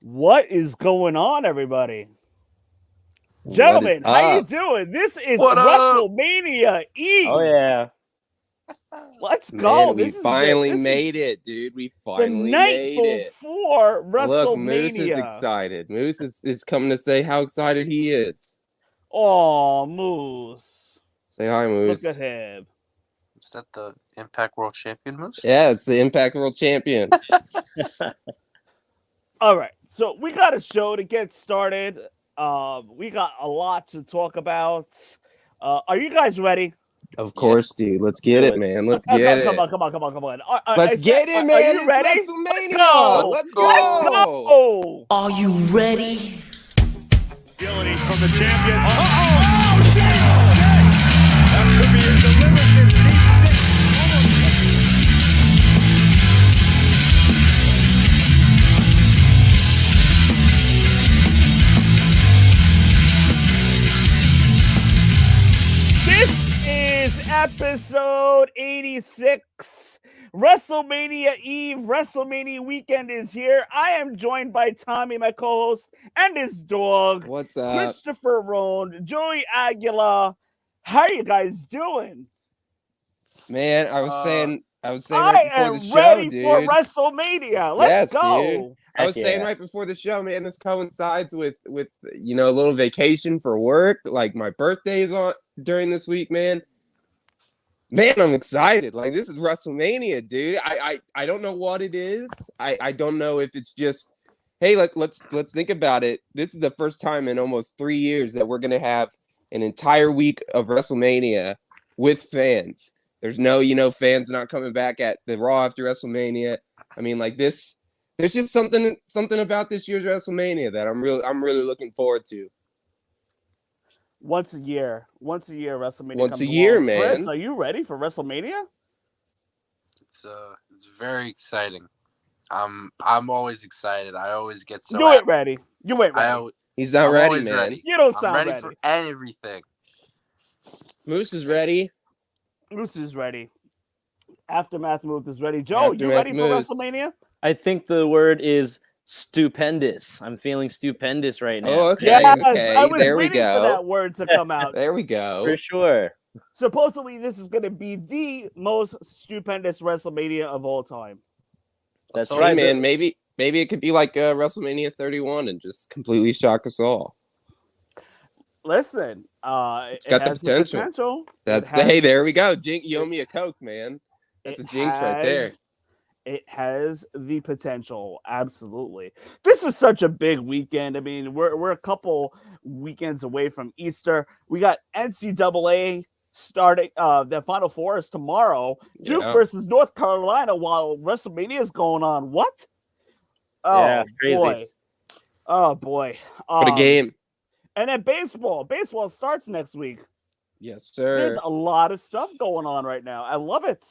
What is going on, everybody? What is Gentlemen, how you up? doing? This is What up? WrestleMania Eve. Oh yeah. Let's go. Man, we This is finally this is made it, dude. We the finally night made it. before Look, Moose is WrestleMania. excited. Moose is coming to say how excited he is. Oh, Moose. Say hi, Look at Moose. him. Is that the Impact World Champion Moose? Yeah, it's the Impact World Champion. All right. So we got a show to get started. We got a lot to talk about. Are you guys ready? Of course, dude. Let's get it, man. Let's get it. Come on. Let's get it, Are man. you It's ready? WrestleMania. Let's go. Let's go. Are you ready? Agility from the champion. Oh, deep six. That could be it. Delivers this deep six. This is episode 86. WrestleMania Eve, WrestleMania weekend is here. I am joined by Tommy, my co-host, and his dog, What's up? Christopher Roan, Joey Aguilar. How are you guys doing? Man, I was saying I right before am the show, ready dude. for WrestleMania. Let's Yes, go. dude. I was Heck saying yeah. right before the show, man, this coincides with a little vacation for work. Like my birthday's on during this week, man. Man, I'm excited. Like this is WrestleMania, dude. I don't know what it is. I don't know if it's just hey, let's think about it. This is the first time in almost 3 years that we're gonna have an entire week of WrestleMania with fans. There's no, fans not coming back at the Raw after WrestleMania. I mean, like this. There's just something about this year's WrestleMania that I'm really looking forward to. Once a year WrestleMania. Once a comes year, along. man. Chris, are you ready for WrestleMania? It's very exciting. I'm always excited. I always get so. You ain't ready. You ain't I ready. al- He's not I'm ready, always man. ready. You don't I'm sound ready ready. for everything. Moose is ready. Moose is ready. Aftermath Moose is ready. Joe, you Aftermath ready Moose. for WrestleMania? I think the word is stupendous. I'm feeling stupendous right now. Oh, okay. Yes, Okay. I was There we waiting for go. that word to come out. There we go. For sure. Supposedly, this is going to be the most stupendous WrestleMania of all time. That's Hey, Hey, right. man, maybe it could be like WrestleMania 31 and just completely shock us all. Listen, It's got the has potential. It Hey, has- there we go. You owe me a Coke, man. That's a it jinx right there. It has the potential, absolutely. This is such a big weekend. I mean, we're a couple weekends away from Easter. We got NCAA starting. The Final Four is tomorrow. Duke Yeah. versus North Carolina while WrestleMania is going on. What? Oh Yeah, crazy. boy! Oh boy! What a game. And then baseball. Baseball starts next week. Yes, There's sir. a lot of stuff going on right now. I love it.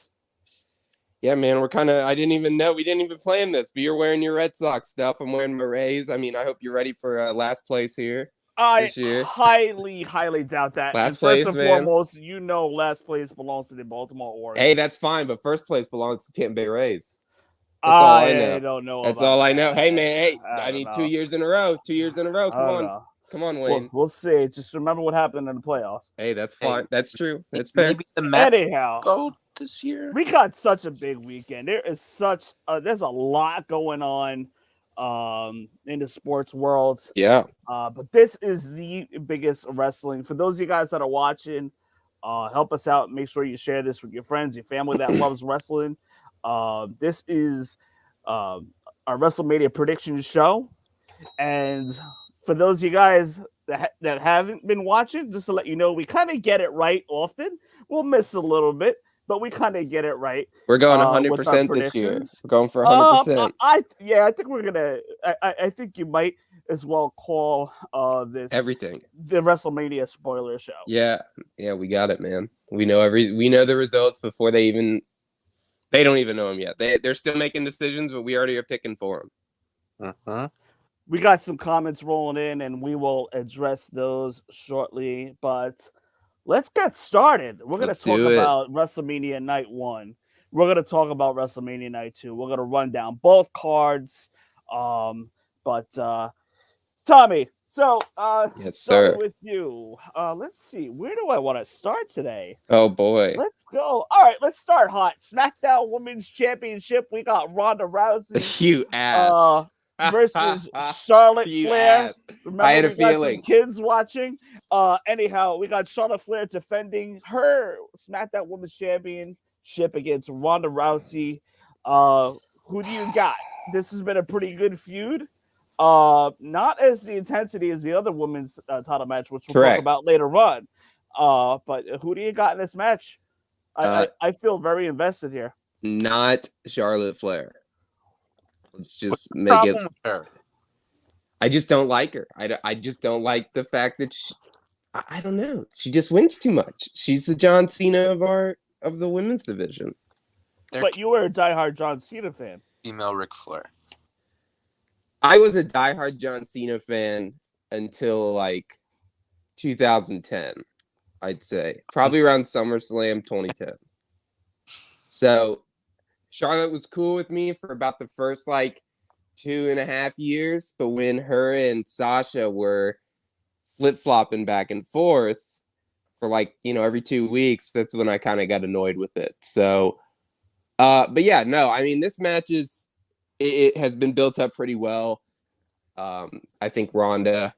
Yeah, man, I didn't even know. We didn't even plan this, but you're wearing your Red Sox stuff. I'm wearing my Rays. I mean, I hope you're ready for last place here. I This year. highly doubt that. Last And place, first and man. foremost, last place belongs to the Baltimore Orioles. Hey, that's fine, but first place belongs to Tampa Bay Rays. That's all I know. don't know. That's about all I know. that. Hey, man, hey, I I don't need know. 2 years in a row. 2 years in a row. I Come don't on. know. Come on, Wayne. We'll see. Just remember what happened in the playoffs. Hey, that's Hey. fine. That's true. That's fair. Maybe the Mets Anyhow, go this year. we got such a big weekend. There is there's a lot going on in the sports world. Yeah. But this is the biggest wrestling. For those of you guys that are watching, help us out. Make sure you share this with your friends, your family that loves wrestling. This is our WrestleMania prediction show. And for those of you guys that haven't been watching, just to let you know, we kind of get it right often. We'll miss a little bit, but we kind of get it right. We're going with our 100% this year. predictions. We're going for 100%. I think we're gonna. I think you might as well call this Everything. the WrestleMania spoiler show. Yeah. Yeah, we got it, man. We know the results before they don't even know them yet. They're still making decisions, but we already are picking for them. Uh-huh. We got some comments rolling in, and we will address those shortly. But let's get started. We're going to Let's talk do it. about WrestleMania Night 1. We're going to talk about WrestleMania Night 2. We're going to run down both cards. But Tommy, so Yes, starting sir. with you. Let's see, where do I want to start today? Oh boy. Let's go. All right, let's start hot. SmackDown Women's Championship. We got Ronda Rousey You ass. versus Charlotte You Flair. ass. Remember, I had a we got some feeling. kids watching. Anyhow, we got Charlotte Flair defending her SmackDown Women's Championship against Ronda Rousey. Who do you got? This has been a pretty good feud. Not as the intensity as the other women's title match, which we'll Correct. talk about later on. But who do you got in this match? I feel very invested here. Not Charlotte Flair. Let's just the make it. problem with her? I just don't like her. I just don't like the fact that I don't know. She just wins too much. She's the John Cena of the women's division. They're But you were a diehard John Cena fan. female Ric Flair. I was a diehard John Cena fan until like 2010, I'd say. Probably around SummerSlam 2010. So Charlotte was cool with me for about the first like 2.5 years, but when her and Sasha were flip-flopping back and forth for like, every 2 weeks, that's when I kind of got annoyed with it. So but yeah, no, I mean, this match it has been built up pretty well. I think Ronda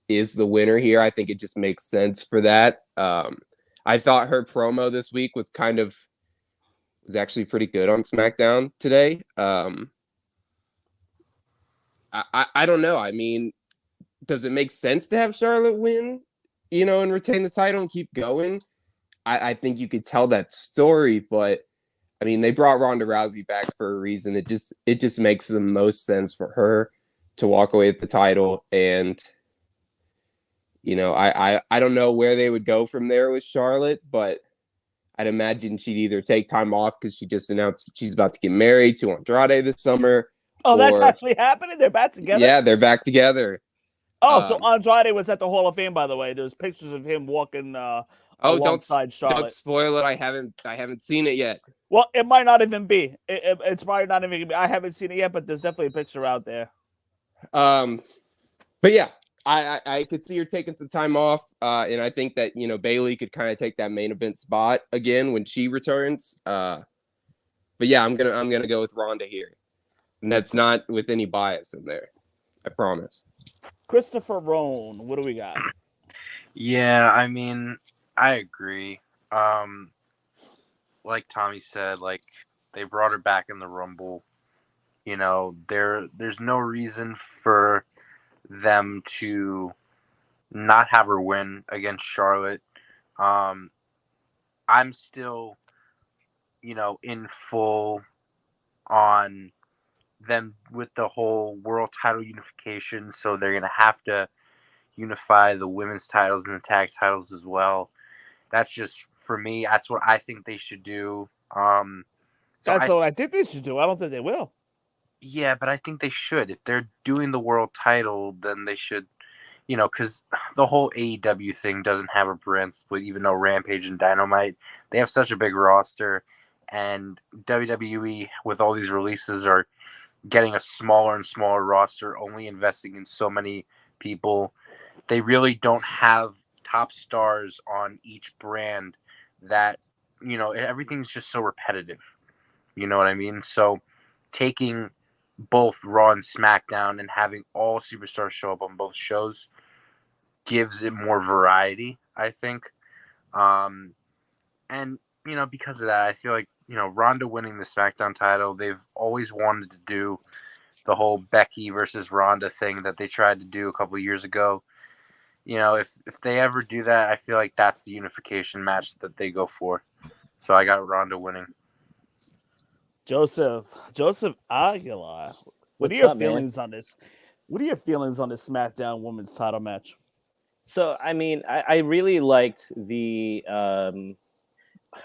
is the winner here. I think it just makes sense for that. I thought her promo this week was actually pretty good on SmackDown today. I don't know. I mean, does it make sense to have Charlotte win, and retain the title and keep going? I think you could tell that story, but I mean, they brought Ronda Rousey back for a reason. It just makes the most sense for her to walk away with the title. And, I don't know where they would go from there with Charlotte, but I'd imagine she'd either take time off because she just announced she's about to get married to Andrade this summer. Oh, that's actually happening? They're back together? Yeah, they're back together. Oh, so Andrade was at the Hall of Fame, by the way. There's pictures of him walking alongside Charlotte. Don't spoil it. I haven't seen it yet. Well, it might not even be. It's probably not even. I haven't seen it yet, but there's definitely a picture out there. But yeah, I could see her taking some time off, and I think that Bayley could kind of take that main event spot again when she returns. But yeah, I'm gonna go with Ronda here, and that's not with any bias in there. I promise. Christopher Roan, what do we got? Yeah, I mean, I agree. Like Tommy said, like they brought her back in the Rumble. There's no reason for them to not have her win against Charlotte. I'm still, in full on them with the whole world title unification. So they're going to have to unify the women's titles and the tag titles as well. That's just, for me, that's what I think they should do. That's what I think they should do. I don't think they will. Yeah, but I think they should. If they're doing the world title, then they should, because the whole AEW thing doesn't have a brand split, even though Rampage and Dynamite, they have such a big roster. And WWE, with all these releases, are getting a smaller and smaller roster, only investing in so many people. They really don't have top stars on each brand that, everything's just so repetitive. You know what I mean? So taking both Raw and SmackDown and having all superstars show up on both shows gives it more variety, I think. And, because of that, I feel like, Ronda winning the SmackDown title, they've always wanted to do the whole Becky versus Ronda thing that they tried to do a couple of years ago. If they ever do that, I feel like that's the unification match that they go for. So I got Ronda winning. Joseph Aguilar. What are your feelings on this? What are your feelings on this SmackDown Women's title match? So, I mean, I really liked the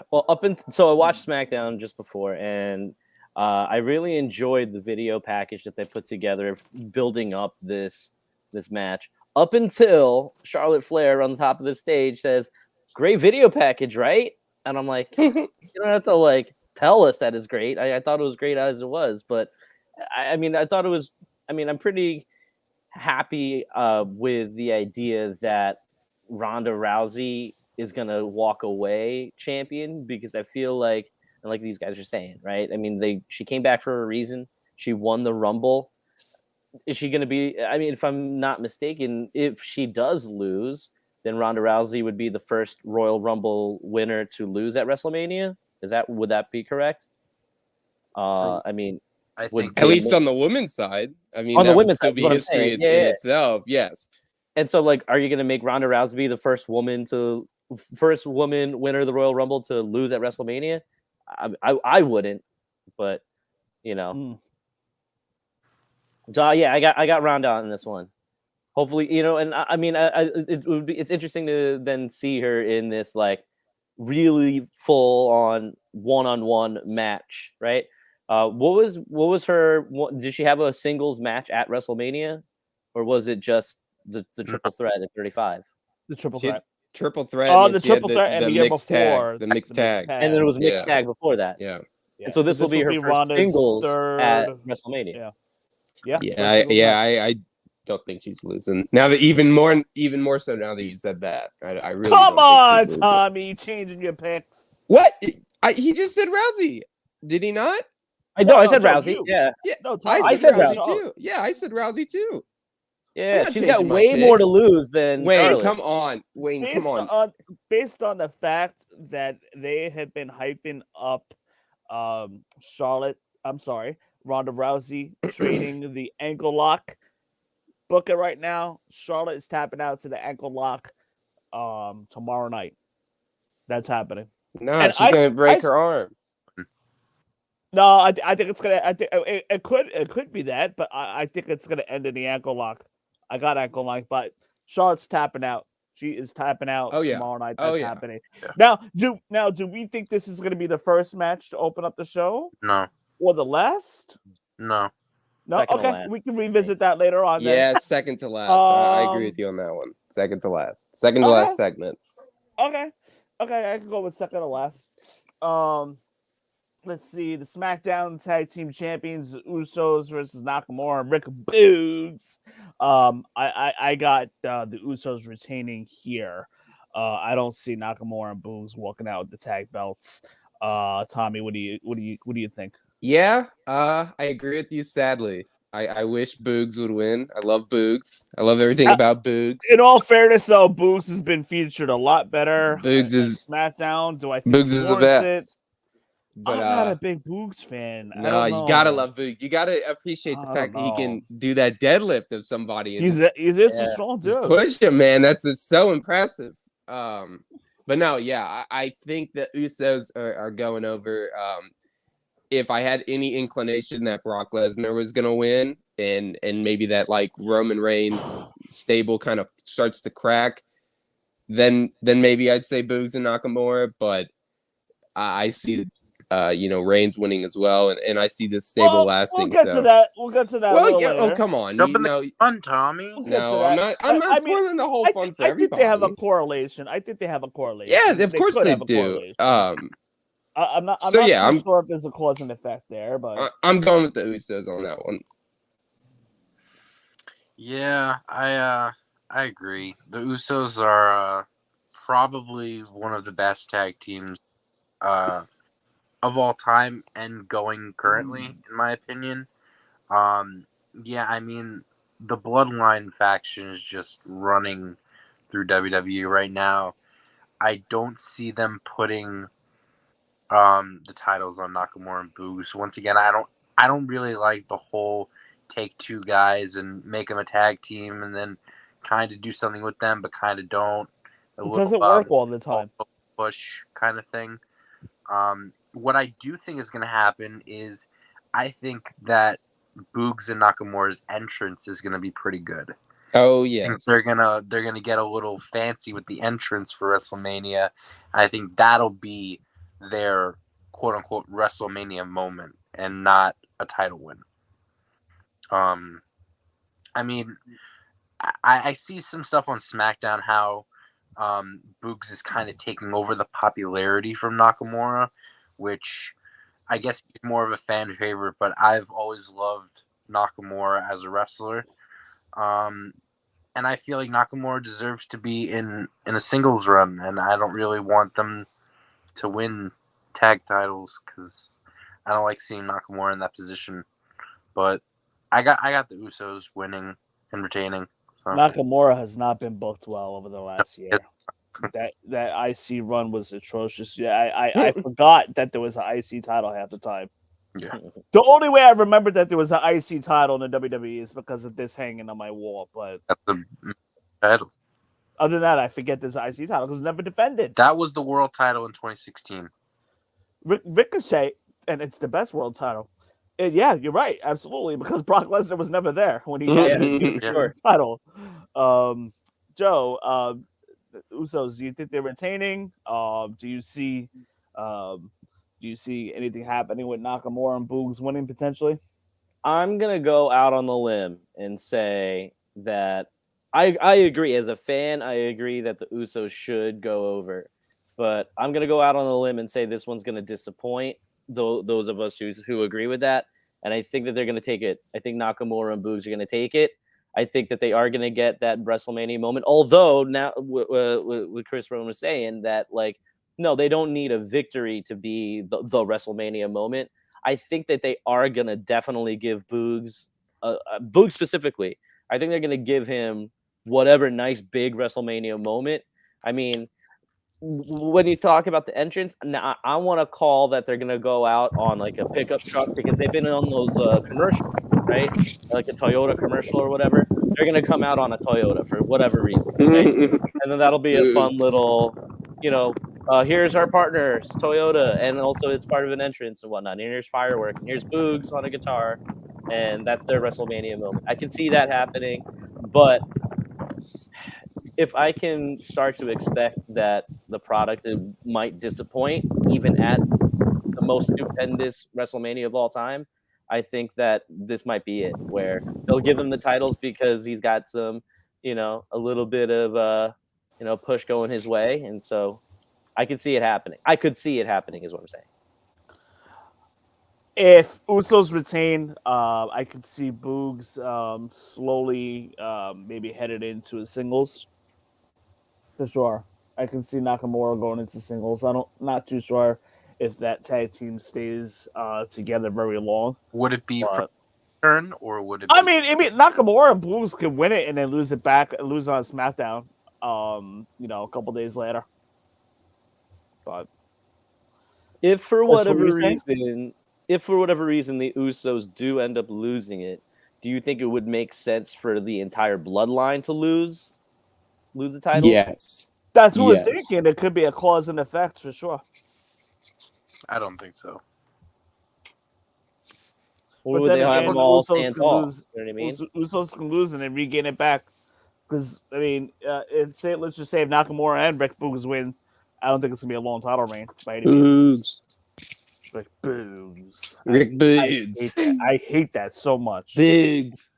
so I watched SmackDown just before, and I really enjoyed the video package that they put together building up this match. Up until Charlotte Flair on the top of the stage says, "Great video package, right?" And I'm like, you don't have to tell us that is great. I thought it was great as it was, but I mean, I thought it was. I mean, I'm pretty happy with the idea that Ronda Rousey is gonna walk away champion, because I feel like, and like these guys are saying, right? I mean, she came back for a reason. She won the Rumble. Is she going to be? I mean, if I'm not mistaken, if she does lose, then Ronda Rousey would be the first Royal Rumble winner to lose at WrestleMania. Would that be correct? I mean, I would think At be least on the women's side. I mean, On the that would women's still side is be what I'm history saying. in, Yeah, in yeah. itself. Yes. And so, like, are you going to make Ronda Rousey be the first woman to first woman winner of the Royal Rumble to lose at WrestleMania? I wouldn't, but you know. Mm. So yeah, I got Ronda in this one. Hopefully, you know, and I mean, it's interesting to then see her in this like really full on one-on-one match, right? What was her? Did she have a singles match at WrestleMania, or was it just the triple threat at 35? The triple She had threat. triple threat. Oh, and the she had triple threat, and the the year mixed before, tag. The mixed tag. And then it was mixed Yeah. tag before that. Yeah. Yeah. And so this will be her first Ronda's singles third. at WrestleMania. Yeah. Yeah. first singles match. I don't think she's losing. Now that even more so now that you said that. I really Come don't on, think she's losing. Tommy, changing your picks. What? He just said Rousey. Did he not? I know. No, I said Joe, Rousey. you. Yeah. Yeah. No, Tommy, I said Rousey Rousey. too. Yeah, I said Rousey too. I'm Yeah. not She's got changing my way pick. more to lose than Wayne, Charlotte. come on. Wayne, come on. Based on the fact that they have been hyping up Ronda Rousey trading the ankle lock. Book it right now. Charlotte is tapping out to the ankle lock tomorrow night. That's happening. Nah, she's gonna break her arm. No, I think it's gonna. I think it could be that, but I think it's gonna end in the ankle lock. I got ankle lock, but Charlotte's tapping out. She is tapping out tomorrow night. That's happening. Yeah. Now, do we think this is gonna be the first match to open up the show, No. or the last? No. No, Second to okay, last. we can revisit that later on. Yeah, second to last. I agree with you on that one. Second to last. Second to last segment. Okay, I can go with second to last. Let's see, the SmackDown Tag Team Champions, Usos versus Nakamura and Rick Boogs. I got the Usos retaining here. I don't see Nakamura and Boogs walking out with the tag belts. Tommy, what do you think? Yeah, I agree with you. Sadly, I wish Boogs would win. I love Boogs. I love everything about Boogs. In all fairness, though, Boogs has been featured a lot better. Boogs is SmackDown. Do I think Boogs is the best. But I'm not a big Boogs fan. No, you gotta love Boogs. You gotta appreciate the fact that he can do that deadlift of somebody. He's a strong dude. Push him, man. That's so impressive. But no, yeah, I think the Usos are going over. If I had any inclination that Brock Lesnar was gonna win, and maybe that like Roman Reigns stable kind of starts to crack, then maybe I'd say Boogs and Nakamura. But I see Reigns winning as well, and I see this stable lasting. We'll get to that. We'll get to that. Well, yeah. Later. Oh, come on. Jump in the fun, Tommy. No, I'm not. I'm not spoiling the whole fun for everybody. I think they have a correlation. Yeah, of course they do. I'm not So, yeah, I'm sure if there's a cause and effect there, but I'm going with the Usos on that one. Yeah, I agree. The Usos are probably one of the best tag teams of all time and going currently, in my opinion. Yeah, I mean, the Bloodline faction is just running through WWE right now. I don't see them putting the titles on Nakamura and Boogs. Once again, I don't really like the whole take two guys and make them a tag team and then kind of do something with them, but kind of don't. It doesn't work all the time. Push kind of thing. What I do think is going to happen is I think that Boogs and Nakamura's entrance is going to be pretty good. Oh yeah, they're gonna get a little fancy with the entrance for WrestleMania. I think that'll be their quote unquote WrestleMania moment and not a title win. I mean, I see some stuff on SmackDown how Boogs is kind of taking over the popularity from Nakamura, which I guess he's more of a fan favorite, but I've always loved Nakamura as a wrestler. And I feel like Nakamura deserves to be in a singles run, and I don't really want them to win tag titles because I don't like seeing Nakamura in that position. But I got the Usos winning and retaining. So. Nakamura has not been booked well over the last year. That IC run was atrocious. Yeah, I forgot that there was an IC title half the time. Yeah. The only way I remembered that there was an IC title in the WWE is because of this hanging on my wall. But That's the title. other than that, I forget there's an IC title because it's never defended. That was the world title in 2016. Ricochet, and it's the best world title. And yeah, you're right, absolutely, because Brock Lesnar was never there when he had the title. Joe, Usos, do you think they're retaining? Do you see anything happening with Nakamura and Boogs winning potentially? I'm gonna go out on the limb and say that I agree. As a fan, I agree that the Usos should go over. But I'm gonna go out on a limb and say this one's gonna disappoint those of us who agree with that. And I think that they're gonna take it. I think Nakamura and Boogs are gonna take it. I think that they are gonna get that WrestleMania moment. Although now, what Chris Rowan was saying, that like, no, they don't need a victory to be the WrestleMania moment. I think that they are gonna definitely give Boogs, Boogs specifically. I think they're gonna give him whatever nice big WrestleMania moment. I mean, when you talk about the entrance, now I want to call that they're gonna go out on like a pickup truck because they've been on those commercials, right? Like a Toyota commercial or whatever. They're gonna come out on a Toyota for whatever reason, right? And then that'll be a fun little, here's our partners, Toyota, and also it's part of an entrance and whatnot. And here's fireworks, and here's Boogs on a guitar, and that's their WrestleMania moment. I can see that happening, but if I can start to expect that the product might disappoint, even at the most stupendous WrestleMania of all time, I think that this might be it, where they'll give him the titles because he's got some, a little bit of, push going his way. And so I could see it happening. I could see it happening is what I'm saying. If Usos retain, I could see Boogs slowly maybe headed into a singles. For sure. I can see Nakamura going into singles. Not too sure if that tag team stays together very long. Would it be from turn or would it I mean Nakamura and Boogs could win it and then lose it back, lose on SmackDown, a couple days later. But if for whatever reason the Usos do end up losing it, do you think it would make sense for the entire bloodline to lose the title? Yes. That's what we're thinking. It could be a cause and effect for sure. I don't think so. Or would they have them all stand tall? You know what I mean? Usos can lose and then regain it back. Because, I mean, let's just say if Nakamura and Rick Boogs win, I don't think it's going to be a long title reign by any means. Rick Boogs. Rick Boogs. I hate that so much. Boogs.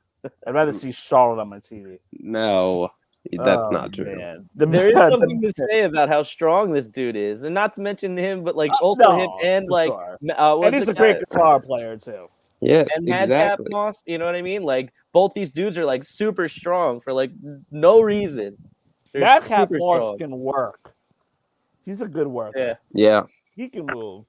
I'd rather see Charlotte on my TV. No, that's not true. Man. There is something to say about how strong this dude is. And not to mention him, but like also him and like... Sure. And he's a great guitar player, too. Yes, and Madcap Moss, you know what I mean? Like, both these dudes are like super strong for like no reason. Madcap Moss can work. He's a good worker. Yeah. He can move.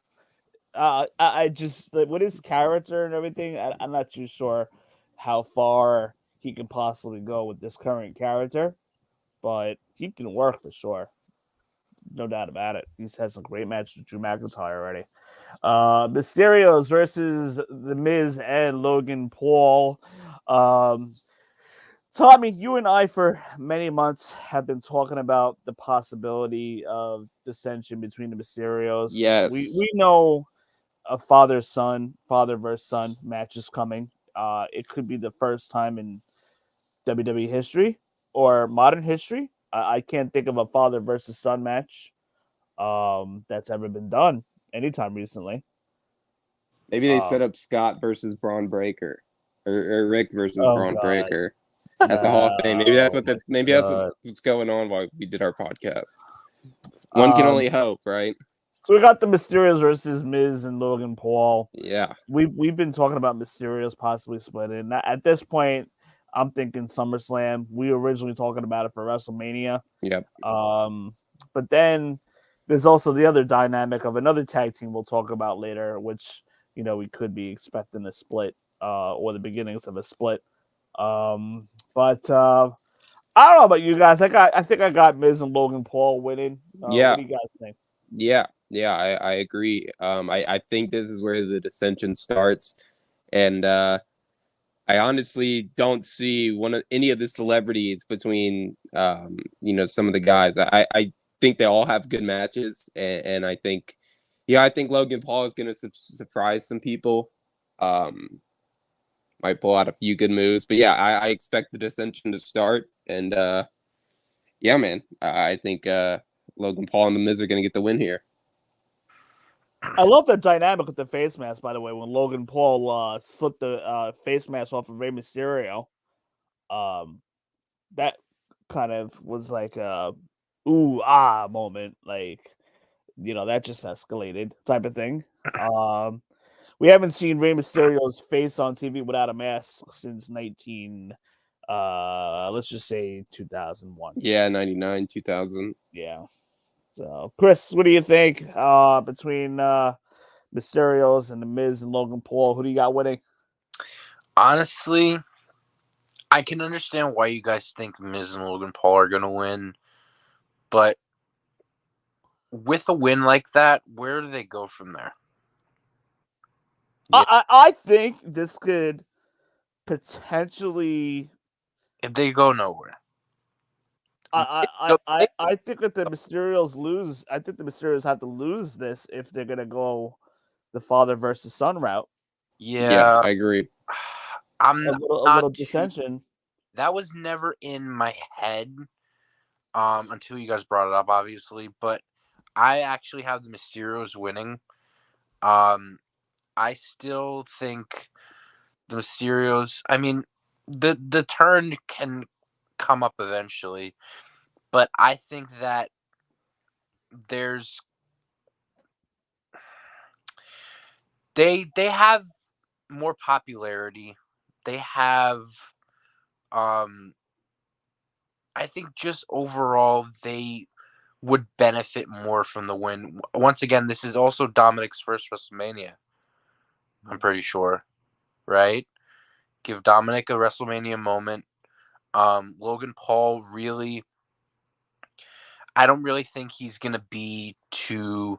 I just, with his character and everything, I'm not too sure how far he can possibly go with this current character, but he can work for sure. No doubt about it. He's had some great matches with Drew McIntyre already. Mysterios versus The Miz and Logan Paul. Tommy, you and I for many months have been talking about the possibility of dissension between the Mysterios. Yes. We know a father versus son match is coming. It could be the first time in WWE history or modern history. I can't think of a father versus son match that's ever been done anytime recently. Maybe they set up Scott versus Braun Breaker, or Rick versus Braun Breaker. That's a Hall of Fame. Maybe that's what's going on while we did our podcast. One can only hope, right? So we got the Mysterios versus Miz and Logan Paul. Yeah, we've been talking about Mysterios possibly splitting. At this point, I'm thinking SummerSlam. We were originally talking about it for WrestleMania. Yep. But then there's also the other dynamic of another tag team we'll talk about later, which we could be expecting a split, or the beginnings of a split. But I don't know about you guys. I think I got Miz and Logan Paul winning. Yeah. What do you guys think? Yeah, I agree. I think this is where the dissension starts, and I honestly don't see any of the celebrities between some of the guys. I think they all have good matches, and I think Logan Paul is going to surprise some people. Might pull out a few good moves, but yeah, I expect the dissension to start, and yeah, man, I think Logan Paul and the Miz are going to get the win here. I love the dynamic with the face mask, by the way, when Logan Paul slipped the face mask off of Rey Mysterio. That kind of was like a ooh ah moment, like that just escalated type of thing. We haven't seen Rey Mysterio's face on TV without a mask since let's just say 2001. Yeah, 99, 2000. Yeah. So, Chris, what do you think between Mysterios and the Miz and Logan Paul? Who do you got winning? Honestly, I can understand why you guys think Miz and Logan Paul are going to win, but with a win like that, where do they go from there? Yeah. I think this could potentially, if they go nowhere. I think that the Mysterios lose. I think the Mysterios have to lose this if they're gonna go the father versus son route. Yeah, I agree. I'm a little dissension. That was never in my head until you guys brought it up, obviously. But I actually have the Mysterios winning. I still think the Mysterios. I mean, the turn can come up eventually, but I think that they have more popularity. They have I think just overall they would benefit more from the win. Once again, this is also Dominic's first WrestleMania. I'm pretty sure, right? Give Dominic a WrestleMania moment. Logan Paul I don't really think he's gonna be to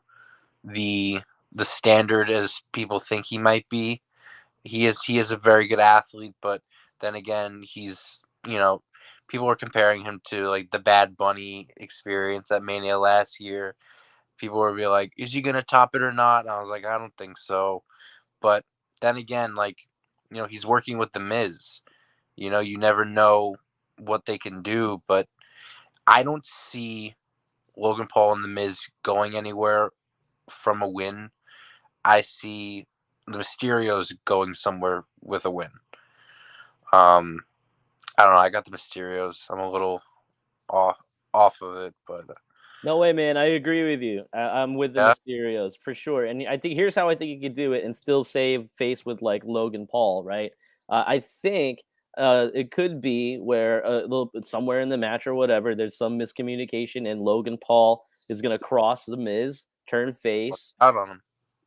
the standard as people think he might be. He is a very good athlete, but then again, he's people are comparing him to like the Bad Bunny experience at Mania last year. People were be like, "Is he gonna top it or not?" And I was like, "I don't think so." But then again, like he's working with the Miz. You never know what they can do, but I don't see Logan Paul and the Miz going anywhere from a win. I see the Mysterios going somewhere with a win. I don't know. I got the Mysterios. I'm a little off of it, but no way, man. I agree with you. I'm with the Mysterios for sure. And I think here's how I think you could do it and still save face with like Logan Paul, right? I think it could be where somewhere in the match or whatever, there's some miscommunication, and Logan Paul is gonna cross the Miz, turn face. Out on him.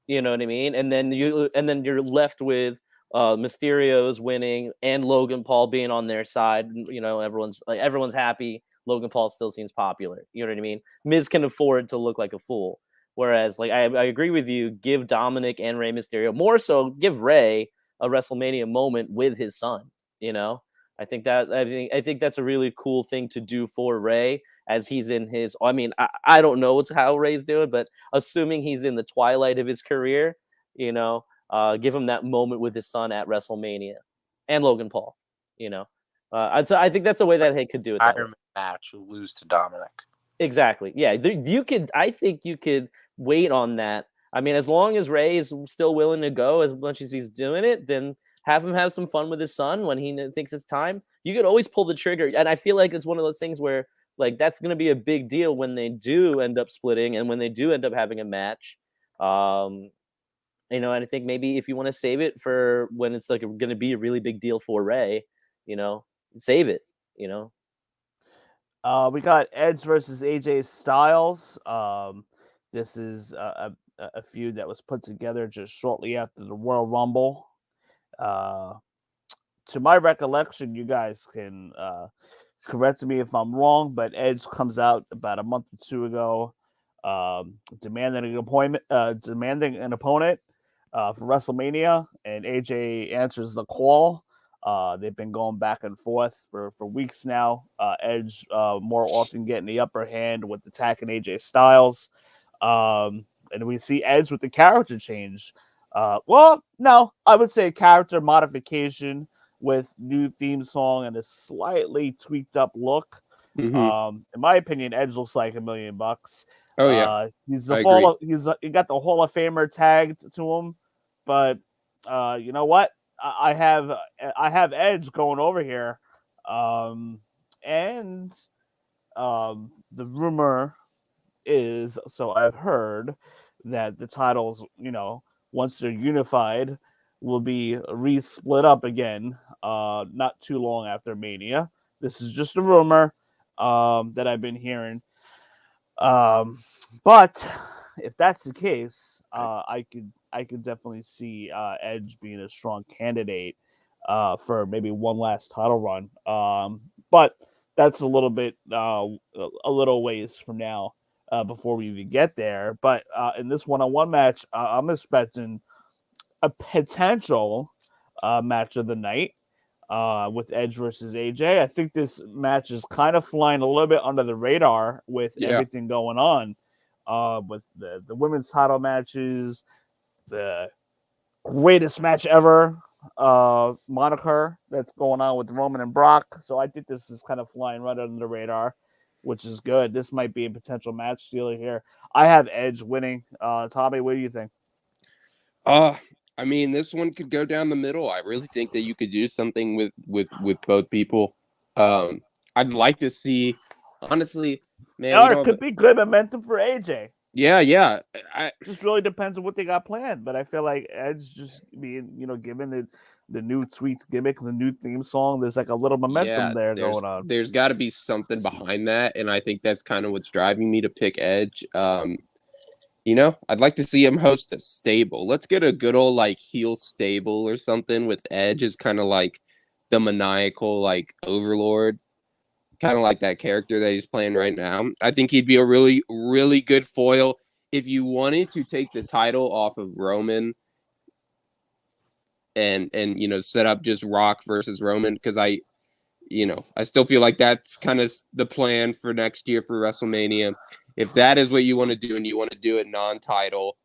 You know what I mean? And then you're left with Mysterios winning and Logan Paul being on their side. Everyone's happy. Logan Paul still seems popular. You know what I mean? Miz can afford to look like a fool. Whereas, like, I agree with you. Give Dominic and Rey Mysterio, more so, give Rey a WrestleMania moment with his son. I think that's a really cool thing to do for Rey as he's in his. I mean, I don't know how Rey's doing, but assuming he's in the twilight of his career, give him that moment with his son at WrestleMania and Logan Paul. So I think that's a way that he could do it. Iron Man match will lose to Dominic. Exactly. Yeah, you could. I think you could wait on that. I mean, as long as Rey is still willing to go, as much as he's doing it, then have him have some fun with his son when he thinks it's time. You could always pull the trigger, and I feel like it's one of those things where like that's going to be a big deal when they do end up splitting and when they do end up having a match. And I think maybe if you want to save it for when it's like going to be a really big deal for Rey, save it. You know. We got Edge versus AJ Styles. This is a feud that was put together just shortly after the Royal Rumble. To my recollection, you guys can correct me if I'm wrong, but Edge comes out about a month or two ago, demanding an opponent for WrestleMania, and AJ answers the call. They've been going back and forth for weeks now. Edge more often getting the upper hand with attacking AJ Styles. And we see Edge with the character change. Well, no, I would say character modification with new theme song and a slightly tweaked up look. Mhm. In my opinion, Edge looks like $1 million. Oh yeah, He's I agree. he got the Hall of Famer tagged to him, but you know what? I have Edge going over here, and the rumor is, so I've heard that the titles, once they're unified, will be re-split up again. Not too long after Mania. This is just a rumor that I've been hearing. But if that's the case, I could definitely see Edge being a strong candidate for maybe one last title run. But that's a little bit a little ways from now before we even get there. But in this one-on-one match, I'm expecting a potential match of the night with Edge versus AJ. I think this match is kind of flying a little bit under the radar with Yeah. everything going on with the women's title matches, the greatest match ever moniker that's going on with Roman and Brock. So I think this is kind of flying right under the radar, which is good. This might be a potential match stealer here. I have Edge winning. Tommy, what do you think? I mean, this one could go down the middle. I really think that you could do something with both people. I'd like to see, honestly, man. We Or it don't have, could be good momentum for AJ. yeah. Just really depends on what they got planned. But I feel like Edge just being, given the new tweaked gimmick, the new theme song, there's like a little momentum there going on. There's got to be something behind that, and I think that's kind of what's driving me to pick Edge. I'd like to see him host a stable. Let's get a good old like heel stable or something with Edge as kind of like the maniacal like overlord, kind of like that character that he's playing right now. I think he'd be a really, really good foil if you wanted to take the title off of Roman and set up just Rock versus Roman, because I still feel like that's kind of the plan for next year for WrestleMania. If that is what you want to do and you want to do it non-title,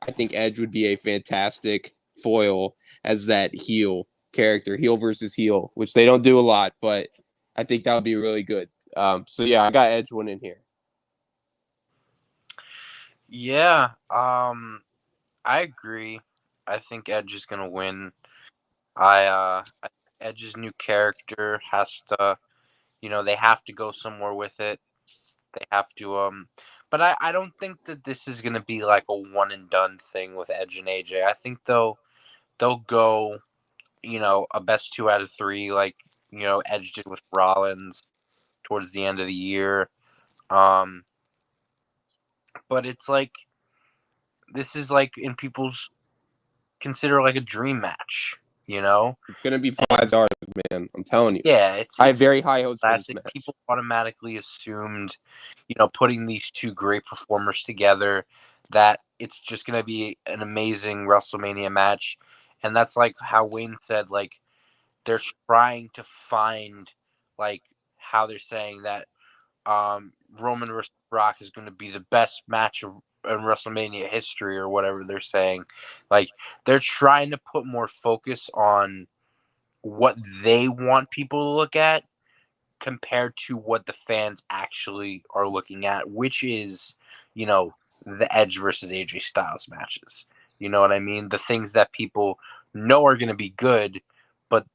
I think Edge would be a fantastic foil as that heel character, heel versus heel, which they don't do a lot, but I think that would be really good. So yeah, I got Edge winning here. Yeah, I agree. I think Edge is gonna win. Edge's new character has to, they have to go somewhere with it. They have to, but I don't think that this is gonna be like a one and done thing with Edge and AJ. I think they'll go, a best 2 out of 3, like Edge did with Rollins towards the end of the year. But it's like, this is like in people's consider like a dream match. It's gonna be 5 stars, man. I'm telling you. Yeah, I have very high hopes for this classic. match. People automatically assumed, putting these two great performers together, that it's just going to be an amazing WrestleMania match. And that's like how Wayne said, like, they're trying to find, like, how they're saying that Roman versus Brock is going to be the best match in WrestleMania history, or whatever they're saying. Like, they're trying to put more focus on what they want people to look at compared to what the fans actually are looking at, which is, the Edge versus AJ Styles matches. You know what I mean? The things that people know are going to be good, but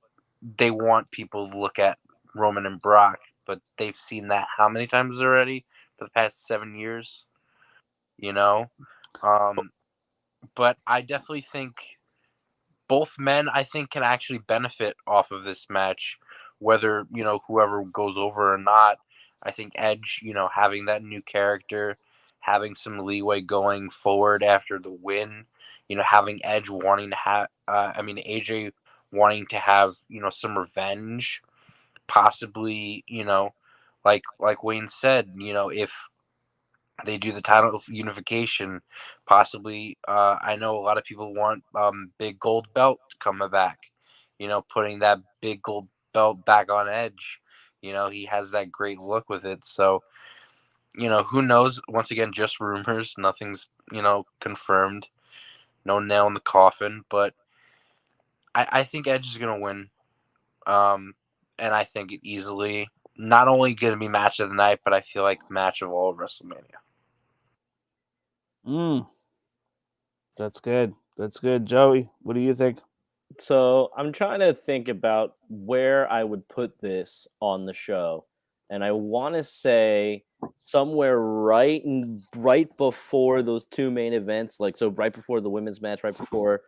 they want people to look at Roman and Brock, but they've seen that how many times already for the past 7 years, But I definitely think both men, I think, can actually benefit off of this match whether, whoever goes over or not, I think Edge, having that new character, having some leeway going forward after the win, having Edge wanting to have, AJ wanting to have, some revenge, possibly, like Wayne said, if they do the title unification, possibly, I know a lot of people want big gold belt coming back, putting that big gold belt back on Edge. He has that great look with it. So, who knows? Once again, just rumors. Nothing's, confirmed. No nail in the coffin. But I think Edge is going to win. And I think it easily, not only going to be match of the night, but I feel like match of all of WrestleMania. That's good. That's good. Joey, what do you think? So I'm trying to think about where I would put this on the show, and I want to say somewhere right before those two main events, like so right before the women's match, right before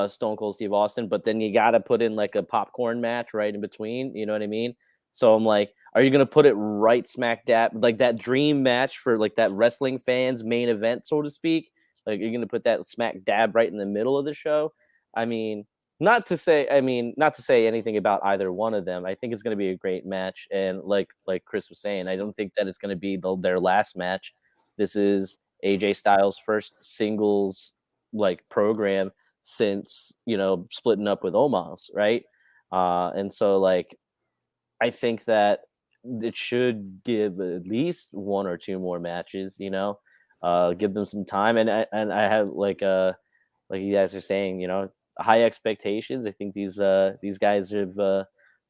Stone Cold Steve Austin. But then you got to put in like a popcorn match right in between. You know what I mean? So I'm like, are you gonna put it right smack dab, like that dream match for like that wrestling fans main event, so to speak? Like you're gonna put that smack dab right in the middle of the show? I mean. Not to say anything about either one of them. I think it's going to be a great match, and like Chris was saying, I don't think that it's going to be their last match. This is AJ Styles' first singles like program since splitting up with Omas, right? And so like I think that it should give at least one or two more matches. Give them some time, and I have like you guys are saying, high expectations. I think these guys have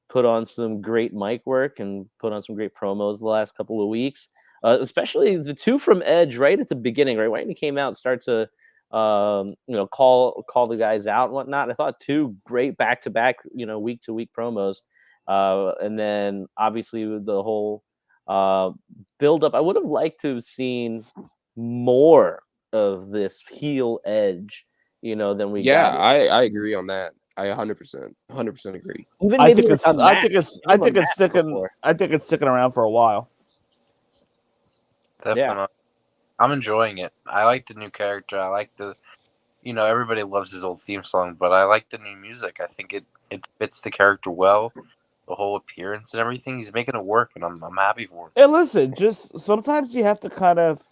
put on some great mic work and put on some great promos the last couple of weeks, especially the two from Edge right at the beginning, right when he came out and start to call the guys out and whatnot. I thought two great back-to-back week to week promos, and then obviously with the whole build up, I would have liked to have seen more of this heel Edge than we got. I agree on that. I 100% agree. Even I maybe think it's sticking around for a while. Definitely. Yeah. I'm enjoying it. I like the new character. I like the, everybody loves his old theme song, but I like the new music. I think it fits the character well, the whole appearance and everything. He's making it work, and I'm happy for it. And listen, just sometimes you have to kind of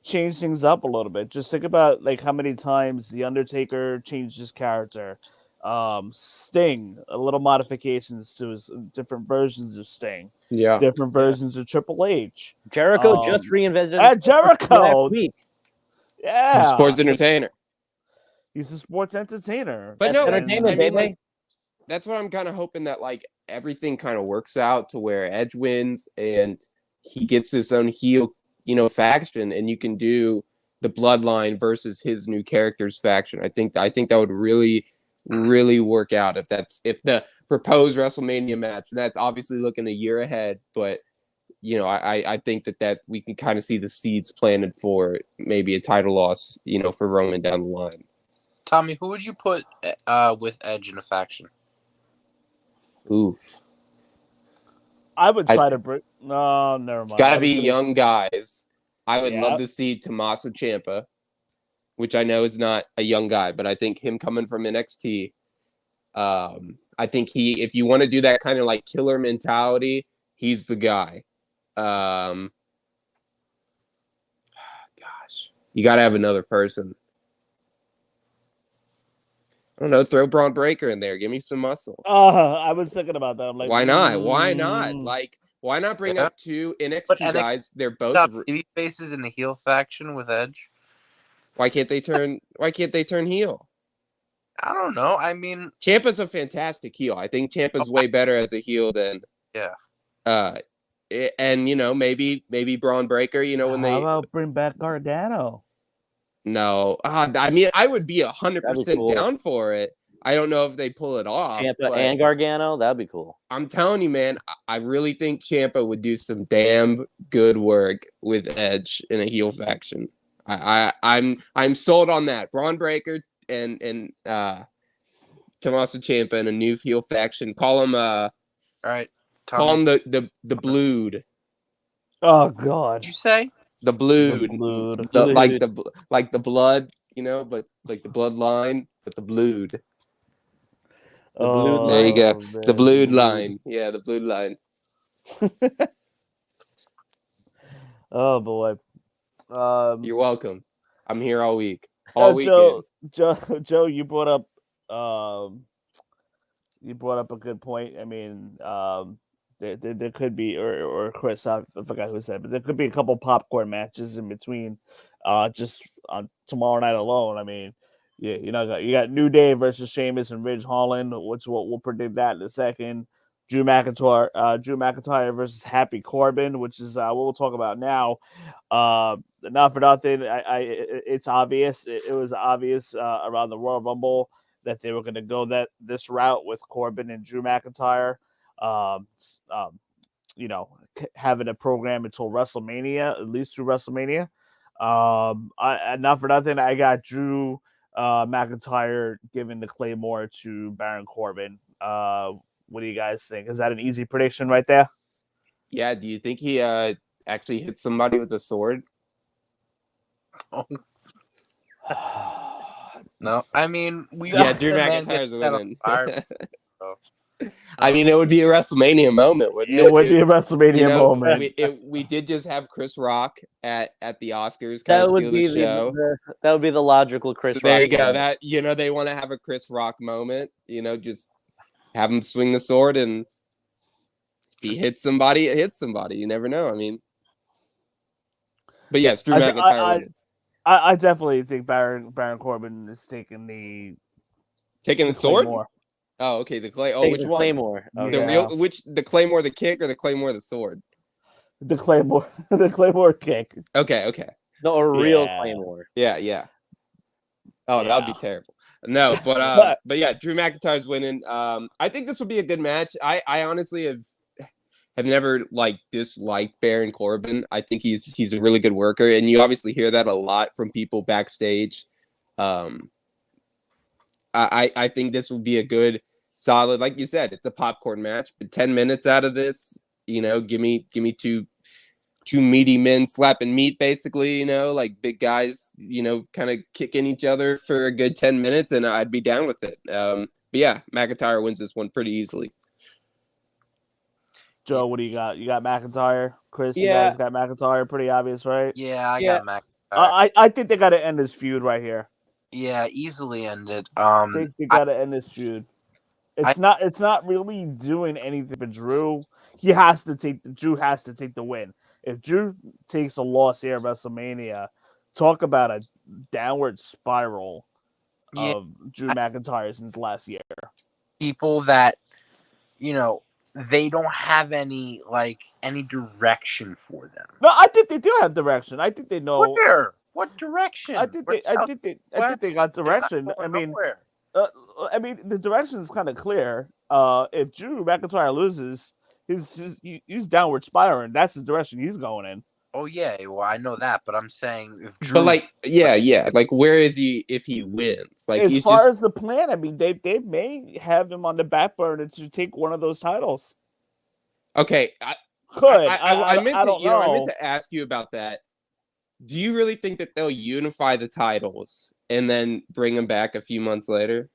change things up a little bit. Just think about like how many times the Undertaker changed his character. Sting, a little modifications to his different versions of Sting. Yeah, different versions of Triple H. Jericho just reinvented Jericho last week. Yeah, he's a sports entertainer. He's a sports entertainer. But that's no, entertainment, baby. Like, that's what I'm kind of hoping that like everything kind of works out to where Edge wins and he gets his own heel faction, and you can do the Bloodline versus his new character's faction. I think that would really work out if the proposed WrestleMania match. That's obviously looking a year ahead, but I think that we can kind of see the seeds planted for maybe a title loss, for Roman down the line. Tommy, who would you put with Edge in a faction? Oof. I would try to bring. No, never mind. It's got to be young guys. I would love to see Tommaso Ciampa, which I know is not a young guy, but I think him coming from NXT. I think if you want to do that kind of like killer mentality, he's the guy. Gosh, you got to have another person. I don't know. Throw Braun Breaker in there. Give me some muscle. I was thinking about that. I'm like, why not? Why not? Like, why not bring up two NXT guys? They're both baby faces in the heel faction with Edge. Why can't they turn heel? I don't know. I mean, Ciampa's a fantastic heel. I think Ciampa's way better as a heel than and maybe Braun Breaker. When how about bring back Gargano? No, I mean I would be 100% down for it. I don't know if they pull it off. Ciampa and Gargano, that'd be cool. I'm telling you, man, I really think Ciampa would do some damn good work with Edge in a heel faction. I'm sold on that. Braun Breaker and Tommaso Ciampa in a new heel faction. Call him all right. Call him the Blood. Oh What'd God. you say? The Blood. Blood. Like the blood, but like the bloodline, but the Blood. The Blood There you go. man, The Blood line. Yeah, the Blood line. Oh boy. You're welcome. I'm here all week. All weekend. Joe, you brought up a good point. I mean, there could be, or Chris, I forgot who said, but there could be a couple popcorn matches in between, just on tomorrow night alone. I mean, yeah, you got New Day versus Sheamus and Ridge Holland, which we'll predict that in a second. Drew McIntyre versus Happy Corbin, which is what we'll talk about now. Not for nothing, it's obvious. It was obvious around the Royal Rumble that they were going to go this route with Corbin and Drew McIntyre. Having a program until WrestleMania, at least through WrestleMania. Not for nothing, I got Drew McIntyre giving the Claymore to Baron Corbin. What do you guys think? Is that an easy prediction right there? Yeah, do you think he actually hit somebody with a sword? No, I mean Drew McIntyre's winning. Fire, I mean, it would be a WrestleMania moment, wouldn't it? It would be a WrestleMania moment. We did just have Chris Rock at the Oscars. That would be that would be the logical Chris Rock. There you go. That they want to have a Chris Rock moment. Just have him swing the sword, and he hits somebody. It hits somebody. You never know. I mean, but yes, Drew McIntyre. I definitely think Baron Corbin is taking the sword. Claymore. Oh, okay. The clay. Oh, which one? Claymore. Okay. The Claymore, the kick, or the Claymore, the sword? The Claymore, the Claymore kick. Okay. No, a real Claymore. Yeah. Oh, that would be terrible. No, but yeah, Drew McIntyre's winning. I think this will be a good match. I honestly have never disliked Baron Corbin. I think he's a really good worker, and you obviously hear that a lot from people backstage. I think this will be a good, solid, like you said, it's a popcorn match. But 10 minutes out of this, give me two meaty men slapping meat, basically, like big guys, kind of kicking each other for a good 10 minutes, and I'd be down with it. But yeah, McIntyre wins this one pretty easily. Joe, what do you got? You got McIntyre? Chris, Yeah. You guys got McIntyre? Pretty obvious, right? Yeah, I got McIntyre. I think they got to end this feud right here. Yeah, easily ended. I think they got to end this feud. It's not really doing anything for Drew. Drew has to take the win. If Drew takes a loss here at WrestleMania, talk about a downward spiral of Drew McIntyre since last year. People that, they don't have any direction for them. No, I think they do have direction. I think they know. Where? What direction? I think they got direction. I mean, the direction is kind of clear. If Drew McIntyre loses, he's downward spiraling. That's the direction he's going in. Oh yeah, well I know that, but I'm saying if Drew, but where is he if he wins? As far as the plan, I mean, they may have him on the back burner to take one of those titles. Okay, I meant to ask you about that. Do you really think that they'll unify the titles and then bring them back a few months later?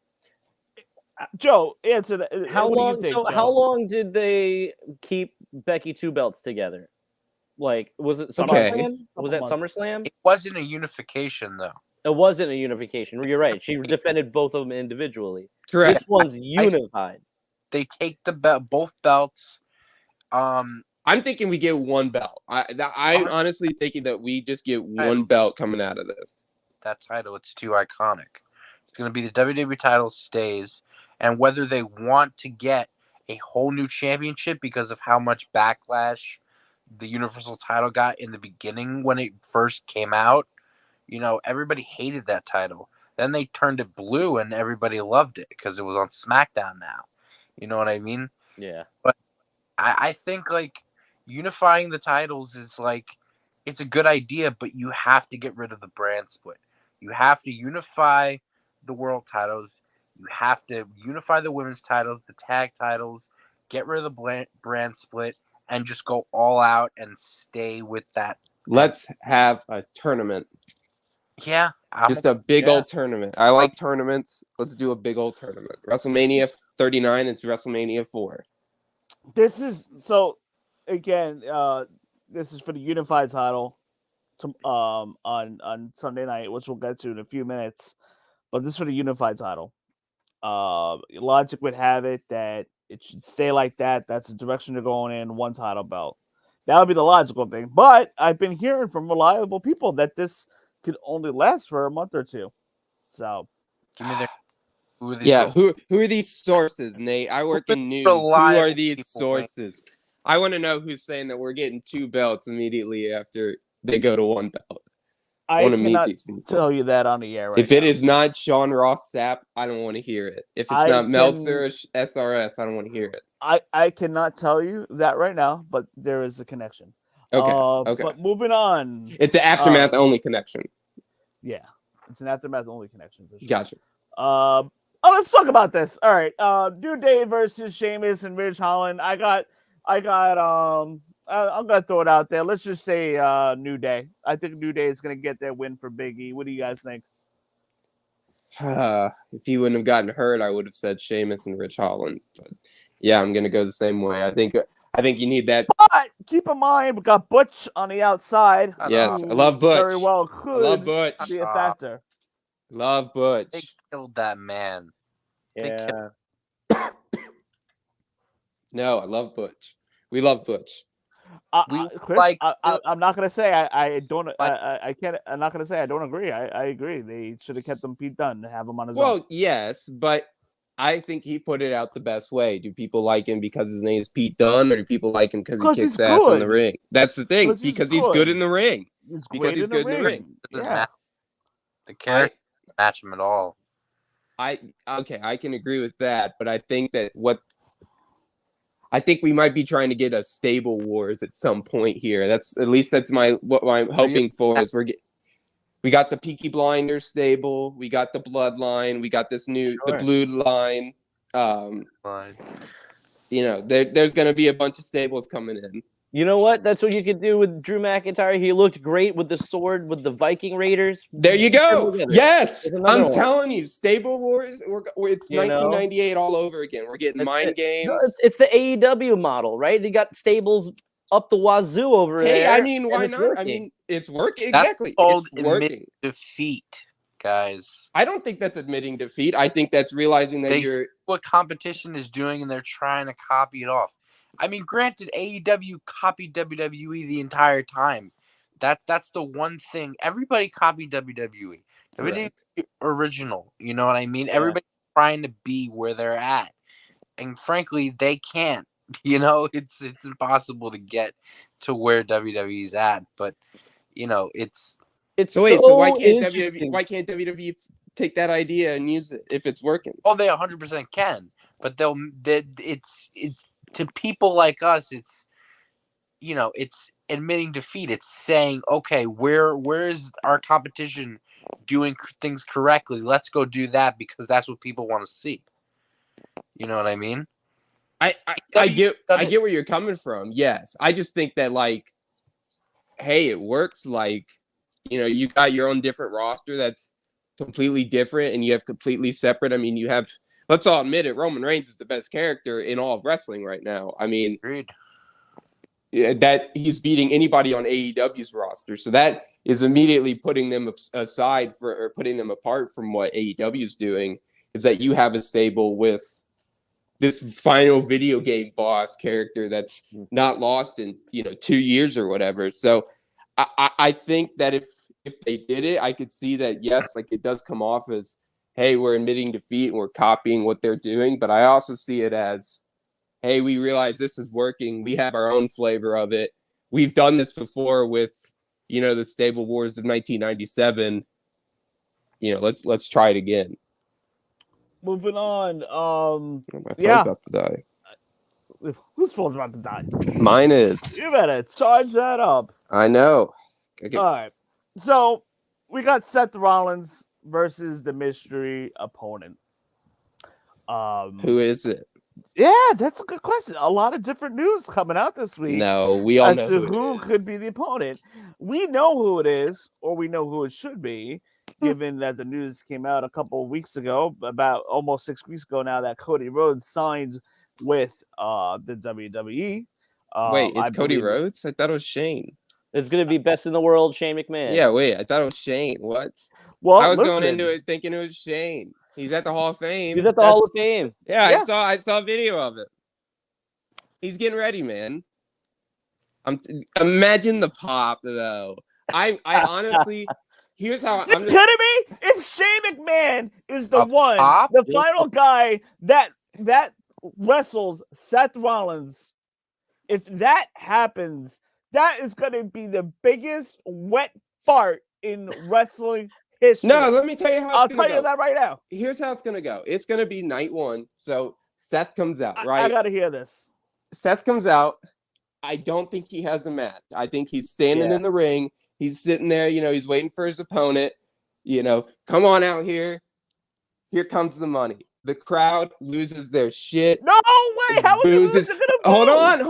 Joe, answer that. How long? Joe? How long did they keep Becky 2 belts together? Was it SummerSlam? Okay. Was that SummerSlam? It wasn't a unification though. It wasn't a unification. You're right. She defended both of them individually. Correct. This one's unified. They take both belts. I'm thinking we get one belt. I'm honestly thinking that we just get one belt coming out of this. That title, it's too iconic. It's going to be the WWE title stays, and whether they want to get a whole new championship because of how much backlash the Universal title got in the beginning when it first came out, everybody hated that title. Then they turned it blue, and everybody loved it because it was on SmackDown now. You know what I mean? Yeah. But I think unifying the titles is it's a good idea, but you have to get rid of the brand split. You have to unify the world titles. You have to unify the women's titles, the tag titles, get rid of the brand split, and just go all out and stay with that. Let's have a tournament. Yeah. Just a big old tournament. I like tournaments. Let's do a big old tournament. WrestleMania 39 is WrestleMania 4. This is so again. This is for the unified title, on Sunday night, which we'll get to in a few minutes. But this is for the unified title. Logic would have it that it should stay like that. That's the direction they're going in. One title belt. That would be the logical thing. But I've been hearing from reliable people that this could only last for a month or two. So, Give me who are these sources, Nate? I work in news. Who are these sources? I want to know who's saying that we're getting 2 belts immediately after they go to 1 belt. I cannot tell you that on the air right If it is not Sean Ross Sapp, I don't want to hear it. If it's not Meltzer or SRS, I don't want to hear it. I cannot tell you that right now, but there is a connection. Okay. But moving on. It's the Aftermath only connection. Yeah. It's an Aftermath only connection. For sure. Gotcha. Let's talk about this. All right. New Day versus Sheamus and Ridge Holland. I'm gonna throw it out there. Let's just say New Day. I think New Day is gonna get their win for Big E. What do you guys think? If he wouldn't have gotten hurt, I would have said Sheamus and Ridge Holland. But yeah, I'm gonna go the same way. I think you need that. But keep in mind, we got Butch on the outside. Yes, I love Butch. Very well could love Butch. be a factor. Love Butch. They killed that man. Yeah. No, I love Butch. We love Butch. Chris, I'm not gonna say I don't. I can't. I'm not gonna say I don't agree. I agree. They should have kept him Pete Dunne and have him on his own. Well, yes, but I think he put it out the best way. Do people like him because his name is Pete Dunne, or do people like him because he kicks ass in the ring? That's the thing. Because he's good in the ring. Because he's good in the ring. Yeah. The character doesn't match him at all. I can agree with that, but I think we might be trying to get a stable wars at some point here. That's what I'm hoping for. Is we got the Peaky Blinders stable, we got the Bloodline, we got this the Blue Line. There's going to be a bunch of stables coming in. You know what? That's what you could do with Drew McIntyre. He looked great with the sword with the Viking Raiders. There you go. Yes, I'm telling you, Stable Wars. It's 1998 all over again. We're getting mind games. No, it's the AEW model, right? They got stables up the wazoo over there. Hey, I mean, why not? Working. I mean, it's working. That's exactly. Called it's working. Defeat, guys. I don't think that's admitting defeat. I think that's realizing that you're what competition is doing, and they're trying to copy it off. I mean, granted, AEW copied WWE the entire time. That's the one thing. Everybody copied WWE. WWE original. You know what I mean? Yeah. Everybody's trying to be where they're at. And frankly, they can't. It's impossible to get to where WWE's at. But, it's so wait, so why can't WWE take that idea and use it if it's working? Oh, they 100% can. But it's to people like us, it's admitting defeat. It's saying, okay, where is our competition doing things correctly? Let's go do that because that's what people want to see. You know what I mean? I get where you're coming from. Yes, I just think that hey, it works. You got your own different roster that's completely different, and you have completely separate. I mean, you have. Let's all admit it. Roman Reigns is the best character in all of wrestling right now. I mean, agreed. That he's beating anybody on AEW's roster. So that is immediately putting them aside or putting them apart from what AEW is doing. Is that you have a stable with this final video game boss character that's not lost in 2 years or whatever. So I think that if they did it, I could see that yes, it does come off as, hey, we're admitting defeat and we're copying what they're doing. But I also see it as, hey, we realize this is working. We have our own flavor of it. We've done this before with, the Stable Wars of 1997. Let's try it again. Moving on. My phone's about to die. Whose phone's about to die? Mine is. You better charge that up. I know. Okay. All right. So we got Seth Rollins versus the mystery opponent. Who is it? Yeah, that's a good question. A lot of different news coming out this week No, we all as know to who who it could is. be the opponent. We know who it is, or we know who it should be, Hmm. given that the news came out a couple of weeks ago, about almost 6 weeks ago now, that Cody Rhodes signed with the WWE. Wait, I it's Cody believe Rhodes? I thought it was Shane. It's gonna be best in the world, Shane McMahon. Yeah, wait, I thought it was Shane. What? I Well, was going into listen, it thinking it was Shane. He's at the Hall of Fame. He's at the Hall of Fame. Yeah, Yeah. I saw a video of it. He's getting ready, man. Imagine the pop though. I honestly, here's how you I'm kidding just. me? If Shane McMahon is the A one, pop? the Yes. final guy that wrestles Seth Rollins, if that happens, that is going to be the biggest wet fart in wrestling history. No, let me tell you how I'll it's gonna tell you go. that right now. Here's how it's gonna go. It's gonna be night one. So Seth comes out, I right? got to hear this. Seth comes out. I don't think he has a match. I think he's standing Yeah. in the ring. He's sitting there, he's waiting for his opponent. Come on out here. Here comes the money. The crowd loses their shit. No way! How are you Boozes. losing to Hold boo? on. In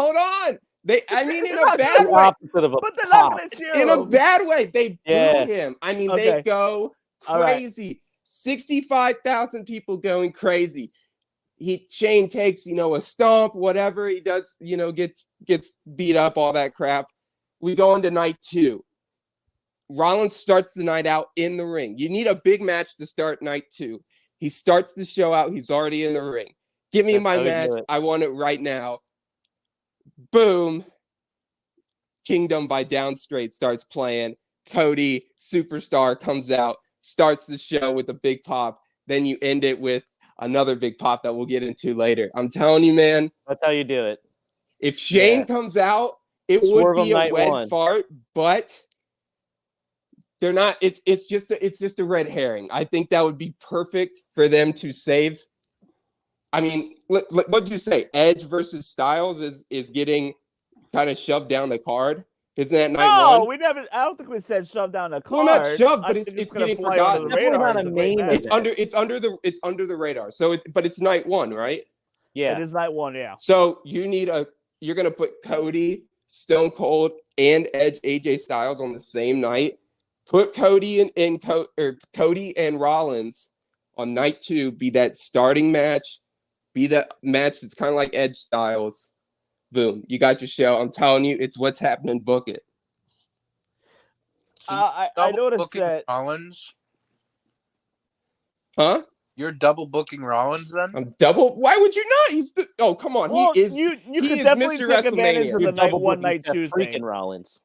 They're a not bad gonna- way. Opposite of a But they're not pop. going to cheer In a him. bad way. They Yeah. boo him. I mean, Okay. they go All right. crazy. 65,000 people going crazy. Shane takes, a stomp, whatever he does, gets beat up, all that crap. We go into night two. Rollins starts the night out in the ring. You need a big match to start night two. He starts the show out. He's already in the ring. Give me That's my how we do match. it. I want it right now. Boom. Kingdom by Down Straight starts playing. Cody, superstar, comes out, starts the show with a big pop. Then you end it with another big pop that we'll get into later. I'm telling you, man, That's how you do it. if Shane Yeah. comes out, it Swerve would be on a night wet one. fart, but they're not. It's just a red herring. I think that would be perfect for them to save. I mean, what'd you say? Edge versus Styles is getting kind of shoved down the card. Isn't that night No, one? we never. I don't think we said shove down the card. Well, not shoved, I but think it's gonna getting fly forgotten. under the Definitely radar. not It's a a great main match. event. It's under the radar. So but it's night one, right? Yeah. It is night one, yeah. So you're gonna put Cody, Stone Cold, and Edge AJ Styles on the same night. Put Cody Cody and Rollins on night two. Be that starting match. Be that match that's kind of like Edge Styles. Boom, you got your show. I'm telling you, it's what's happening. Book it. So I double noticed booking that. Rollins. Huh? You're double booking Rollins then? I'm double. Why would you not? Oh, come on. Well, he is. you he could is definitely Mr. take advantage WrestleMania. of You're the night double one, booking night Seth two freaking thing. Rollins.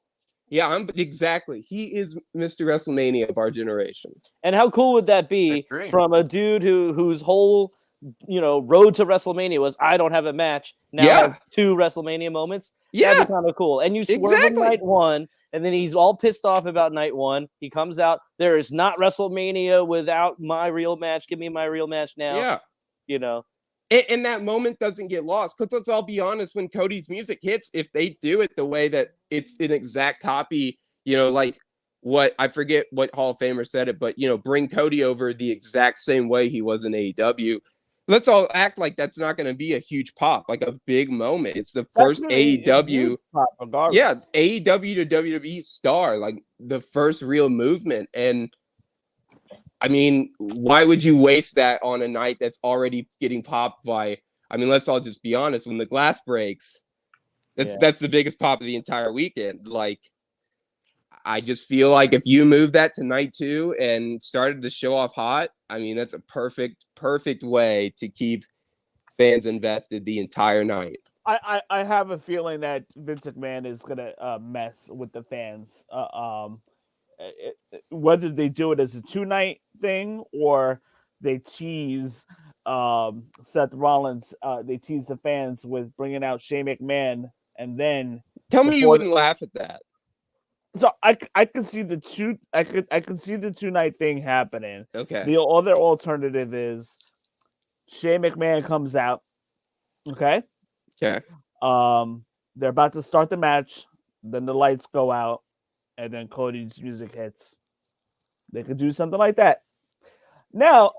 Yeah, exactly. He is Mr. WrestleMania of our generation. And how cool would that be agree. from a dude whose whole road to WrestleMania was I don't have a match. Now Yeah. has 2 WrestleMania moments. Yeah, That'd be kind of cool. And you swerve exactly. him night one, and then he's all pissed off about night one. He comes out. There is not WrestleMania without my real match. Give me my real match now. Yeah. And that moment doesn't get lost. Because let's all be honest, when Cody's music hits, if they do it the way that it's an exact copy, like what I forget what Hall of Famer said it, but bring Cody over the exact same way he was in AEW. Let's all act like that's not going to be a huge pop, like a big moment. It's the first That's gonna be a AEW, huge pop regardless. yeah, AEW to WWE star, like the first real movement. And I mean, why would you waste that on a night that's already getting popped by? I mean, let's all just be honest. When the glass breaks, that's the biggest pop of the entire weekend. Like, I just feel like if you move that to night two and started the show off hot, I mean, that's a perfect way to keep fans invested the entire night. I have a feeling that Vince McMahon is gonna mess with the fans. Whether they do it as a 2-night thing or they tease Seth Rollins, they tease the fans with bringing out Shane McMahon, and then Tell me you before wouldn't laugh at that. so I can see the two I can see the 2-night thing happening. Okay. The other alternative is Shane McMahon comes out. Okay. Okay. They're about to start the match, then the lights go out, and then Cody's music hits. They could do something like that. Now,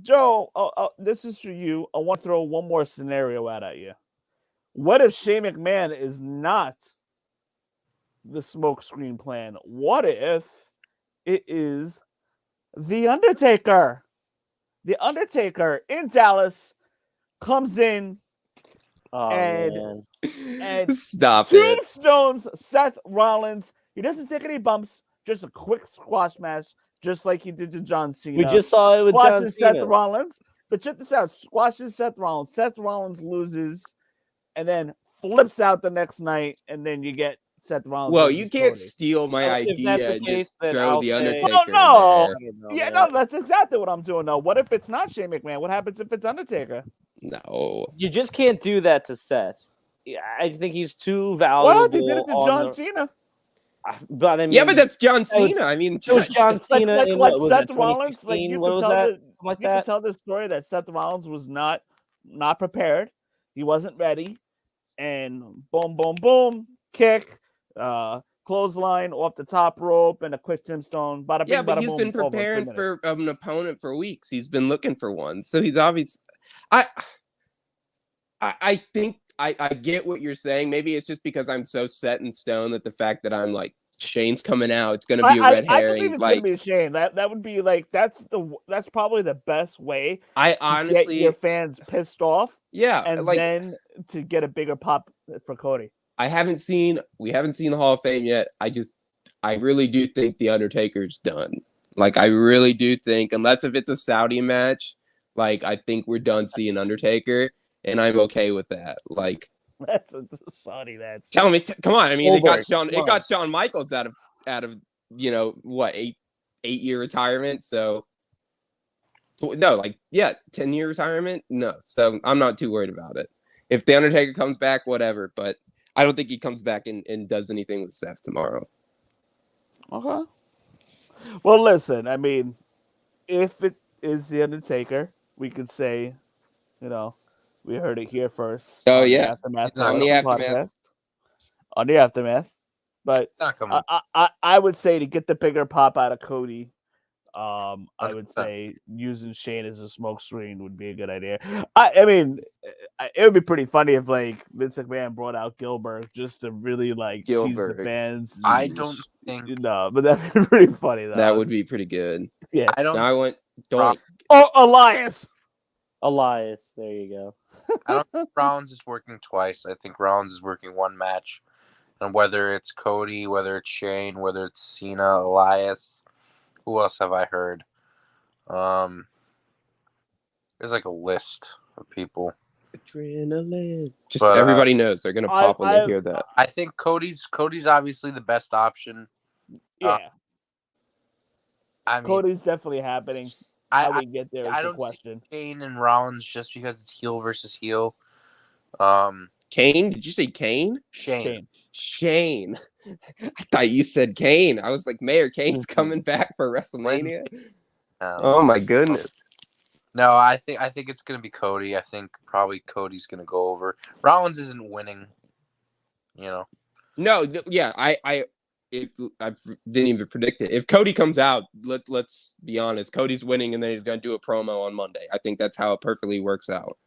Joe, this is for you. I want to throw one more scenario out at you. What if Shane McMahon is not the smokescreen plan? What if it is The Undertaker? The Undertaker in Dallas comes in Oh and man. Stop it. tombstones Seth Rollins. He doesn't take any bumps, just a quick squash match, just like he did to John Cena. We just saw it with John Squashes Seth Cena. Rollins. But check this out. Squashes Seth Rollins. Seth Rollins loses and then flips out the next night, and then you get Seth Rollins. Well, versus you can't Cody. steal my If that's idea the and case, just then throw I'll the say- Undertaker Oh, no. in there. Yeah, no, that's exactly what I'm doing. No, what if it's not Shane McMahon? What happens if it's Undertaker? No. You just can't do that to Seth. Yeah, I think he's too Well, valuable. they did it to on John the- Cena. But I mean, Yeah, but that's John that was- Cena. I mean, it was John Cena Like in what was Seth that, Rollins. Like 2016? you What could was tell that? that. Something like You could that. tell the story that Seth Rollins was not prepared. He wasn't ready, and boom, boom, boom, kick, clothesline off the top rope, and a quick tombstone. Bada bing, yeah, but bada he's boom, been over in 3 preparing minutes. for an opponent for weeks. He's been looking for one, so he's obvious. I think I get what you're saying. Maybe it's just because I'm so set in stone that the fact that I'm like Shane's coming out, it's gonna be a red I herring. believe it's Like gonna be Shane. That would be like that's probably the best way I to honestly, get your fans pissed off, yeah, and like then to get a bigger pop for Cody. we haven't seen the Hall of Fame yet. I really do think the Undertaker's done. Like I really do think, unless if it's a Saudi match, like I think we're done seeing Undertaker, and I'm okay with that. Like That's a Saudi match. tell me, come on. I mean, it got Goldberg, come on. Shawn Michaels out of what 8-year retirement. So no, like 10-year retirement. No, so I'm not too worried about it. If the Undertaker comes back, whatever. But I don't think he comes back and does anything with Seth tomorrow. Okay. Well, listen. I mean, if it is the Undertaker, we could say, we heard it here first. Oh, on the yeah. Aftermath On the Wrestling Aftermath. podcast. On the Aftermath. But Not coming. I would say to get the bigger pop out of Cody, I would 100%. say using Shane as a smoke screen would be a good idea. I mean, it would be pretty funny if like Vince McMahon brought out Gilbert just to really like tease Gilbert. the fans. I don't think. No, but that'd be pretty funny though. That would be pretty good. yeah. I don't. Now I want Rock- Oh, Elias. Elias, there you go. I don't think Rollins is working twice. I think Rollins is working one match. And whether it's Cody, whether it's Shane, whether it's Cena, Elias, who else have I heard? There's like a list of people. adrenaline. Just But, everybody knows they're gonna pop when they hear that. I think Cody's obviously the best option. Yeah. I mean, Cody's definitely happening. How I we get there is I the don't see question. Shane and Rollins just because it's heel versus heel. Kane? Did you say Kane? Shane. Shane. I thought you said Kane. I was like, Mayor Kane's coming back for WrestleMania. Oh my goodness. No, I think it's gonna be Cody. I think probably Cody's gonna go over. Rollins isn't winning. No, I didn't even predict it. If Cody comes out, let's be honest. Cody's winning, and then he's gonna do a promo on Monday. I think that's how it perfectly works out.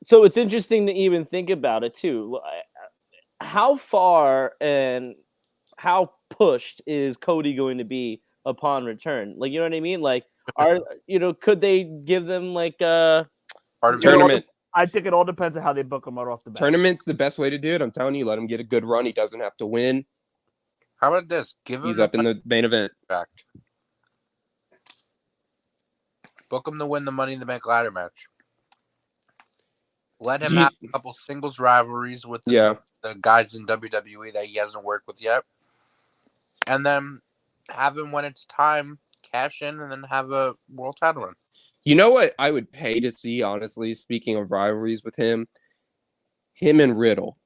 So it's interesting to even think about it too. How far and how pushed is Cody going to be upon return? Like, you know what I mean? Like, could they give them like a Tournament? I think it all depends on how they book him right off the bat. Tournament's the best way to do it. I'm telling you, let him get a good run. He doesn't have to win. How about this? Give him He's up in the main event. contract. Book him to win the Money in the Bank ladder match. Let him have a couple singles rivalries with the guys in WWE that he hasn't worked with yet. And then have him, when it's time, cash in and then have a world title run. You know what I would pay to see, honestly, speaking of rivalries with him and Riddle.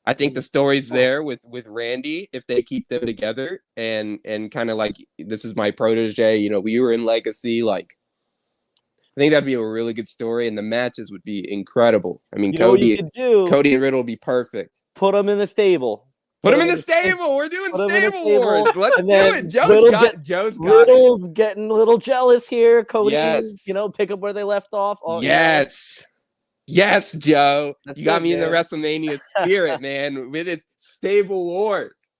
I think the story's there with Randy if they keep them together and kind of like, this is my protege, we were in Legacy, like, I think that'd be a really good story, and the matches would be incredible. I mean, Cody and Riddle would be perfect. Put them in the stable. Put him in the stable. We're doing Put him in the stable stable, wars. Let's and do then it. Joe's Riddle got get- it. Joe's got it. Riddle's getting a little jealous here. Cody, Yes. pick up where they left off. Oh, Yes. Yes, Joe. That's You got it, me in the man. WrestleMania spirit, man. With its stable wars.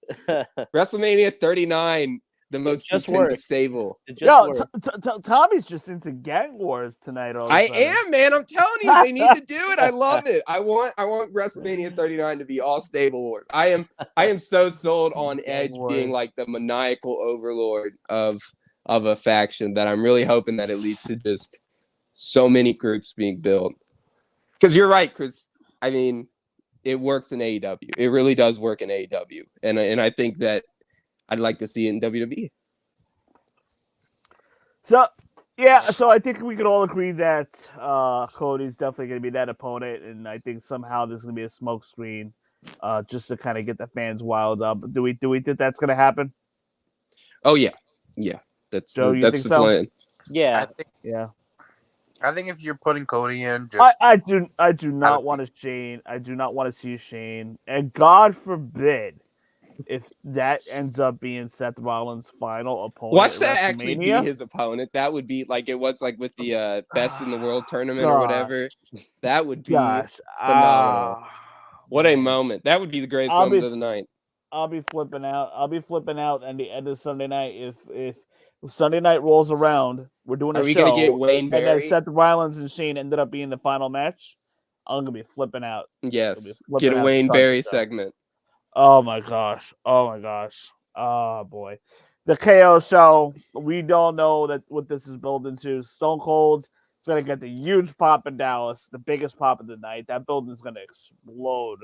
WrestleMania 39, the most just stupendous works. stable. It just Yo, worked. Tommy's just into gang wars tonight. All of a I sudden. am, man. I'm telling you, they need to do it. I love it. I want WrestleMania 39 to be all stable wars. I am so sold on Edge being like the maniacal overlord of a faction that I'm really hoping that it leads to just so many groups being built. Because you're right, Chris. I mean, it works in AEW. It really does work in AEW, and I think that I'd like to see it in WWE. So I think we could all agree that Cody's definitely going to be that opponent, and I think somehow there's going to be a smoke screen, just to kind of get the fans wild up. Do we think that's going to happen? Oh yeah. That's Joe, you that's think the so? plan. Yeah. I think if you're putting Cody in, just I do not want to Shane. I do not want to see Shane, and God forbid if that ends up being Seth Rollins' final opponent. Watch at that actually be WrestleMania. his opponent. That would be like it was like with the Best in the World tournament Gosh. or whatever. That would be Gosh, phenomenal. What a man. moment. That would be the greatest I'll moment be- of the night. I'll be flipping out. I'll be flipping out at the end of Sunday night if Sunday night rolls around. We're doing a Are we show, gonna get Wayne and then Barry? Seth Rollins and Shane ended up being the final match. I'm gonna be flipping out. Yes. flipping Get a out Wayne Sunday Barry show. segment. Oh my gosh. Oh boy. The KO show. We don't know that what this is building to. Stone Cold's it's gonna get the huge pop in Dallas, the biggest pop of the night. That building's gonna explode.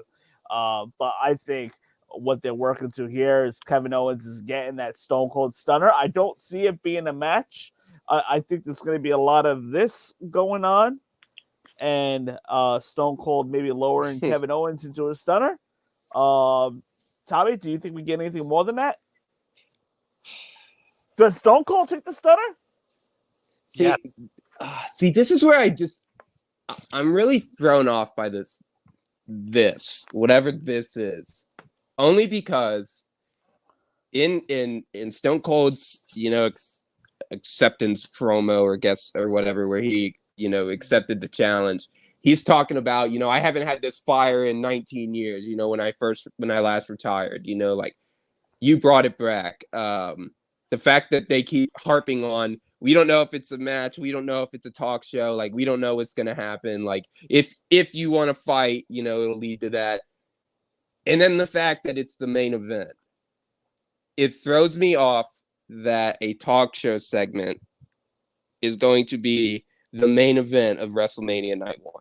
But I think what they're working to here is Kevin Owens is getting that Stone Cold stunner. I don't see it being a match. I think there's going to be a lot of this going on, and Stone Cold maybe lowering Kevin Owens into a stunner. Tommy, do you think we get anything more than that? Does Stone Cold take the stunner? See, see, this is where I'm really thrown off by this whatever this is, only because in Stone Cold's acceptance promo or guess or whatever where he accepted the challenge, he's talking about I haven't had this fire in 19 years, when I last retired, like you brought it back. The fact that they keep harping on, we don't know if it's a match, we don't know if it's a talk show, like we don't know what's gonna happen, like if you want to fight, it'll lead to that. And then the fact that it's the main event, it throws me off that a talk show segment is going to be the main event of WrestleMania Night 1.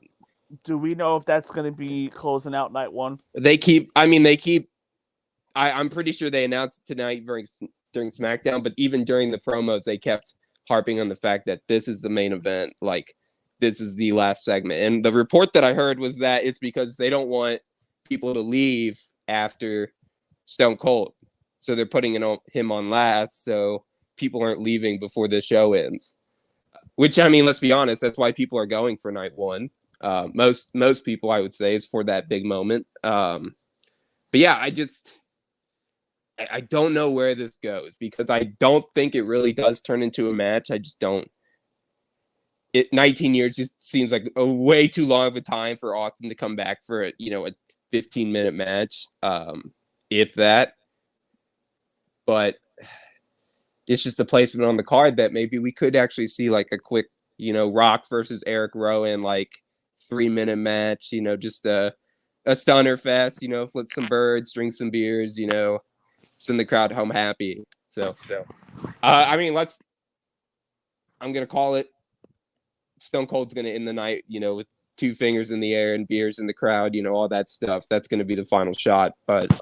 Do we know if that's going to be closing out Night 1? I'm pretty sure they announced it tonight during SmackDown, but even during the promos, they kept harping on the fact that this is the main event, like this is the last segment. And the report that I heard was that it's because they don't want people to leave after Stone Cold, so they're putting him on last, so people aren't leaving before the show ends. Which, I mean, let's be honest, that's why people are going for Night 1. Most people, I would say, is for that big moment. But yeah, I don't know where this goes, because I don't think it really does turn into a match. I just don't. 19 years just seems like a way too long of a time for Austin to come back for a 15-minute match, if that. But it's just a placement on the card that maybe we could actually see like a quick, Rock versus Eric Rowan, like 3-minute match, just a stunner fest, flip some birds, drink some beers, send the crowd home happy. So I mean, I'm going to call it. Stone Cold's going to end the night, with 2 fingers in the air and beers in the crowd, all that stuff. That's going to be the final shot. But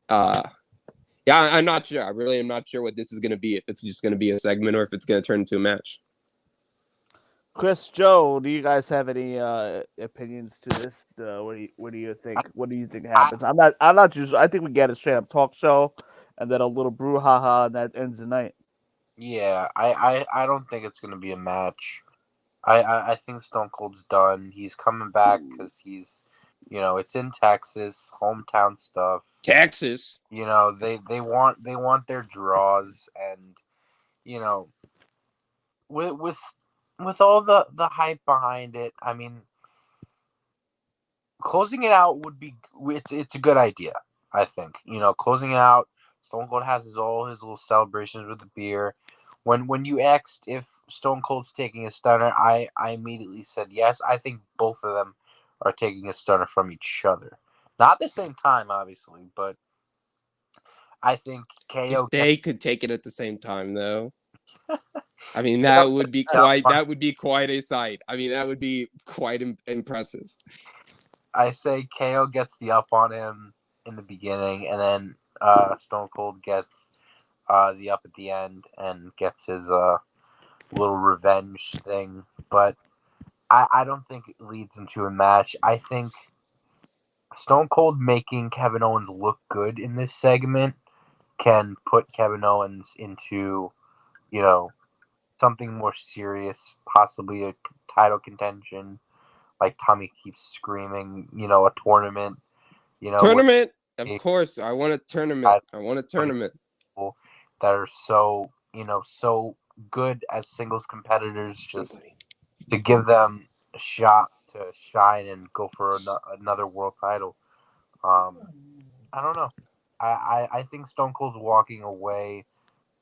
yeah, I'm not sure. I really am not sure what this is going to be. If it's just going to be a segment or if it's going to turn into a match. Chris, Joe, do you guys have any opinions to this? What do you think? What do you think happens? I'm not just. I think we get a straight up talk show, and then a little brouhaha, and that ends the night. Yeah, I don't think it's gonna be a match. I think Stone Cold's done. He's coming back because he's You know, it's in Texas, hometown stuff. Texas. You know, they want their draws, and you know, with all the hype behind it, I mean, closing it out would be it's a good idea. I think, you know, closing it out. Stone Cold has all his little celebrations with the beer. When you asked if Stone Cold's taking a stunner, I immediately said yes. I think both of them are taking a stunner from each other. Not at the same time, obviously, but I think If KO they could take it at the same time, though, I mean KO that would be quite a sight. I mean that would be quite impressive. I say KO gets the up on him in the beginning, and then Stone Cold gets the up at the end and gets his little revenge thing. But I don't think it leads into a match. I think Stone Cold making Kevin Owens look good in this segment can put Kevin Owens into, you know, something more serious, possibly a title contention. Like Tommy keeps screaming, you know, a tournament. You know, Tournament, of with course. I want a tournament. I want a tournament. people that are so, you know, so good as singles competitors, just to give them a shot to shine and go for another world title. I don't know. I think Stone Cold's walking away,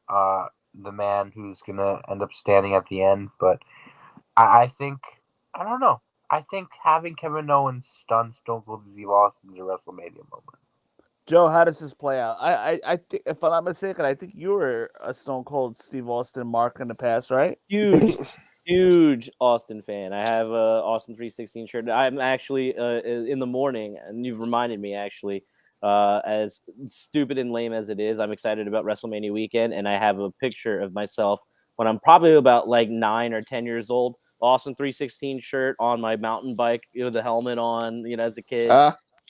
the man who's gonna end up standing at the end, but I think I don't know. I think having Kevin Owens stun Stone Cold Steve Austin is a WrestleMania moment. Joe, how does this play out? I think, if I'm not mistaken, I think you were a Stone Cold Steve Austin mark in the past, right? Huge Austin fan. I have a Austin 316 shirt. I'm actually in the morning, and you've reminded me actually. As stupid and lame as it is, I'm excited about WrestleMania weekend, and I have a picture of myself when I'm probably about like 9 or 10 years old. Austin 316 shirt on my mountain bike, you know, the helmet on, you know, as a kid.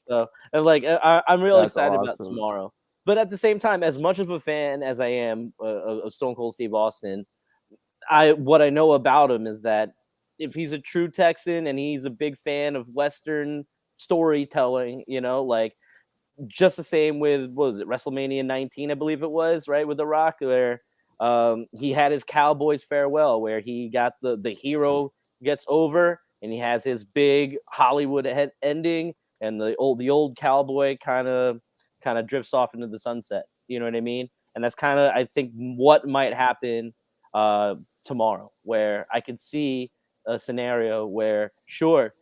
So, and like, I'm real That's excited about awesome. tomorrow. But at the same time, as much of a fan as I am of Stone Cold Steve Austin, what I know about him is that if he's a true Texan and he's a big fan of Western storytelling, you know, like just the same with, what was it, WrestleMania 19, I believe it was, right, with The Rock, where he had his Cowboys farewell, where he got the hero gets over and he has his big Hollywood ending, and the old cowboy kind of drifts off into the sunset. You know what I mean? And that's kind of, I think, what might happen tomorrow, where I could see a scenario where, sure,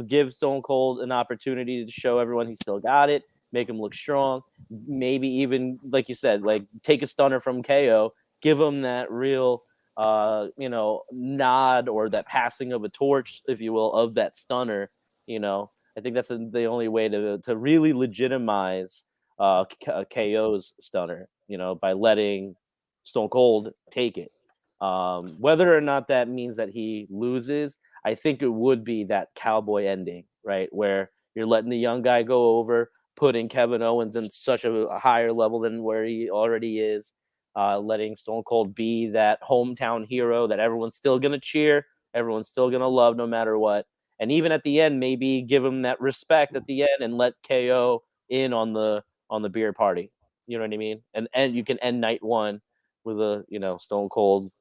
give Stone Cold an opportunity to show everyone he still got it, make him look strong, maybe even, like you said, like take a stunner from KO, give him that real you know, nod or that passing of a torch, if you will, of that stunner. You know, I think that's the only way to really legitimize KO's stunner, you know, by letting Stone Cold take it. Whether or not that means that he loses, I think it would be that cowboy ending, right? Where you're letting the young guy go over, putting Kevin Owens in such a higher level than where he already is, letting Stone Cold be that hometown hero that everyone's still going to cheer, everyone's still going to love no matter what. And even at the end, maybe give him that respect at the end and let KO in on the beer party. You know what I mean? And you can end night one with a, you know, Stone Cold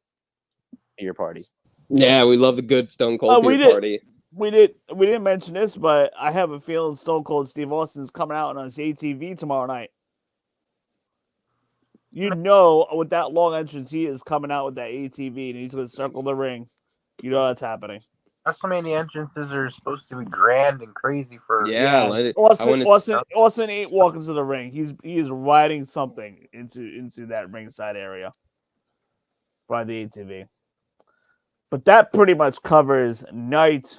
beer party. Yeah, we love the good Stone Cold beer party. We didn't mention this, but I have a feeling Stone Cold Steve Austin's coming out on his ATV tomorrow night. You know, with that long entrance, he is coming out with that ATV and he's going to circle the ring. You know that's happening. WrestleMania entrances are supposed to be grand and crazy for Austin ain't walking to the ring. He is riding something into that ringside area by the ATV. But that pretty much covers night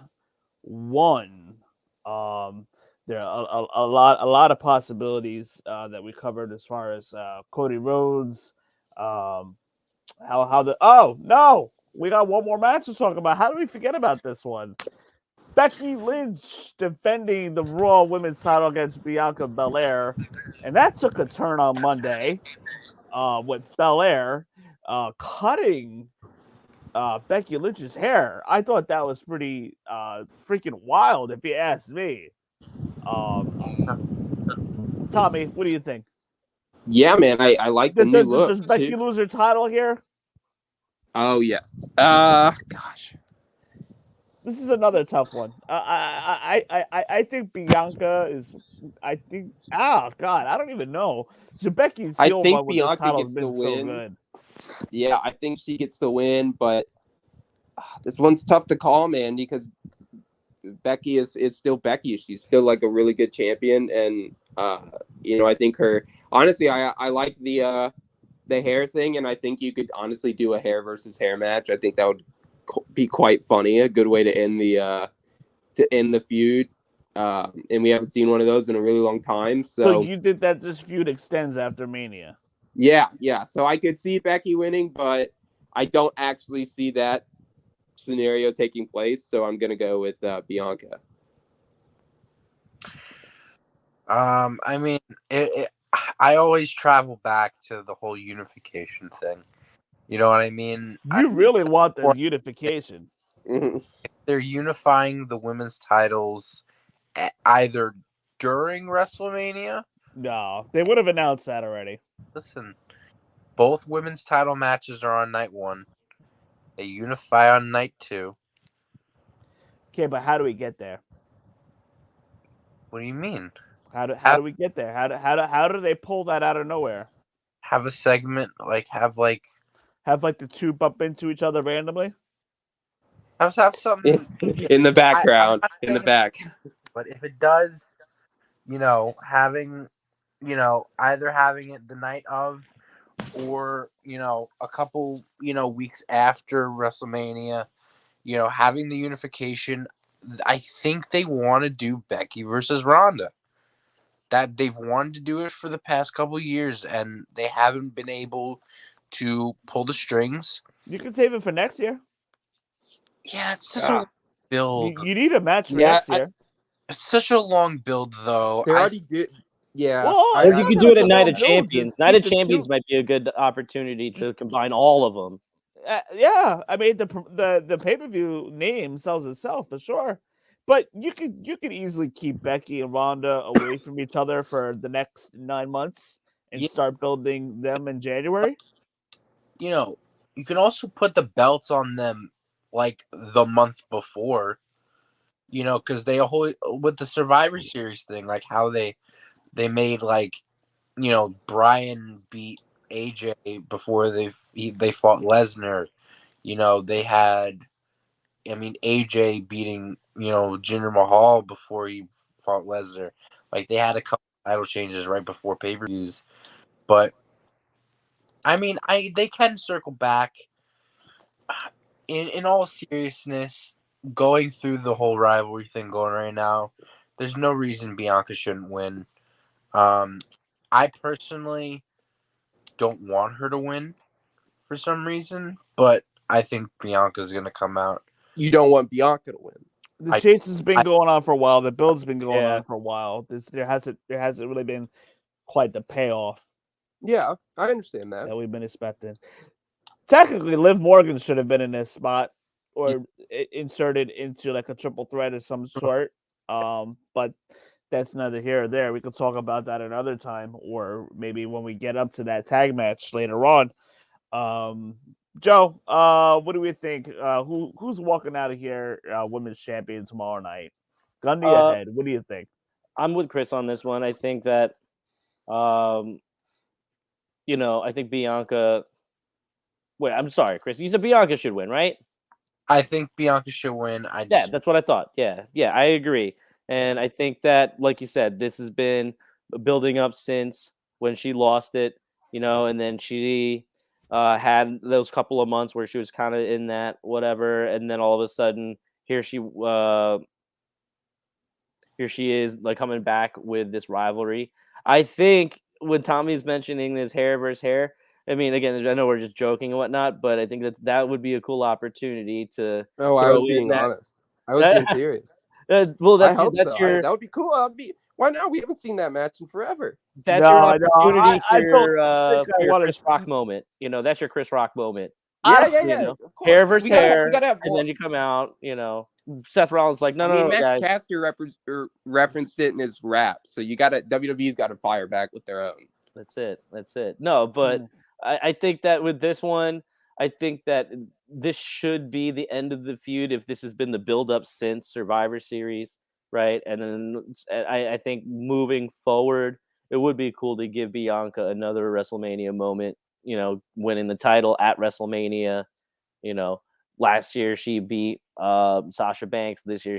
one. There are a lot of possibilities that we covered as far as Cody Rhodes. We got one more match to talk about. How do we forget about this one? Becky Lynch defending the Raw Women's title against Bianca Bel-Air, and that took a turn on Monday with Bel-Air cutting Becky Lynch's hair. I thought that was pretty freaking wild, if you ask me. Tommy, what do you think? Yeah, man, I like the new look Does Becky too. lose her title here? Oh yes. Gosh. This is another tough one. I think Bianca is. I think. Oh God, I don't even know. So Becky's I heel think run with the Bianca title has gets the been so win. good. Yeah, I think she gets the win, but this one's tough to call, man, because Becky is still Becky. She's still like a really good champion, and I think her. Honestly, I like the hair thing, and I think you could honestly do a hair versus hair match. I think that would be quite funny. A good way to end the feud. And we haven't seen one of those in a really long time. So So you think that this feud extends after Mania? yeah. So I could see Becky winning, but I don't actually see that scenario taking place. So I'm gonna go with Bianca. I mean, I always travel back to the whole unification thing. You know what I mean? You really want the unification. Mhm. They're unifying the women's titles either during WrestleMania. No, they would have announced that already. Listen, both women's title matches are on night 1. They unify on night 2. Okay, but how do we get there? What do you mean? How do we get there? How do they pull that out of nowhere? Have a segment have the two bump into each other randomly? have something In the background, in the back. But if it does, having, either having it the night of or, a couple, weeks after WrestleMania, having the unification, I think they want to do Becky versus Ronda. That they've wanted to do it for the past couple years, and they haven't been able to pull the strings. You can save it for next year. Yeah, it's such a build. You need a match for next year. It's such a long build, though. They already did. Yeah. Well, You could do it at Night of No, Champions. just Night of keep the Champions two. might be a good opportunity to combine all of them. Yeah, I mean the pay-per-view name sells itself for sure. But you could easily keep Becky and Ronda away from each other for the next 9 months and start building them in January. You can also put the belts on them like the month before. Because they with the Survivor Series thing, like how they made Brian beat AJ before they fought Lesnar. They had, AJ beating Jinder Mahal before he fought Lesnar. Like they had a couple title changes right before pay-per-views, but they can circle back. In all seriousness, going through the whole rivalry thing going right now, there's no reason Bianca shouldn't win. I personally don't want her to win for some reason, but I think Bianca's going to come out. You don't want Bianca to win. The chase has been going on for a while. The build's been going on for a while. There hasn't really been quite the payoff. Yeah, I understand that we've been expecting. Technically, Liv Morgan should have been in this spot or inserted into like a triple threat of some sort. But that's neither here or there. We could talk about that another time, or maybe when we get up to that tag match later on. Joe, what do we think? Who's walking out of here women's champion tomorrow night? Gun to your head. What do you think? I'm with Chris on this one. I think that, I think Bianca. Wait, I'm sorry, Chris. You said Bianca should win, right? I think Bianca should win. That's what I thought. Yeah, I agree. And I think that, like you said, this has been building up since when she lost it, and then she had those couple of months where she was kind of in that whatever, and then all of a sudden here she is like coming back with this rivalry. I think when Tommy's mentioning this hair versus hair, I mean, again, I know we're just joking and whatnot, but I think that would be a cool opportunity to. Oh, I was being honest. I was being serious. Well, that's that that would be cool. Why not? We haven't seen that match in forever. That's your opportunity for your Chris Rock moment. That's your Chris Rock moment. Yeah, I- You know, Of course. hair versus We gotta hair, have and more. then you come out. Seth Rollins like, no, I no, mean, no, Max guys. Caster referenced it in his rap, so WWE's got to fire back with their own. That's it. No, but I think that with this one, I think that this should be the end of the feud if this has been the build-up since Survivor Series, right? And then I think moving forward, it would be cool to give Bianca another WrestleMania moment, winning the title at WrestleMania. Last year she beat Sasha Banks. This year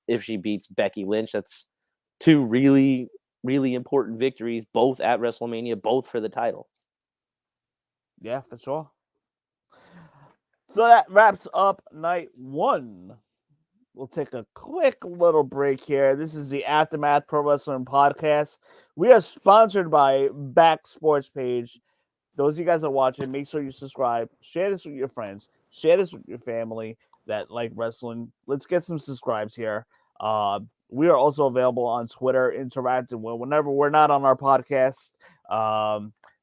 if she beats Becky Lynch, that's two really, really important victories, both at WrestleMania, both for the title. Yeah, for sure. So that wraps up night 1. We'll take a quick little break here. This is the Aftermath Pro Wrestling Podcast. We are sponsored by Back Sports Page. Those of you guys that are watching, make sure you subscribe. Share this with your friends. Share this with your family that like wrestling. Let's get some subscribes here. We are also available on Twitter, interactive whenever we're not on our podcast.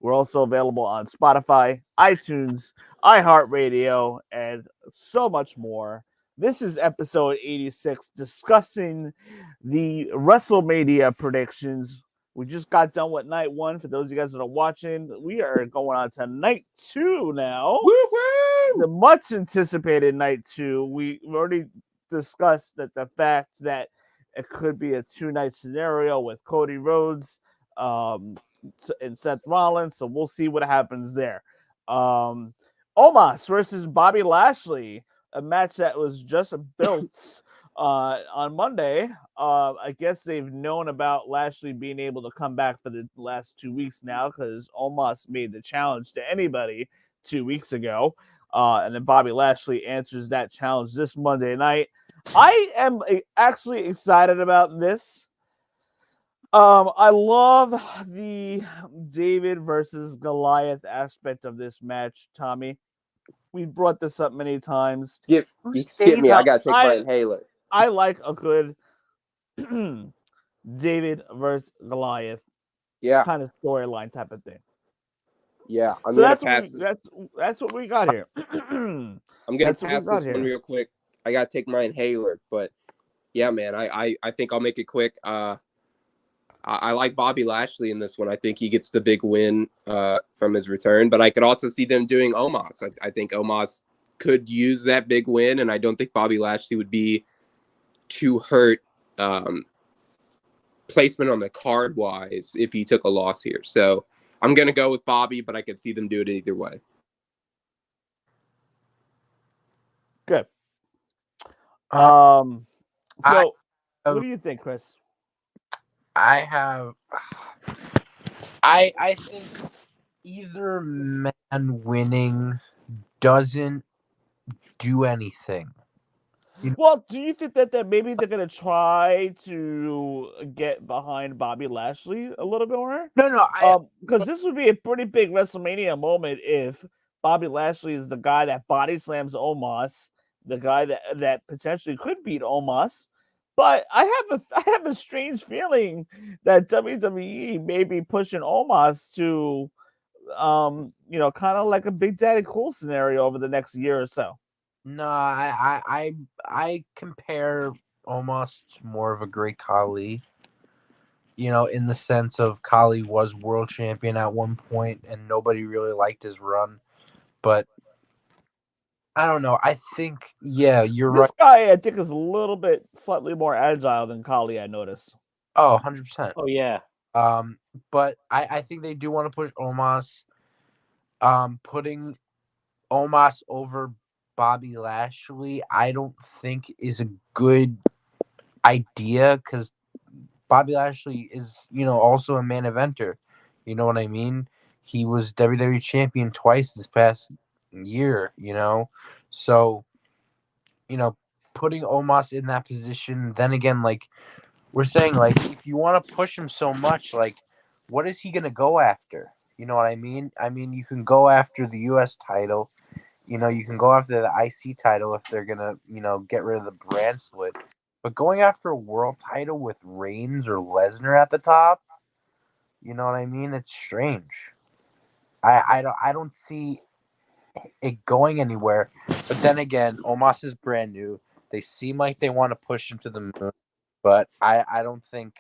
We're also available on Spotify, iTunes, iHeartRadio, and so much more. This is episode 86, discussing the WrestleMania predictions. We just got done with night 1. For those of you guys that are watching, we are going on to night 2 now. Woo-hoo! The much anticipated night 2. We've already discussed that the fact that it could be a 2-night scenario with Cody Rhodes and Seth Rollins. So we'll see what happens there. Omas versus Bobby Lashley, a match that was just built on Monday. I guess they've known about Lashley being able to come back for the last 2 weeks now because Omas made the challenge to anybody 2 weeks ago. And then Bobby Lashley answers that challenge this Monday night. I am actually excited about this. I love the David versus Goliath aspect of this match, Tommy. We've brought this up many times. You skip me. I gotta take my I- inhaler. I like a good David versus Goliath Yeah, kind of storyline type of thing. yeah. I'm So gonna that's pass what this. that's what we got here. I'm gonna That's what we pass got this one here. real quick. I gotta take my inhaler, but yeah, man. I think I'll make it quick. I like Bobby Lashley in this one. I think he gets the big win from his return, but I could also see them doing Omas. I think Omas could use that big win, and I don't think Bobby Lashley would be too hurt placement on the card wise if he took a loss here. So I'm going to go with Bobby, but I could see them do it either way. Good. I- So what do you think, Chris? I think either man winning doesn't do anything. Well, do you think that maybe they're gonna try to get behind Bobby Lashley a little bit more? No, Because this would be a pretty big WrestleMania moment if Bobby Lashley is the guy that body slams Omos, the guy that potentially could beat Omos. But I have a strange feeling that WWE may be pushing Omos to, kind of like a Big Daddy Cool scenario over the next year or so. No, I compare almost more of a Great Khali. In the sense of Khali was world champion at one point, and nobody really liked his run. But I don't know. I think, yeah, you're This right. guy, I think, is a little bit slightly more agile than Kali, I noticed. Oh, 100%. Oh yeah. But I think they do want to push Omas. Putting Omas over Bobby Lashley, I don't think is a good idea because Bobby Lashley is, also a main eventer. You know what I mean? He was WWE champion twice this past year, So, putting Omos in that position, then again, like we're saying, like if you want to push him so much, like what is he gonna go after? You know what I mean? I mean, you can go after the US title, you can go after the IC title if they're gonna, get rid of the brand split. But going after a world title with Reigns or Lesnar at the top, you know what I mean? It's strange. I don't see it going anywhere. But then again, Omas is brand new. They seem like they want to push him to the moon, but I don't think,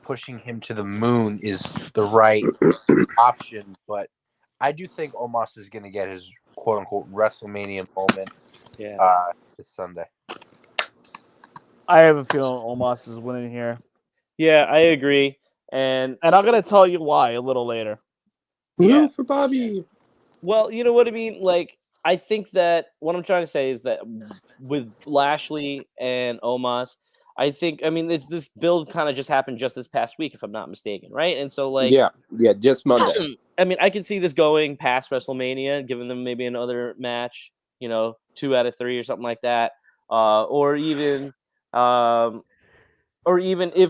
pushing him to the moon is the right option. But I do think Omas is going to get his quote unquote WrestleMania moment this Sunday. I have a feeling Omas is winning here. Yeah, I agree. And I'm going to tell you why a little later. No, for Bobby. Well, you know what I mean? Like, I think that what I'm trying to say is that with Lashley and Omas, this build kind of just happened just this past week, if I'm not mistaken, right? And so, like, yeah, just Monday. I can see this going past WrestleMania, giving them maybe another match, 2 out of 3 or something like that, or even if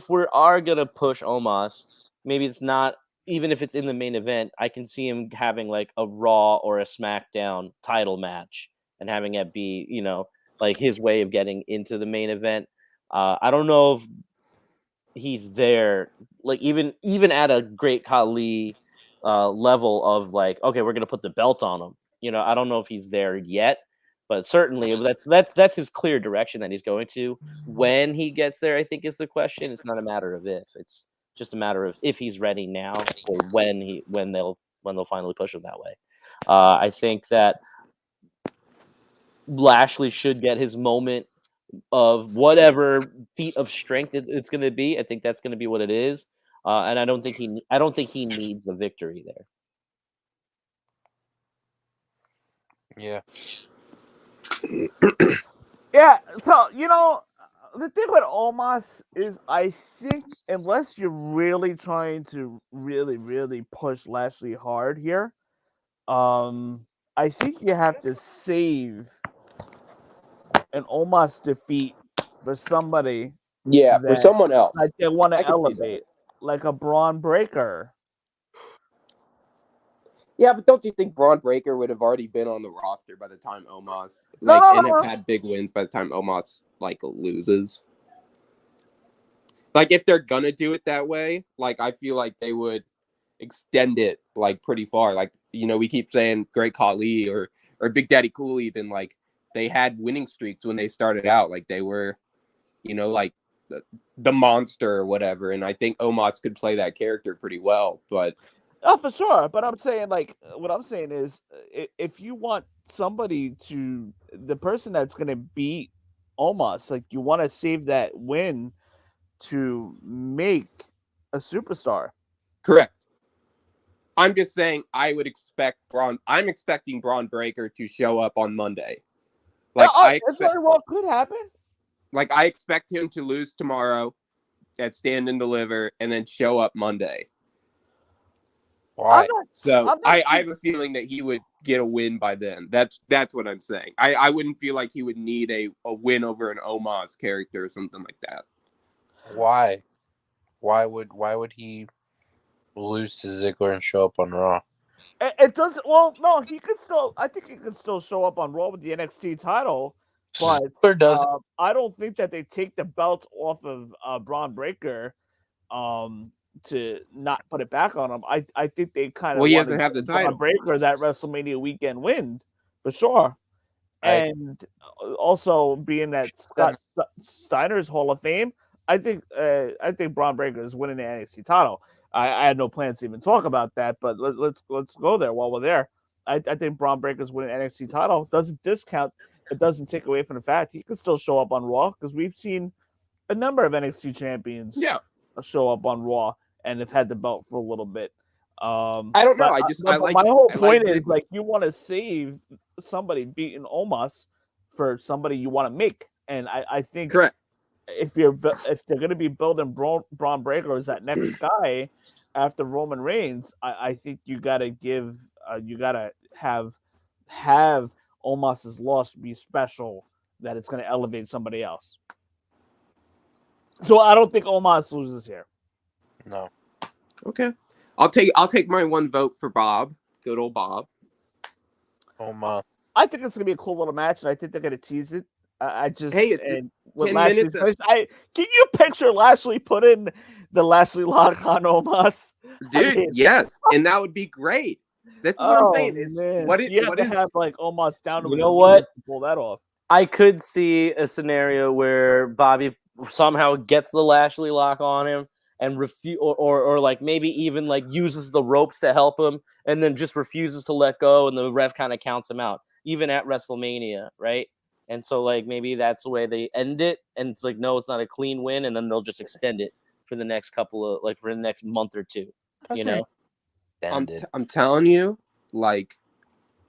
we are gonna push Omas, maybe it's not. Even if it's in the main event, I can see him having like a Raw or a SmackDown title match and having it be, like his way of getting into the main event. I don't know if he's there, like even at a Great Khali level of like, okay, we're gonna put the belt on him. I don't know if he's there yet, but certainly that's his clear direction that he's going to. When he gets there, I think is the question. It's not a matter of if. It's just a matter of if he's ready now or when they'll finally push him that way. I think that Lashley should get his moment of whatever feat of strength it's going to be. I think that's going to be what it is, and I don't think he needs a victory there. Yeah. Yeah. So the thing with Omas is, I think unless you're really trying to really, really push Lashley hard here, I think you have to save an Omas defeat for somebody. Yeah, for someone else. Like they want I to can see that. elevate, like a Braun Breaker. Yeah, but don't you think Braun Breaker would have already been on the roster by the time Omas and have had big wins by the time Omas loses? Like if they're gonna do it that way, I feel like they would extend it pretty far. We keep saying Great Khali or Big Daddy Cool, even they had winning streaks when they started out. They were, the monster or whatever. And I think Omas could play that character pretty well, but. Oh, for sure. But I'm saying, what I'm saying is, if you want somebody the person that's going to beat Omas, you want to save that win to make a superstar. Correct. I'm just saying I'm expecting Braun Breaker to show up on Monday. It very well could happen. I expect him to lose tomorrow at Stand and Deliver and then show up Monday. Why? I have a feeling that he would get a win by then. That's what I'm saying. I wouldn't feel like he would need a win over an Omas character or something like that. Why? Why would he lose to Ziggler and show up on Raw? It doesn't. Well, no, he could still. I think he could still show up on Raw with the NXT title, but I don't think that they take the belt off of Braun Breaker. To not put it back on him, I think they kind of. Well, he doesn't have the title. Breaker that WrestleMania weekend win for sure, and also being that Scott Steiner's Hall of Fame, I think Braun Breaker is winning the NXT title. I had no plans to even talk about that, but let's go there while we're there. I think Braun Breaker's winning NXT title. Doesn't discount. It doesn't take away from the fact he could still show up on Raw, because we've seen a number of NXT champions show up on Raw and have had the belt for a little bit. I don't know. My whole point is you want to save somebody beating Omas for somebody you want to make, and I think correct. If they're going to be building Braun Breaker as that next guy after Roman Reigns, I think you got to have Omas's loss be special, that it's going to elevate somebody else. So I don't think Omas loses here. No. Okay. I'll take my one vote for Bob. Good old Bob. Omas. I think it's gonna be a cool little match, and I think they're gonna tease it. It's 10 minutes. Can you picture Lashley putting the Lashley lock on Omas? Dude, yes, and that would be great. That's what I'm Oh saying. man, What you have what to is have like Omas down to You his know knees what? to pull that off. I could see a scenario where Bobby somehow gets the Lashley lock on him and or like maybe even like uses the ropes to help him and then just refuses to let go and the ref kind of counts him out, even at WrestleMania, right? And so like maybe that's the way they end it, and it's like no, it's not a clean win, and then they'll just extend it for the next for the next month or two, you know. I'm telling you, like,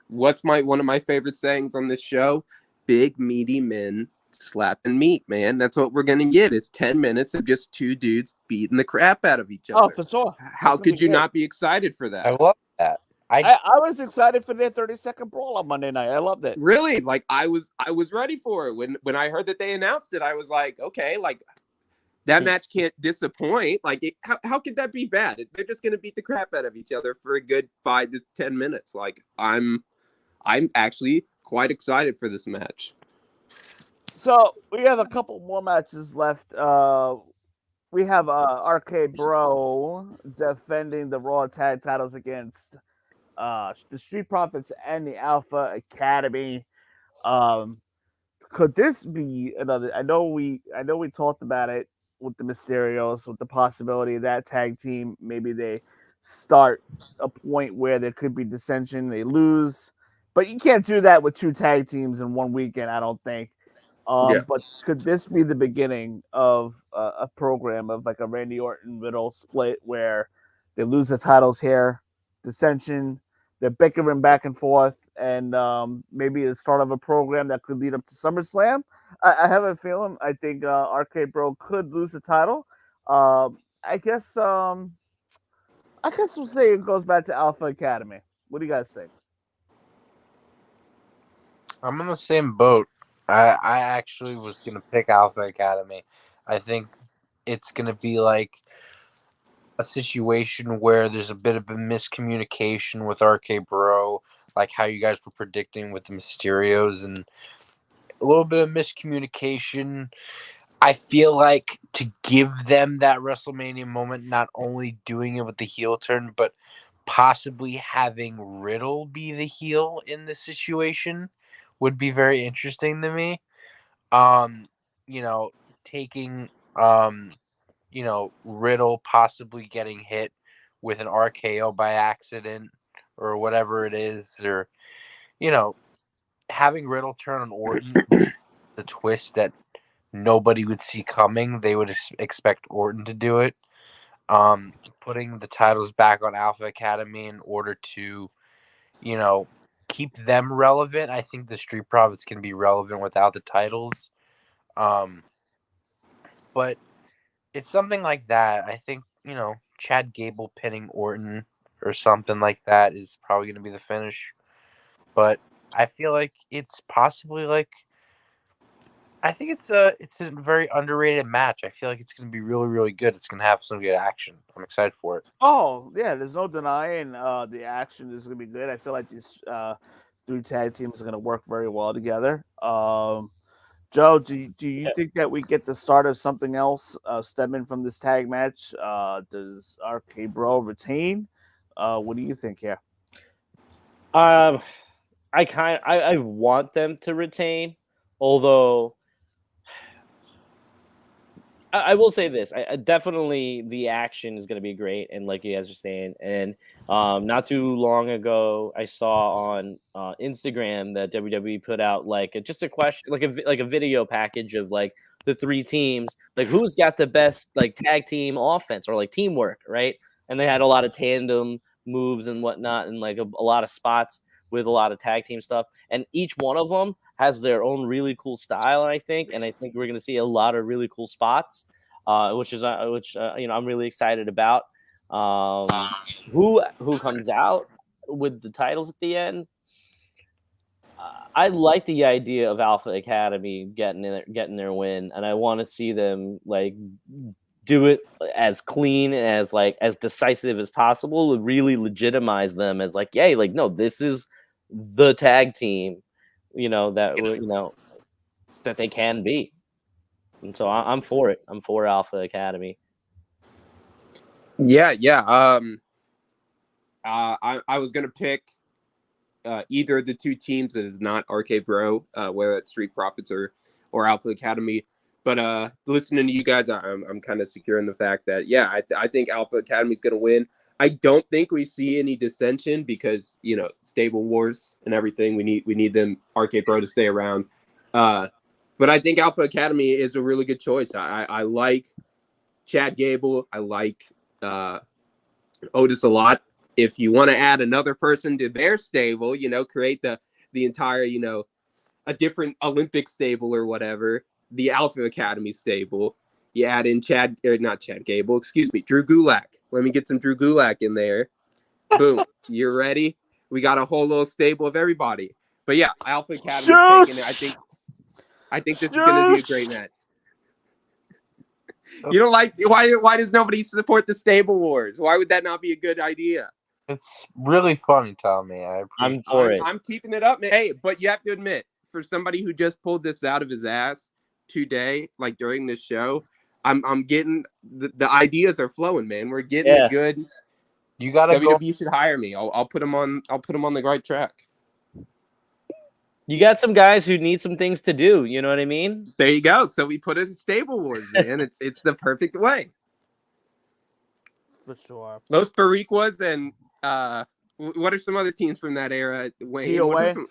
what's one of my favorite sayings on this show? Big meaty men slapping meat, man. That's what we're gonna get. It's 10 minutes of just two dudes beating the crap out of each Oh, other. for sure. How That's gonna could be you great. not be excited for I that? love that. I was excited for their 30-second brawl on Monday night. I loved it. Really, like I was ready for it when I heard that they announced it. I was like, okay, like that match can't disappoint. Like, how could that be bad? They're just gonna beat the crap out of each other for a good 5 to 10 minutes. Like, I'm actually quite excited for this match. So we have a couple more matches left. We have RK Bro defending the Raw tag titles against the Street Profits and the Alpha Academy. Could this be another? I know we talked about it with the Mysterios, with the possibility of that tag team. Maybe they start a point where there could be dissension. They lose, but you can't do that with two tag teams in one weekend. I don't think. Yeah. But could this be the beginning of a program of like a Randy Orton Riddle split where they lose the titles here, dissension, they're bickering back and forth, and maybe the start of a program that could lead up to SummerSlam? I have a feeling. I think RK Bro could lose the title. I guess we'll say it goes back to Alpha Academy. What do you guys think? I'm on the same boat. I actually was gonna pick Alpha Academy. I think it's gonna be like a situation where there's a bit of a miscommunication with RK Bro, like how you guys were predicting with the Mysterios, and a little bit of miscommunication. I feel like to give them that WrestleMania moment, not only doing it with the heel turn, but possibly having Riddle be the heel in this situation would be very interesting to me. You know, taking Riddle possibly getting hit with an RKO by accident or whatever it is, or having Riddle turn on Orton, the twist that nobody would see coming. They would expect Orton to do it. Putting the titles back on Alpha Academy in order to, keep them relevant. I think the Street Profits can be relevant without the titles. But it's something like that. I think, Chad Gable pinning Orton or something like that is probably going to be the finish. But I feel like it's possibly like, I think it's a very underrated match. I feel like it's going to be really, really good. It's going to have some good action. I'm excited for it. Oh yeah, there's no denying the action is going to be good. I feel like these three tag teams are going to work very well together. Joe, do you think that we get the start of something else stemming from this tag match? Does RK Bro retain? What do you think here? I want them to retain, although I will say this: I definitely the action is going to be great, and like you guys are saying, and not too long ago, I saw on Instagram that WWE put out like just a question, like a video package of like the three teams, like who's got the best like tag team offense or like teamwork, right? And they had a lot of tandem moves and whatnot, and like a lot of spots with a lot of tag team stuff, and each one of them has their own really cool style, I think we're going to see a lot of really cool spots, which I'm really excited about. Who comes out with the titles at the end? I like the idea of Alpha Academy getting their win, and I want to see them like do it as clean and as decisive as possible to really legitimize them as like, yay, like no, this is the tag team, that they can be. And so I'm for it. I'm for Alpha Academy. Yeah. I was gonna pick either of the two teams that is not RK Bro, whether it's Street Profits or Alpha Academy. But listening to you guys, I'm kind of secure in the fact that I think Alpha Academy is gonna win. I don't think we see any dissension because stable wars and everything. We need them RK Bro to stay around. But I think Alpha Academy is a really good choice. I like Chad Gable. I like Otis a lot. If you want to add another person to their stable, create the entire, a different Olympic stable or whatever, the Alpha Academy stable. You add in not Chad Gable, excuse me, Drew Gulak. Let me get some Drew Gulak in there. Boom. You're ready? We got a whole little stable of everybody. But yeah, Alpha Academy's taking it. I think this is going to be a great match. You don't like why does nobody support the stable wars? Why would that not be a good idea? It's really funny, Tommy. I'm for it. I'm keeping it up, man. Hey, but you have to admit, for somebody who just pulled this out of his ass today, like during this show, I'm getting the ideas are flowing, man. We're getting a good. You gotta WWE should hire me. I'll put them on the right track. You got some guys who need some things to do. You know what I mean? There you go. So we put a stable wars, man. it's the perfect way. For sure. Los Bariquas and what are some other teams from that era? Wayne, DOA?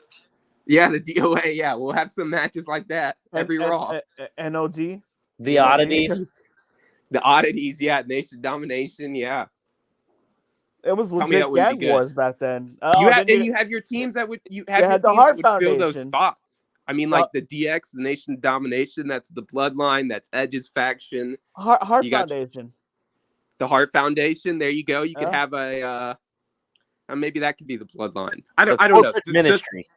Yeah, the DOA. Yeah, we'll have some matches like that every Raw. NOD. The oddities. The oddities. Yeah, Nation Domination. Yeah. It was legit gang wars back then. You have your teams that would fill those spots. I mean, like the DX, the Nation Domination. That's the Bloodline. That's Edge's faction. Heart Foundation. The Heart Foundation. There you go. You could have maybe that could be the Bloodline. I don't know. Ministry.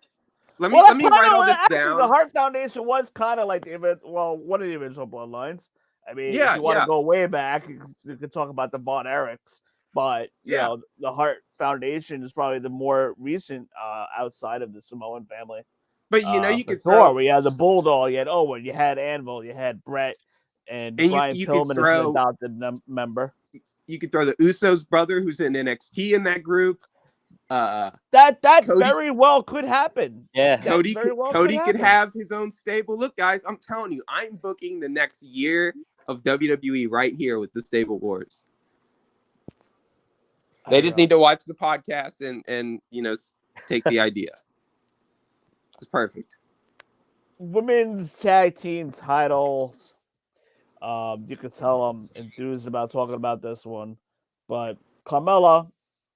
Let me write all this down. The Heart Foundation was kind of like one of the original Bloodlines. I mean, if you want to go way back, you could talk about the Von Erichs. But the Heart Foundation is probably the more recent outside of the Samoan family. But you could throw. We had the Bulldog, you had Owen, you had Anvil, you had Brett, and Brian Pillman is an adopted member. You could throw the Usos brother, who's in NXT, in that group. That Cody, very well could happen. Yeah, Cody could have his own stable. Look, guys, I'm telling you, I'm booking the next year of WWE right here with the Stable Wars. They just need to watch the podcast and take the idea. It's perfect. Women's tag team titles. You could tell I'm enthused about talking about this one, but Carmella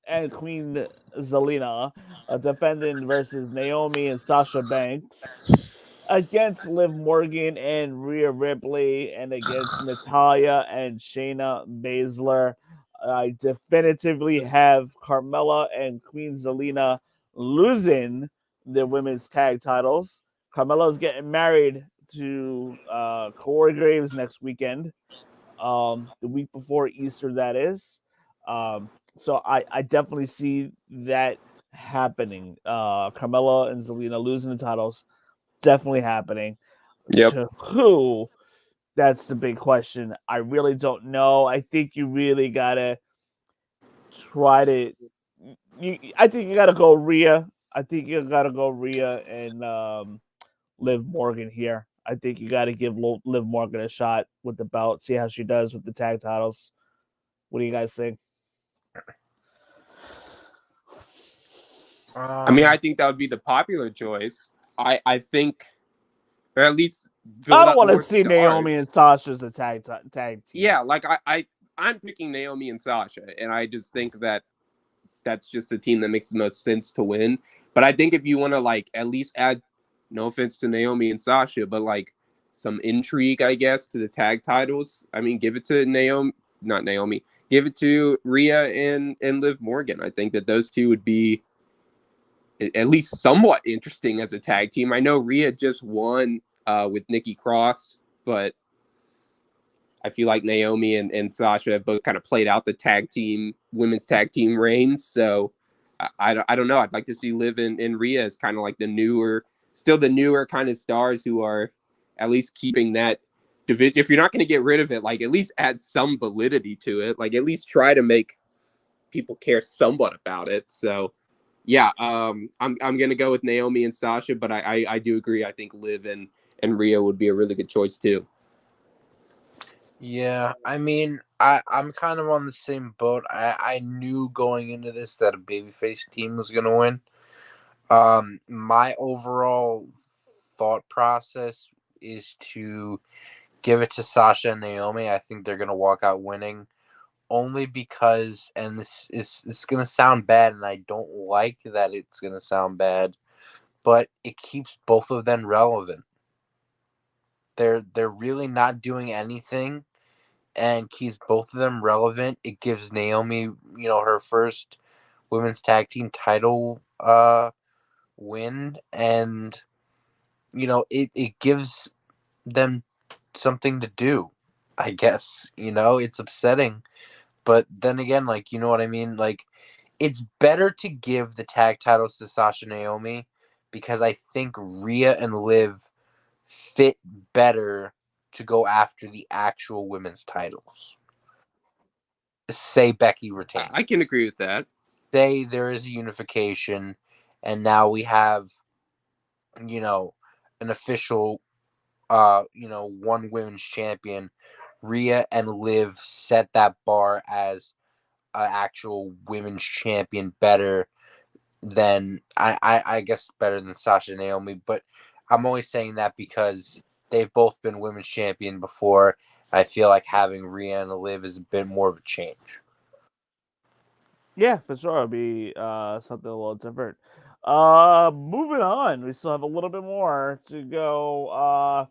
and Queen Zelina are defending versus Naomi and Sasha Banks against Liv Morgan and Rhea Ripley and against Natalya and Shayna Baszler. I definitively have Carmella and Queen Zelina losing their women's tag titles. Carmella's getting married to Corey Graves next weekend, the week before Easter, that is. So I definitely see that happening. Carmella and Zelina losing the titles, definitely happening. Yep. To who? That's the big question. I really don't know. I think you really gotta try to. I think you gotta go Rhea. I think you gotta go Rhea and Liv Morgan here. I think you gotta give Liv Morgan a shot with the belt. See how she does with the tag titles. What do you guys think? I mean, I think that would be the popular choice. I think, or at least. I don't want to see Naomi and Sasha as a tag team. Yeah, like I'm picking Naomi and Sasha, and I just think that that's just a team that makes the most sense to win. But I think if you want to at least add, no offense to Naomi and Sasha, but some intrigue, I guess, to the tag titles. I mean, give it to give it to Rhea and Liv Morgan. I think that those two would be at least somewhat interesting as a tag team. I know Rhea just won with Nikki Cross, but I feel like Naomi and Sasha have both kind of played out the women's tag team reigns. So I don't know. I'd like to see Liv and Rhea as kind of like the newer kind of stars who are at least keeping that division. If you're not going to get rid of it, at least add some validity to it. At least try to make people care somewhat about it. So, yeah, I'm gonna go with Naomi and Sasha, but I do agree. I think Liv and Rhea would be a really good choice too. Yeah, I mean, I'm kind of on the same boat. I knew going into this that a babyface team was gonna win. My overall thought process is to give it to Sasha and Naomi. I think they're gonna walk out winning, only because, and it's gonna sound bad, and I don't like that it's gonna sound bad, but it keeps both of them relevant. They're really not doing anything, and keeps both of them relevant. It gives Naomi, her first women's tag team title win, and it gives them something to do. I guess it's upsetting, but then again, like, you know what I mean. Like, it's better to give the tag titles to Sasha and Naomi, because I think Rhea and Liv fit better to go after the actual women's titles. Say Becky retains. I can agree with that. Say there is a unification, and now we have, an official, one women's champion. Rhea and Liv set that bar as an actual women's champion better than I guess better than Sasha and Naomi. But I'm only saying that because they've both been women's champion before. I feel like having Rhea and Liv is a bit more of a change. Yeah, for sure. It'll be something a little different. Moving on. We still have a little bit more to go.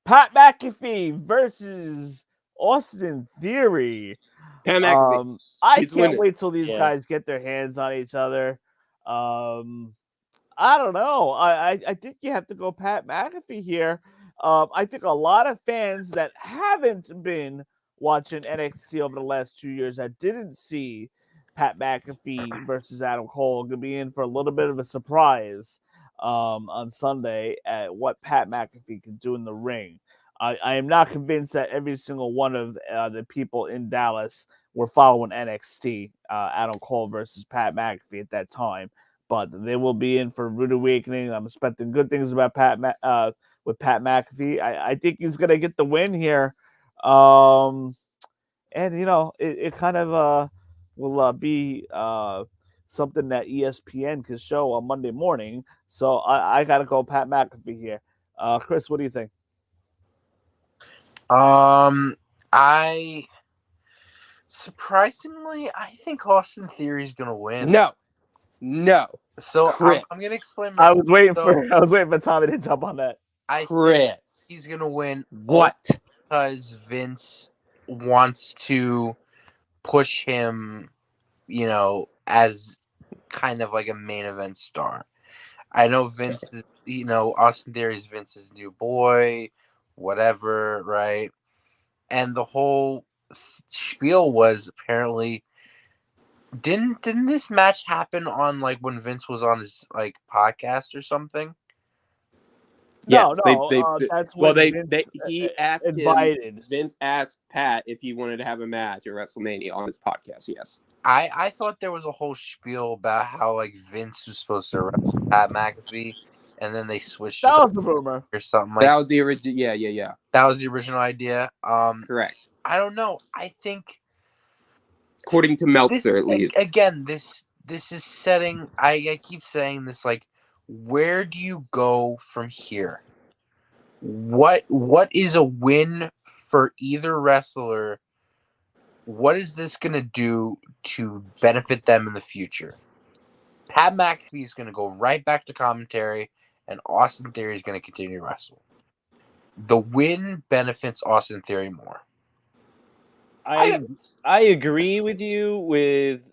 Pat McAfee versus Austin Theory. Pat McAfee. I He's can't winning. wait till these Yeah. guys get their hands on each other. I don't know. I think you have to go Pat McAfee here. I think a lot of fans that haven't been watching NXT over the last 2 years that didn't see Pat McAfee versus Adam Cole are going to be in for a little bit of a surprise on Sunday at what Pat McAfee can do in the ring. I am not convinced that every single one of the people in Dallas were following NXT, Adam Cole versus Pat McAfee at that time. But they will be in for a rude awakening. I'm expecting good things about with Pat McAfee. I think he's going to get the win here. And, it kind of will be something that ESPN could show on Monday morning. So I got to go Pat McAfee here. Chris, what do you think? I surprisingly, I think Austin Theory is gonna win. No. So Chris. I'm gonna explain I myself. was waiting for Tommy to jump on that. I think Chris. he's gonna win. What? Because Vince wants to push him, as kind of like a main event star. I know Vince is, Austin Theory is Vince's new boy, whatever, right? And the whole spiel was apparently didn't this match happen on like when Vince was on his like podcast or something? No, Yes, that's what he asked invited. Vince asked Pat if he wanted to have a match at WrestleMania on his podcast. Yes. I thought there was a whole spiel about how like Vince was supposed to wrestle Pat McAfee, and then they switched That it was the rumor. or something like That was the original. Yeah. that was the original idea. Correct. I don't know. I think According to Meltzer, at least. Again, this is setting. I keep saying this. Like, where do you go from here? What is a win for either wrestler? What is this gonna do to benefit them in the future? Pat McAfee is gonna go right back to commentary, and Austin Theory is gonna continue to wrestle. The win benefits Austin Theory more. I agree with you with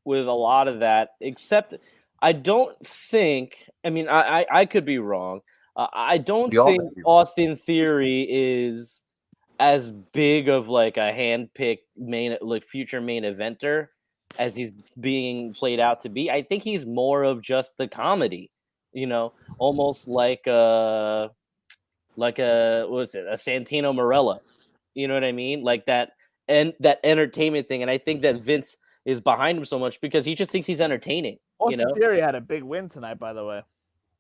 a lot of that, except I don't think. I mean, I could be wrong. I don't We all think could be wrong. Austin Theory is as big of like a hand-picked future main eventer as he's being played out to be. I think he's more of just the comedy, almost like a what is it, a Santino Marella, you know what I mean? Like that, and that entertainment thing. And I think that Vince is behind him so much because he just thinks he's entertaining. Austin Theory had a big win tonight, by the way.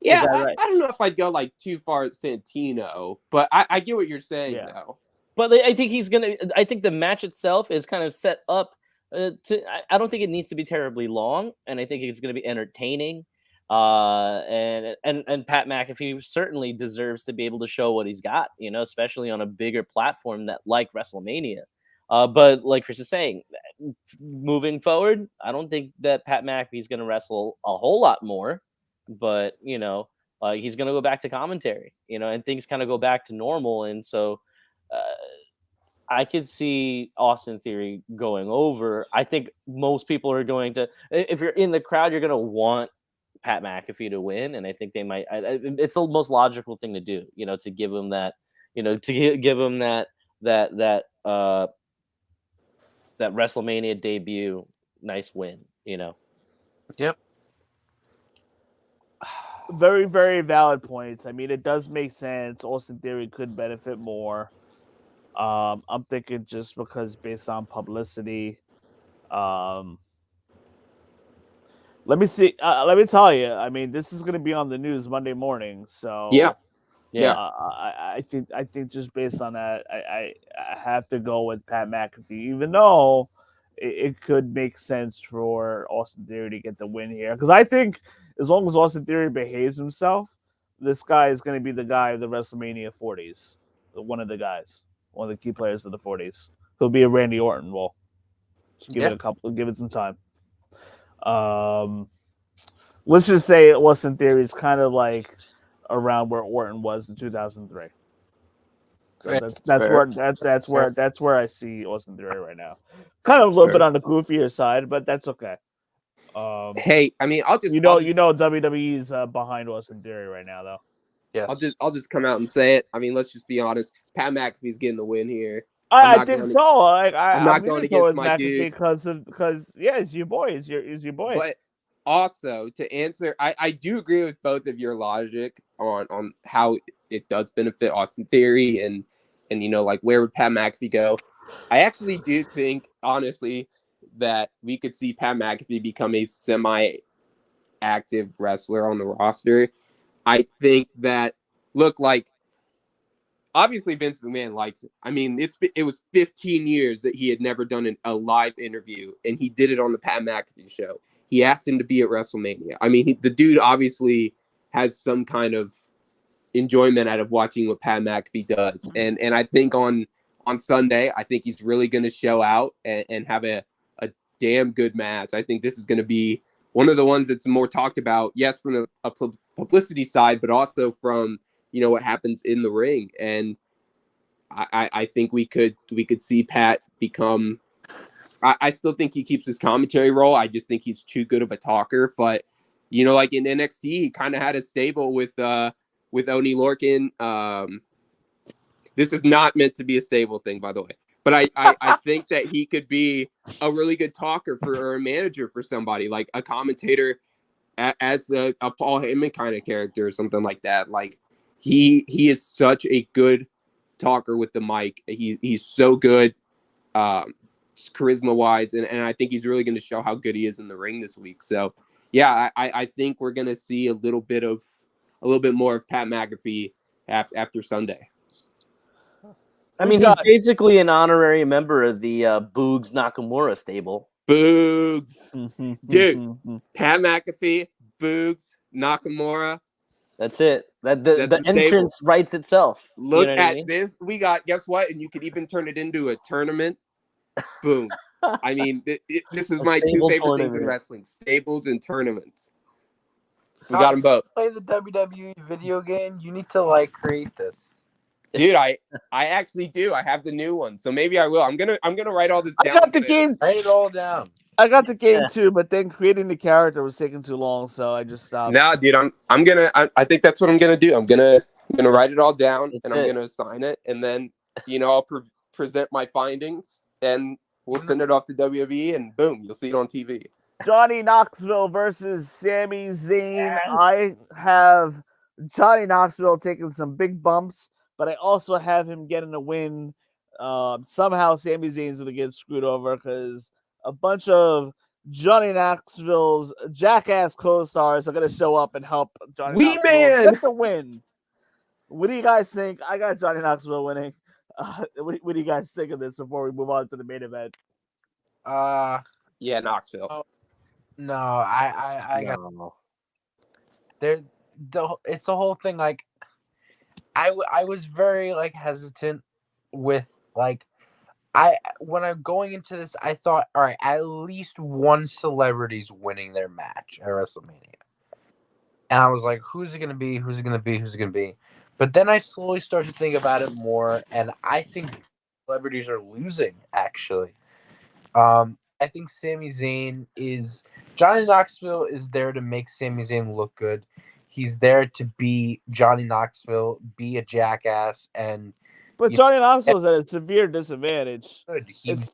Yeah, that right? I don't know if I'd go like too far at Santino, but I get what you're saying though. But I think he's gonna. I think the match itself is kind of set up to. I don't think it needs to be terribly long, and I think it's going to be entertaining. And Pat McAfee certainly deserves to be able to show what he's got, especially on a bigger platform that like WrestleMania. But like Chris is saying, moving forward, I don't think that Pat McAfee is going to wrestle a whole lot more. But he's going to go back to commentary, and things kind of go back to normal, and so. I could see Austin Theory going over. I think most people are going to, if you're in the crowd, you're going to want Pat McAfee to win, and I think they might. It's the most logical thing to do, to give him that, to give him that WrestleMania debut, nice win, Yep. Very, very valid points. I mean, it does make sense. Austin Theory could benefit more. I'm thinking just because based on publicity. Let me see. Let me tell you. I mean, this is going to be on the news Monday morning. So yeah. I think just based on that, I have to go with Pat McAfee, even though it could make sense for Austin Theory to get the win here. Because I think as long as Austin Theory behaves himself, this guy is going to be the guy of the WrestleMania 40s. One of the guys. One of the key players of the 40s. He'll be a Randy Orton. Well, just give it some time. Let's just say Austin Theory is kind of like around where Orton was in 2003. So that's where I see Austin Theory right now. Kind of a little bit on the goofier side, but that's okay. Hey, I mean, I'll just WWE's behind Austin Theory right now, though. Yes. I'll just come out and say it. I mean, let's just be honest. Pat McAfee's getting the win here. I think so. I'm not going against my dude because it's your boy. Is your boy. But also to answer, I do agree with both of your logic on how it does benefit Austin Theory and like where would Pat McAfee go. I actually do think honestly that we could see Pat McAfee become a semi-active wrestler on the roster. I think that obviously Vince McMahon likes it. I mean, it was 15 years that he had never done a live interview, and he did it on the Pat McAfee show. He asked him to be at WrestleMania. I mean, the dude obviously has some kind of enjoyment out of watching what Pat McAfee does. And I think on Sunday, I think he's really going to show out and have a damn good match. I think this is going to be one of the ones that's more talked about, yes, from a publicity side, but also from, what happens in the ring. And I think we could see Pat become, I still think he keeps his commentary role. I just think he's too good of a talker. But, like in NXT, he kind of had a stable with Oni Lorcan. This is not meant to be a stable thing, by the way. But I think that he could be a really good talker or a manager for somebody, like a commentator as a Paul Heyman kind of character or something like that. Like he is such a good talker with the mic. He's so good charisma wise, and I think he's really going to show how good he is in the ring this week. So yeah, I think we're going to see a little bit more of Pat McAfee after Sunday. I mean, he's basically an honorary member of the Boogs Nakamura stable. Boogs. Dude, Pat McAfee, Boogs, Nakamura. That's it. The entrance writes itself. Look at this. We got, guess what? And you could even turn it into a tournament. Boom. I mean, this is my two favorite things in wrestling. Stables and tournaments. We got them both. Play the WWE video game. You need to create this. Dude, I actually do. I have the new one, so maybe I will. I'm gonna write all this down. I got the game. Write it all down. I got the game too, but then creating the character was taking too long, so I just stopped. Nah, dude, I think that's what I'm gonna do. I'm gonna write it all down I'm gonna assign it, and then I'll present my findings, and we'll send it off to WWE, and boom, you'll see it on TV. Johnny Knoxville versus Sami Zayn. Yes. I have Johnny Knoxville taking some big bumps, but I also have him getting a win. Somehow Sami Zayn's going to get screwed over because a bunch of Johnny Knoxville's jackass co-stars are going to show up and help Johnny Wee Knoxville Man! get the win. What do you guys think? I got Johnny Knoxville winning. What do you guys think of this before we move on to the main event? Yeah, Knoxville. No, I got No. it's the whole thing. Like, I was very like hesitant with like when I'm going into this, I thought, all right, at least one celebrity's winning their match at WrestleMania, and I was like, who's it gonna be? Who's it gonna be? Who's it gonna be? But then I slowly started to think about it more, and I think celebrities are losing actually. I think Johnny Knoxville is there to make Sami Zayn look good. He's there to be Johnny Knoxville, be a jackass, and But Johnny Knoxville's at a severe disadvantage. good. It's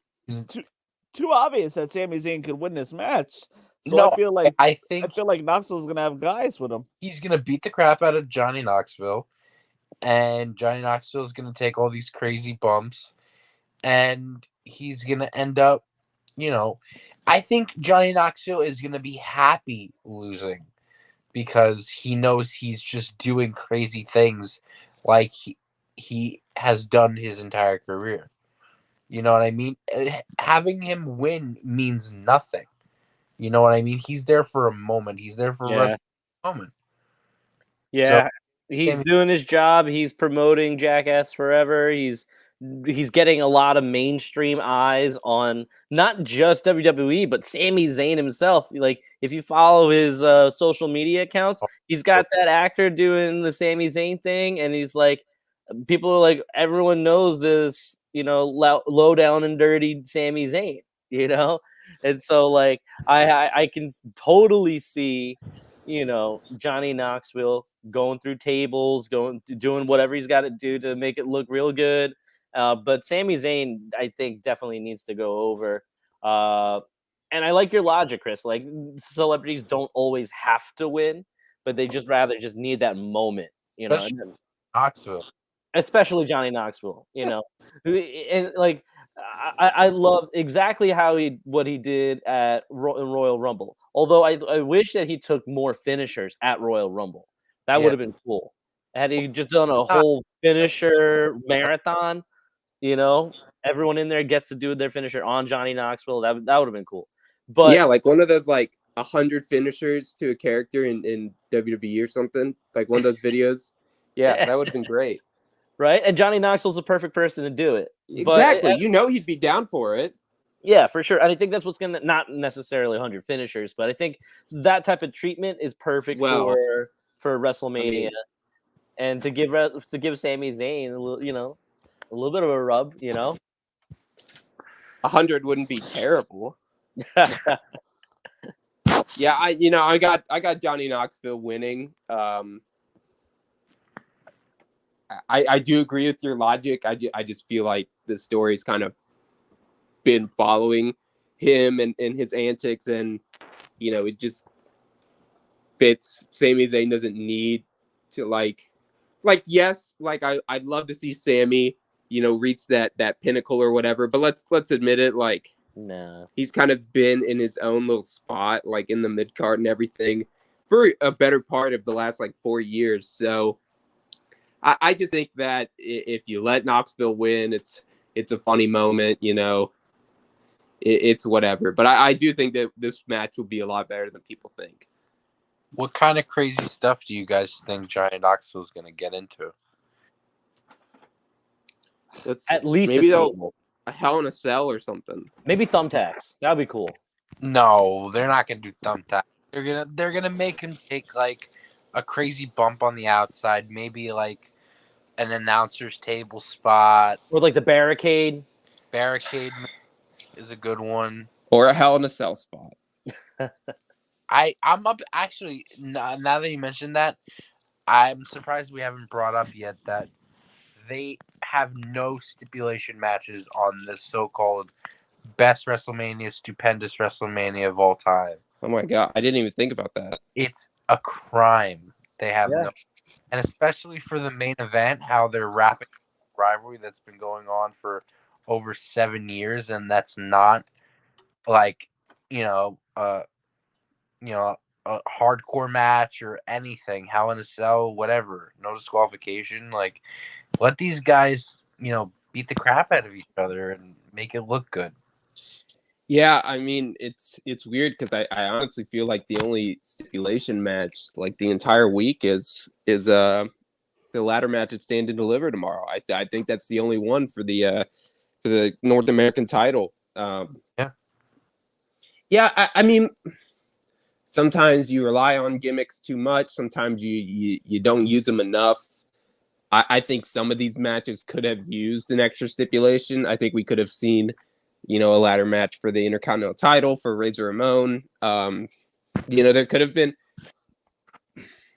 too obvious that Sami Zayn could win this match. So No, I feel like I think Knoxville's gonna have guys with him. he's gonna beat the crap out of Johnny Knoxville, and Johnny Knoxville is gonna take all these crazy bumps, and he's gonna end up, I think Johnny Knoxville is gonna be happy losing because he knows he's just doing crazy things like he has done his entire career. You know what I mean? Having him win means nothing. You know what I mean? He's there for a moment. He's there for a moment. Yeah, So, he's doing his job. He's promoting Jackass Forever. He's getting a lot of mainstream eyes on not just WWE, but Sami Zayn himself. Like, if you follow his social media accounts, he's got that actor doing the Sami Zayn thing, and he's like, people are like, everyone knows this, low down and dirty Sami Zayn, and so like I can totally see, Johnny Knoxville going through tables, doing whatever he's got to do to make it look real good. But Sami Zayn, I think, definitely needs to go over. And I like your logic, Chris. Like, celebrities don't always have to win, but they just rather just need that moment, Knoxville. Especially Johnny Knoxville, and like I love exactly what he did at Royal Rumble. Although I wish that he took more finishers at Royal Rumble. That would have been cool. Had he just done a whole finisher marathon, everyone in there gets to do their finisher on Johnny Knoxville. That would have been cool. But yeah, like one of those like 100 finishers to a character in WWE or something. Like one of those videos. Yeah, that would have been great. Right? And Johnny Knoxville's the perfect person to do it. Exactly. He'd be down for it. Yeah, for sure. And I think that's what's going to, not necessarily 100 finishers, but I think that type of treatment is perfect for WrestleMania. And to give Sami Zayn a little bit of a rub, 100 wouldn't be terrible. Yeah, I got Johnny Knoxville winning. I do agree with your logic. I just feel like the story's kind of been following him and his antics, and it just fits. Sami Zayn doesn't need to like yes, like I'd love to see Sami, reach that pinnacle or whatever. But let's admit it, like he's kind of been in his own little spot, like in the mid card and everything, for a better part of the last like 4 years. So I just think that if you let Knoxville win, it's a funny moment, it's whatever. But I do think that this match will be a lot better than people think. What kind of crazy stuff do you guys think Johnny Knoxville is going to get into? At least maybe a Hell in a Cell or something. Maybe thumbtacks. That'd be cool. No, they're not going to do thumbtacks. They're gonna make him take like a crazy bump on the outside, maybe like an announcer's table spot, or like the barricade. Barricade is a good one, or a Hell in a Cell spot. I'm up. Actually, now that you mentioned that, I'm surprised we haven't brought up yet that they have no stipulation matches on the so-called best WrestleMania, stupendous WrestleMania of all time. Oh my god, I didn't even think about that. It's a crime. They have no, and especially for the main event, how they're wrapping rivalry that's been going on for over 7 years, and that's not like, you know, you know, a hardcore match or anything, Hell in a Cell, whatever, no disqualification. Like, let these guys, you know, beat the crap out of each other and make it look good. Yeah, I mean, it's weird because I honestly feel like the only stipulation match like the entire week is the ladder match at Stand and Deliver tomorrow. I think that's the only one for the North American title. Yeah. Yeah, I mean, sometimes you rely on gimmicks too much. Sometimes you don't use them enough. I think some of these matches could have used an extra stipulation. I think we could have seen, you know, a ladder match for the Intercontinental title for Razor Ramon. You know, there could have been.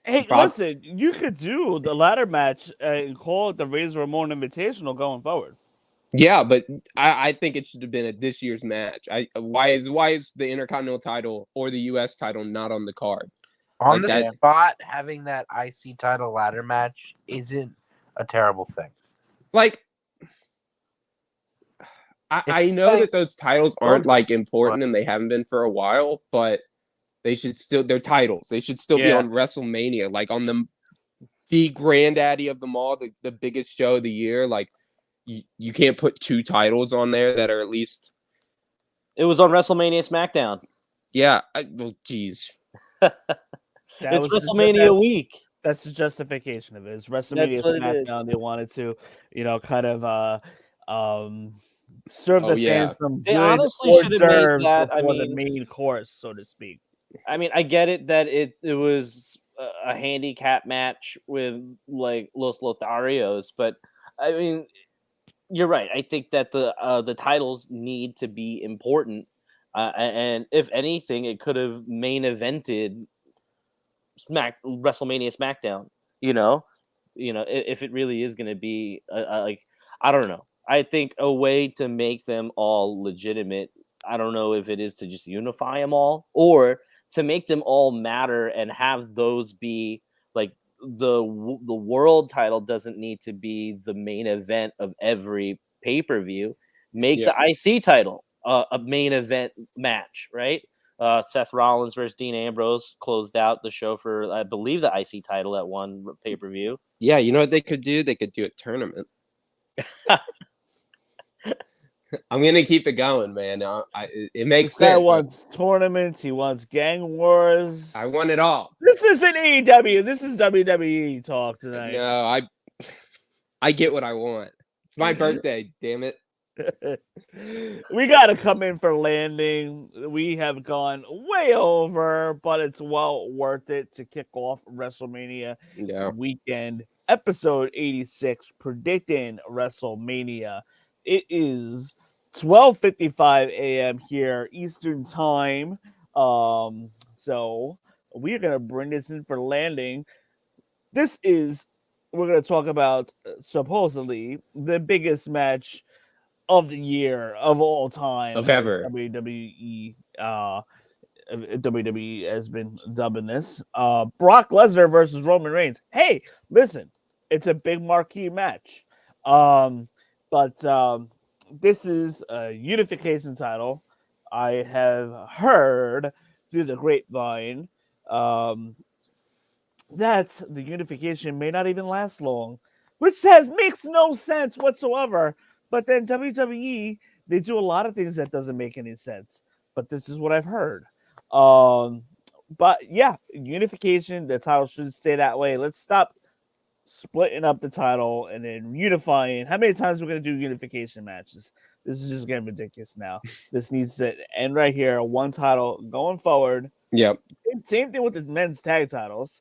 Hey, listen, you could do the ladder match and call it the Razor Ramon Invitational going forward. Yeah, but I think it should have been at this year's match. Why is the Intercontinental title or the U.S. title not on the card? On the spot, having that IC title ladder match isn't a terrible thing. Like, I know that those titles aren't like important and they haven't been for a while, but they should still, they're titles. They should still be on WrestleMania, like on the granddaddy of them all, the biggest show of the year. Like, you can't put two titles on there that are at least. It was on WrestleMania SmackDown. Yeah, well, geez. It's WrestleMania week. That's the justification of it. It's WrestleMania SmackDown. They wanted to, you know, kind of serve the fans some good hors d'oeuvres before the main course, so to speak. I mean, I get it that it was a handicap match with like Los Lotharios, but I mean, you're right. I think that the titles need to be important, and if anything, it could have main evented WrestleMania SmackDown. You know, if it really is going to be like, I don't know. I think a way to make them all legitimate. I don't know if it is to just unify them all or to make them all matter and have those be like the world title doesn't need to be the main event of every pay-per-view. Make the IC title a main event match, right? Seth Rollins versus Dean Ambrose closed out the show for, I believe, the IC title at one pay-per-view. Yeah, you know what they could do? They could do a tournament. I'm gonna keep it going, man. It makes sense. He wants tournaments. He wants gang wars. I want it all. This isn't AEW. This is WWE talk tonight. No, I get what I want. It's my birthday. Damn it. We gotta come in for landing. We have gone way over, but it's well worth it to kick off WrestleMania weekend, episode 86, predicting WrestleMania. It is 12:55 a.m. here Eastern time. So we are gonna bring this in for landing. We're gonna talk about supposedly the biggest match of the year of all time of ever. WWE has been dubbing this. Brock Lesnar versus Roman Reigns. Hey, listen, it's a big marquee match. But this is a unification title. I have heard through the grapevine that the unification may not even last long, which makes no sense whatsoever. But then WWE, they do a lot of things that doesn't make any sense. But this is what I've heard. But yeah, unification, the title should stay that way. Let's stop splitting up the title and then unifying. How many times we're going to do unification matches? This is just getting ridiculous now. This needs to end right here. One title going forward. Yep. Same thing with the men's tag titles.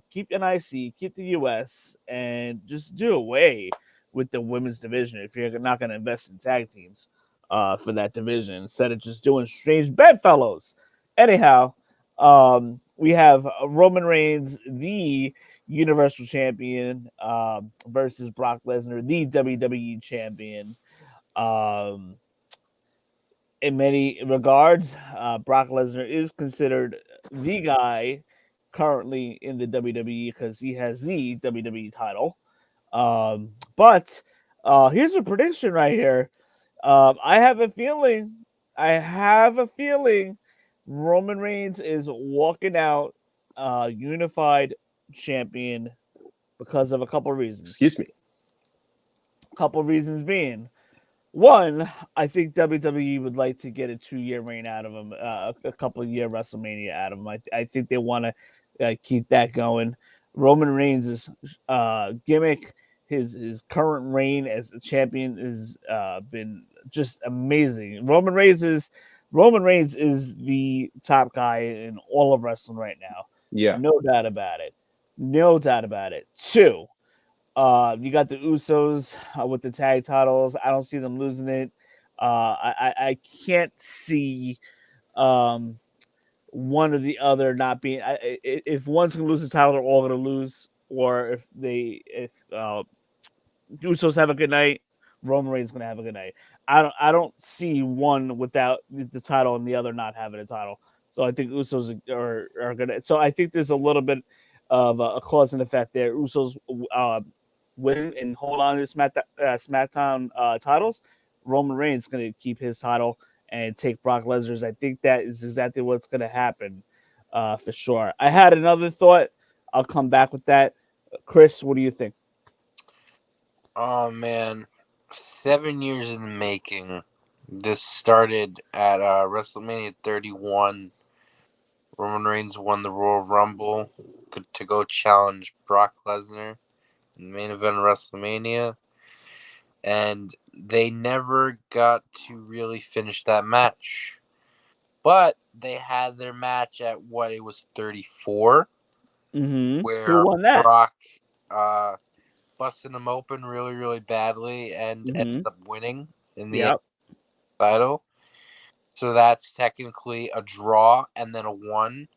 Keep NIC, keep the US, and just do away with the women's division if you're not going to invest in tag teams for that division instead of just doing strange bedfellows. Anyhow, we have Roman Reigns, the Universal Champion, versus Brock Lesnar, the WWE Champion. In many regards, Brock Lesnar is considered the guy currently in the WWE because he has the WWE title. But here's a prediction right here. I have a feeling I have a feeling Roman Reigns is walking out unified champion because of a couple of reasons. Excuse me. A couple of reasons being, one, I think WWE would like to get a 2-year reign out of him, a couple of year WrestleMania out of him. I think they want to keep that going. Roman Reigns' gimmick, his current reign as a champion has been just amazing. Roman Reigns is the top guy in all of wrestling right now. Yeah. No doubt about it. No doubt about it. Two, you got the Usos with the tag titles. I don't see them losing it. I can't see one or the other not being. If one's gonna lose the title, they're all gonna lose. Or if Usos have a good night, Roman Reigns is gonna have a good night. I don't see one without the title and the other not having a title. So I think Usos are gonna. So I think there's a little bit of a cause and effect there. Usos win and hold on to SmackDown titles. Roman Reigns is going to keep his title and take Brock Lesnar's. I think that is exactly what's going to happen for sure. I had another thought. I'll come back with that. Chris, what do you think? Oh man, 7 years in the making. This started at WrestleMania 31. Roman Reigns won the Royal Rumble to go challenge Brock Lesnar in the main event of WrestleMania. And they never got to really finish that match. But they had their match at it was 34. Mm-hmm. Where Who won that? Brock busted him open really, really badly and ended up winning in the title. So that's technically a draw and then a 1.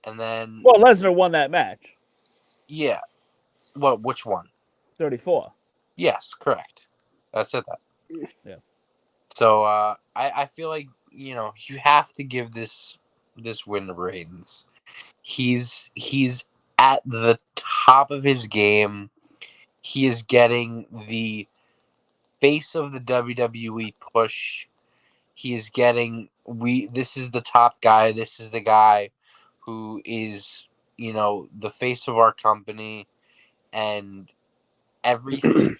And then Lesnar won that match. Yeah. Well, which one? 34. Yes, correct. I said that. Yeah. So I feel like, you have to give this win to Reigns. He's at the top of his game. He is getting the face of the WWE push. He is getting this is the top guy. This is the guy who is, the face of our company, and everything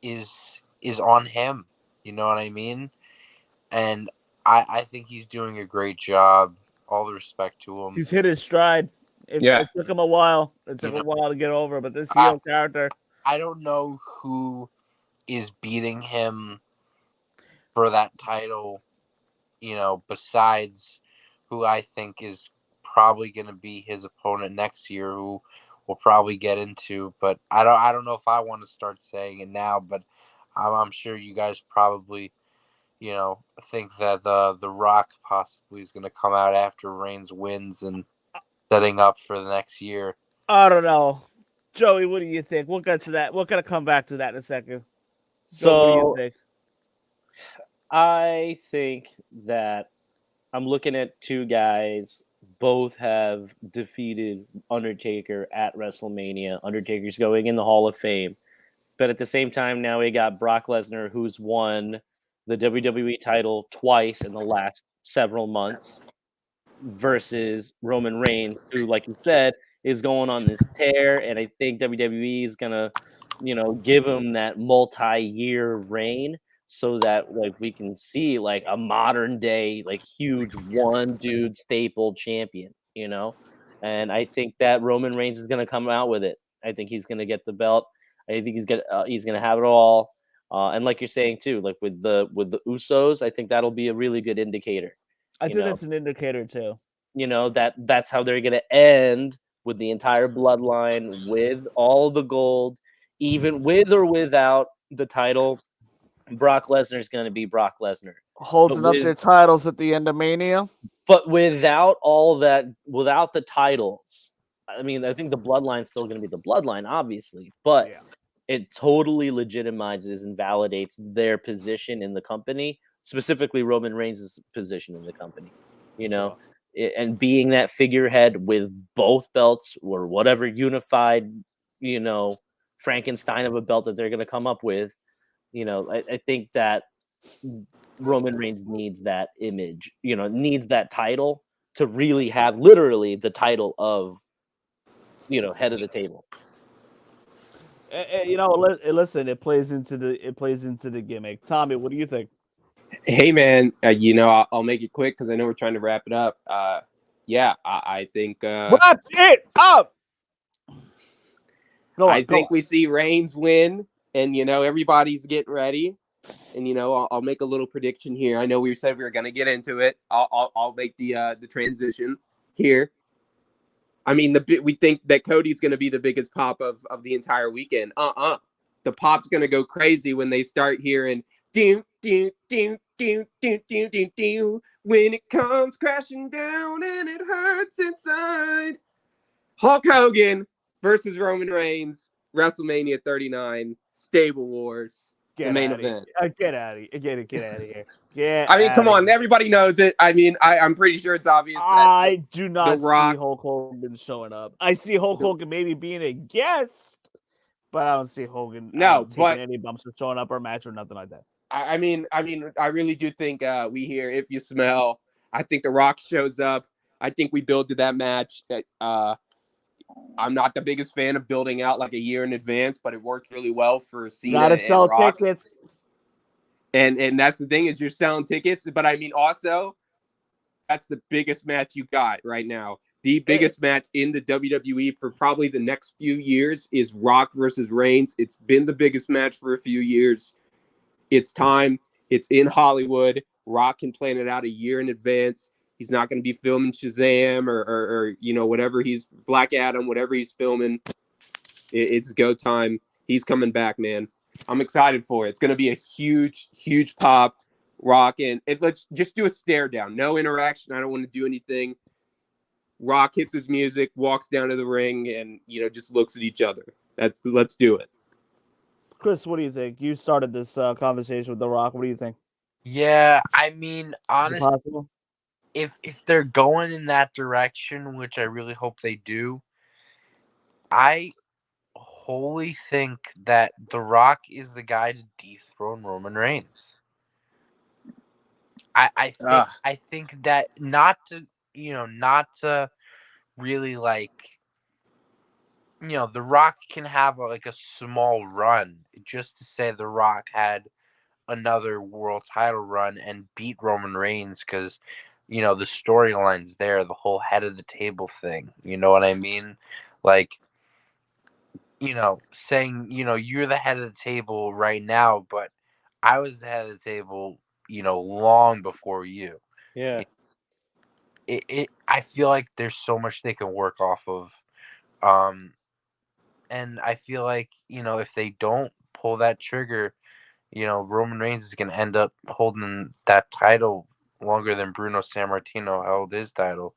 is on him. You know what I mean? And I think he's doing a great job. All the respect to him. He's hit his stride. It took him a while. It took a while to get over, but this heel character. I don't know who is beating him for that title, besides who I think is probably going to be his opponent next year, who we'll probably get into. But I don't know if I want to start saying it now, but I'm sure you guys probably, think that the Rock possibly is going to come out after Reigns wins and setting up for the next year. I don't know. Joey, what do you think? We'll get to that. We're going to come back to that in a second. So, what do you think? I think that I'm looking at two guys. Both have defeated Undertaker at WrestleMania. Undertaker's going in the Hall of Fame. But at the same time, now we got Brock Lesnar, who's won the WWE title twice in the last several months, versus Roman Reigns, who, like you said, is going on this tear. And I think WWE is going to, give him that multi-year reign so that, we can see, a modern day, huge one dude staple champion, And I think that Roman Reigns is going to come out with it. I think he's going to get the belt. I think he's gonna have it all, and like you're saying too, with the Usos, I think that'll be a really good indicator. I think that's an indicator too. That's how they're gonna end with the entire bloodline, with all the gold, even with or without the title. Brock Lesnar is gonna be Brock Lesnar, holding up their titles at the end of Mania, but without all that, without the titles. I mean, I think the bloodline's still going to be the bloodline, obviously, but it totally legitimizes and validates their position in the company, specifically Roman Reigns' position in the company, and being that figurehead with both belts or whatever unified, Frankenstein of a belt that they're going to come up with. I think that Roman Reigns needs that image, needs that title to really have literally the title of, head of the table. Listen, it plays into the gimmick. Tommy, what do you think? Hey, man, I'll make it quick because I know we're trying to wrap it up. Yeah, I think Wrap it up. I think we see Reigns win, and everybody's getting ready. And I'll make a little prediction here. I know we said we were going to get into it. I'll make the transition here. I mean, we think that Cody's going to be the biggest pop of the entire weekend. The pop's going to go crazy when they start hearing do do do do do do do do when it comes crashing down and it hurts inside. Hulk Hogan versus Roman Reigns, WrestleMania 39, Stable Wars, the main event. Get out of here! Get out of here! I mean, come on, everybody knows it. I mean, I'm pretty sure it's obvious. I do not see Hulk Hogan showing up. I see Hulk Hogan maybe being a guest, but I don't see Hogan taking any bumps or showing up or a match or nothing like that. I mean, I really do think we hear If You Smell. I think The Rock shows up. I think we build to that match. I'm not the biggest fan of building out like a year in advance, but it worked really well for Cena Gotta sell and Rock. tickets. And that's the thing is you're selling tickets, but I mean also that's the biggest match you got right now. The biggest match in the WWE for probably the next few years is Rock versus Reigns. It's been the biggest match for a few years. It's time. It's in Hollywood. Rock can plan it out a year in advance. He's not going to be filming Shazam or whatever Black Adam, whatever he's filming. It's go time. He's coming back, man. I'm excited for it. It's going to be a huge, huge pop. Rock and let's just do a stare down. No interaction. I don't want to do anything. Rock hits his music, walks down to the ring, and just looks at each other. Let's do it. Chris, what do you think? You started this conversation with The Rock. What do you think? Yeah, I mean, honestly, possible? If they're going in that direction, which I really hope they do, I wholly think that The Rock is the guy to dethrone Roman Reigns. I think that not to really The Rock can have a small run just to say The Rock had another world title run and beat Roman Reigns because the storyline's there, the whole head of the table thing. You know what I mean? Saying, you're the head of the table right now, but I was the head of the table, long before you. Yeah. I feel like there's so much they can work off of. And I feel like, if they don't pull that trigger, Roman Reigns is going to end up holding that title longer than Bruno Sammartino held his title.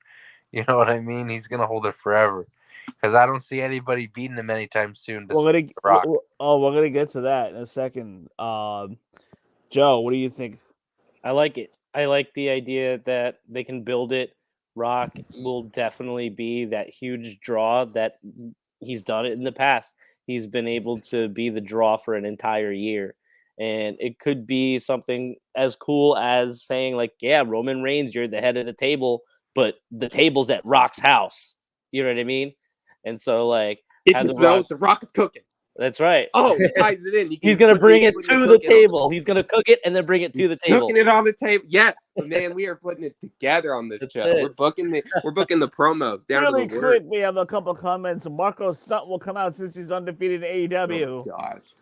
You know what I mean? He's going to hold it forever. Because I don't see anybody beating him anytime soon. We're gonna get to that in a second. Joe, what do you think? I like it. I like the idea that they can build it. Rock will definitely be that huge draw that he's done it in the past. He's been able to be the draw for an entire year. And it could be something as cool as saying, Roman Reigns, you're the head of the table, but the table's at Rock's house. You know what I mean? And so, if you smell what The Rock is cooking. That's right. Oh, he ties it in. He's going to bring it to the table. He's going to cook it and then bring it to the table. Cooking it on the table. Yes, man, we are putting it together on this show. We're booking the promos down to the words. Quick, we have a couple comments. Marco Stunt will come out since he's undefeated in AEW. Oh, gosh.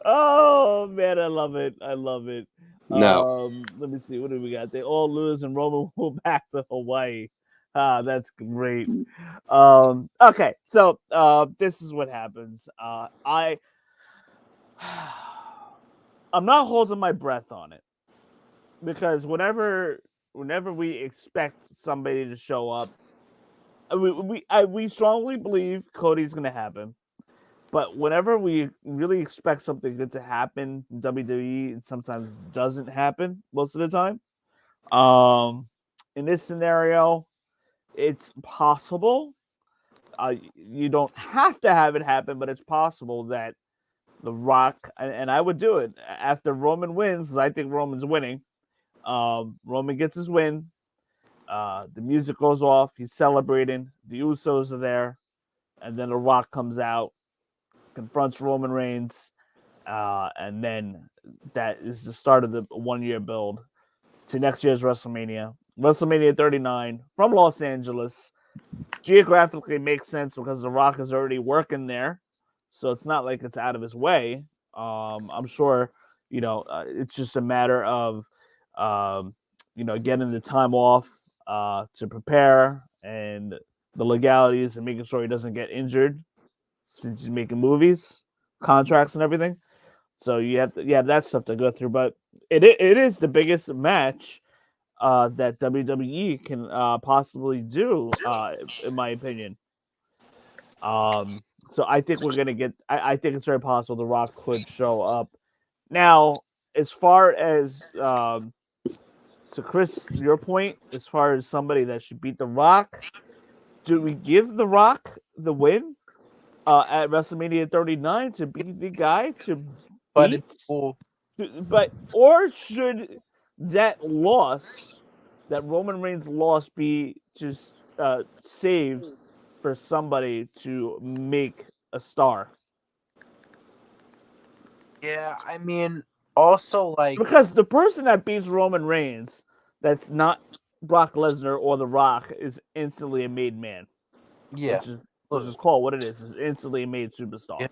Oh man, I love it. No. Let me see. What do we got? They all lose and Roman will back to Hawaii. That's great. Okay, so this is what happens. I'm not holding my breath on it because whenever we expect somebody to show up, we strongly believe Cody's going to happen. But whenever we really expect something good to happen in WWE, it sometimes doesn't happen most of the time. In this scenario, it's possible. You don't have to have it happen, but it's possible that The Rock, and I would do it after Roman wins, because I think Roman's winning. Roman gets his win. The music goes off. He's celebrating. The Usos are there, and then The Rock comes out, confronts Roman Reigns, and then that is the start of the 1-year build to next year's WrestleMania. WrestleMania 39 from Los Angeles. Geographically makes sense because The Rock is already working there, so it's not like it's out of his way. I'm sure, it's just a matter of, getting the time off to prepare and the legalities and making sure he doesn't get injured since he's making movies, contracts and everything. So you have that stuff to go through, but it is the biggest match that WWE can possibly do, in my opinion. So I think we're gonna get. I think it's very possible The Rock could show up. Now, as far as so Chris, your point, as far as somebody that should beat The Rock, do we give The Rock the win at WrestleMania 39 to be the guy to But beat? it's cool. Or should that loss, that Roman Reigns loss, be just saved for somebody to make a star? Yeah, I mean, also like Because the person that beats Roman Reigns, that's not Brock Lesnar or The Rock, is instantly a made man. yeah. Which is called what it is instantly a made superstar. Yeah.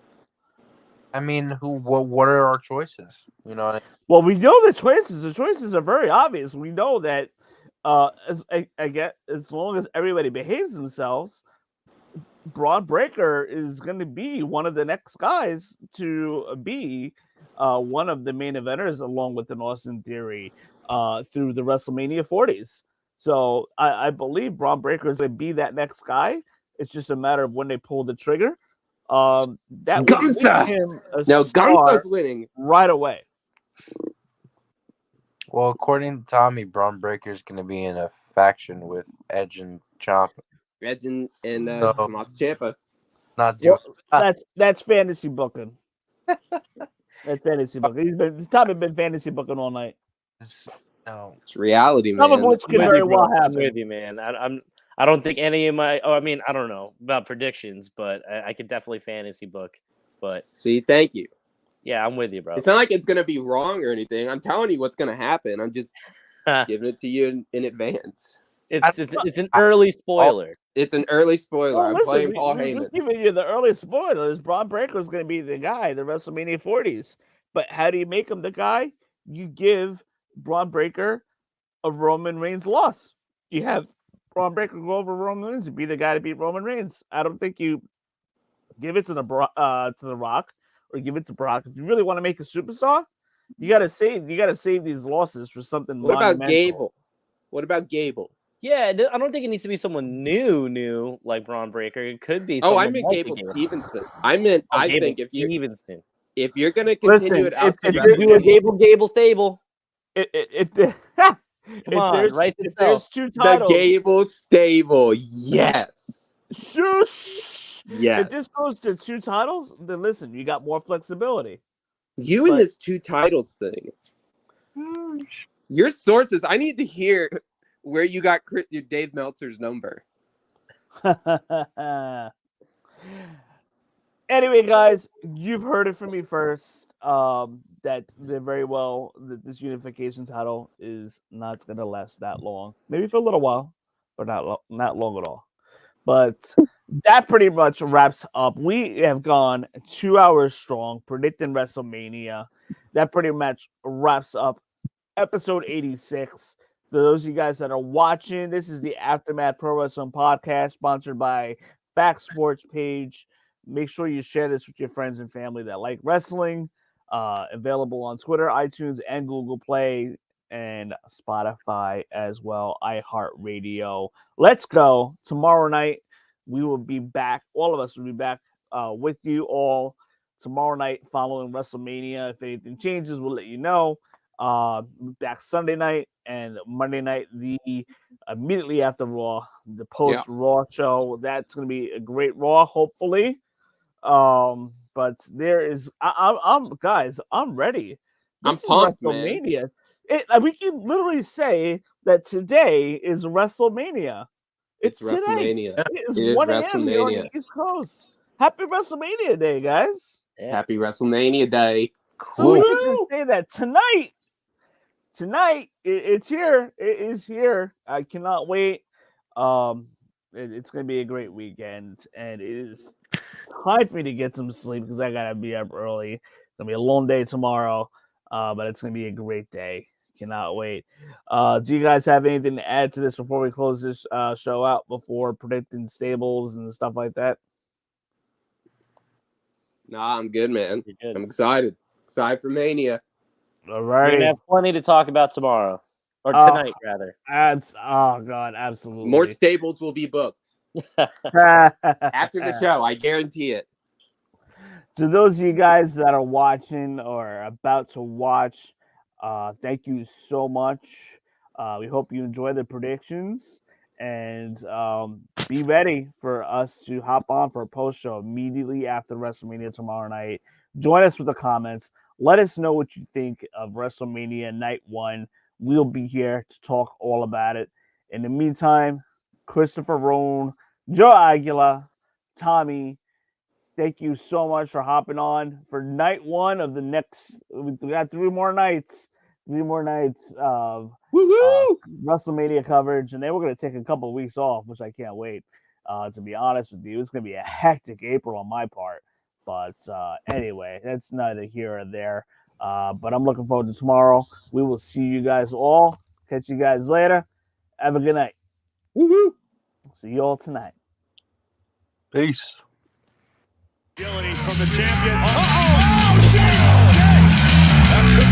I mean, what are our choices? You know, Well, we know the choices. The choices are very obvious. We know that as long as everybody behaves themselves, Braun Breaker is going to be one of the next guys to be one of the main eventers, along with an Austin Theory, through the WrestleMania 40s. So I believe Braun Breaker is going to be that next guy. It's just a matter of when they pull the trigger. That would Gunther! make him a No, star Gunther's winning. right away. well, according to Tommy, Braun Breaker is going to be in a faction with Edge and Ciampa. Edge and So- Tommaso Ciampa. Not Well, just that's fantasy booking. That's fantasy booking. Tommy been fantasy booking all night. no. It's reality, Some of man. which can I'm with very you, bro. well I'm happen. with you, man. I don't think any of my. Oh, I mean, I don't know about predictions, but I could definitely fantasy book. But See, thank you. yeah, I'm with you, bro. It's not like it's going to be wrong or anything. I'm telling you what's going to happen. I'm just giving it to you in advance. It's an early spoiler. It's an early spoiler. Well, I'm listen, playing Paul we're Heyman. giving you the early spoilers. Braun Breaker is going to be the guy, the WrestleMania 40s. But how do you make him the guy? You give Braun Breaker a Roman Reigns loss. You have Braun Breaker go over Roman Reigns and be the guy to beat Roman Reigns. I don't think you give it to the Rock or give it to Brock. If you really want to make a superstar, you gotta save these losses for something What about monumental. Gable? What about Gable? Yeah, I don't think it needs to be someone new like Braun Breaker. It could be. Oh, I someone meant like Gable Gable. Stevenson. I meant Oh, I Gable think Stevenson. if you're gonna continue Listen, it out to if You could do a WrestleMania, Gable stable. If Come on, right if itself. there's two the titles, Gable stable, yes, shush. yes. If this goes to two titles, then listen, you got more flexibility. You and But- this two titles thing. Your sources. I need to hear where you got your Dave Meltzer's number. Anyway, guys, you've heard it from me first. That this unification title is not going to last that long. Maybe for a little while, but not long at all. But that pretty much wraps up. We have gone 2 hours strong predicting WrestleMania. That pretty much wraps up episode 86. For those of you guys that are watching, this is the Aftermath Pro Wrestling Podcast sponsored by Back Sports Page. Make sure you share this with your friends and family that like wrestling. Available on Twitter, iTunes, and Google Play, and Spotify as well, iHeartRadio. Let's go. Tomorrow night, we will be back. All of us will be back with you all tomorrow night following WrestleMania. If anything changes, we'll let you know. Back Sunday night and Monday night, immediately after Raw, the post-Raw show. That's going to be a great Raw, hopefully. but there is. I'm guys. I'm ready. I'm This is pumped, man. WrestleMania. We can literally say that today is WrestleMania. It's today. WrestleMania. It is It is 1 a.m. here on the WrestleMania. East Coast. Happy WrestleMania Day, guys. Yeah. Happy WrestleMania Day. So we Woo! can just say that tonight it's here. It is here. I cannot wait. It's gonna be a great weekend, and it is time for me to get some sleep because I gotta be up early. It's gonna be a long day tomorrow, but it's gonna be a great day. Cannot wait. Do you guys have anything to add to this before we close this show out? Before predicting stables and stuff like that? Nah, I'm good, man. You're good. I'm excited. Excited for Mania. All We're right. gonna have plenty to talk about tomorrow, or Oh. tonight rather. Oh God, absolutely. More stables will be booked after the show. I guarantee it. To those of you guys that are watching or about to watch, thank you so much. We hope you enjoy the predictions, and be ready for us to hop on for a post show immediately after WrestleMania tomorrow night. Join us with the comments. Let us know what you think of WrestleMania Night 1. We'll be here to talk all about it. In the meantime, Christopher Roan, Joe Aguila, Tommy, thank you so much for hopping on for night 1 of the next. We got 3 more nights. 3 more nights of Woo-hoo! WrestleMania coverage, and then we're going to take a couple of weeks off, which I can't wait. To be honest with you, it's going to be a hectic April on my part. But anyway, that's neither here or there. But I'm looking forward to tomorrow. We will see you guys all. Catch you guys later. Have a good night. Woo-hoo! See you all tonight. Peace. Agility from the champion. Oh, 6! That could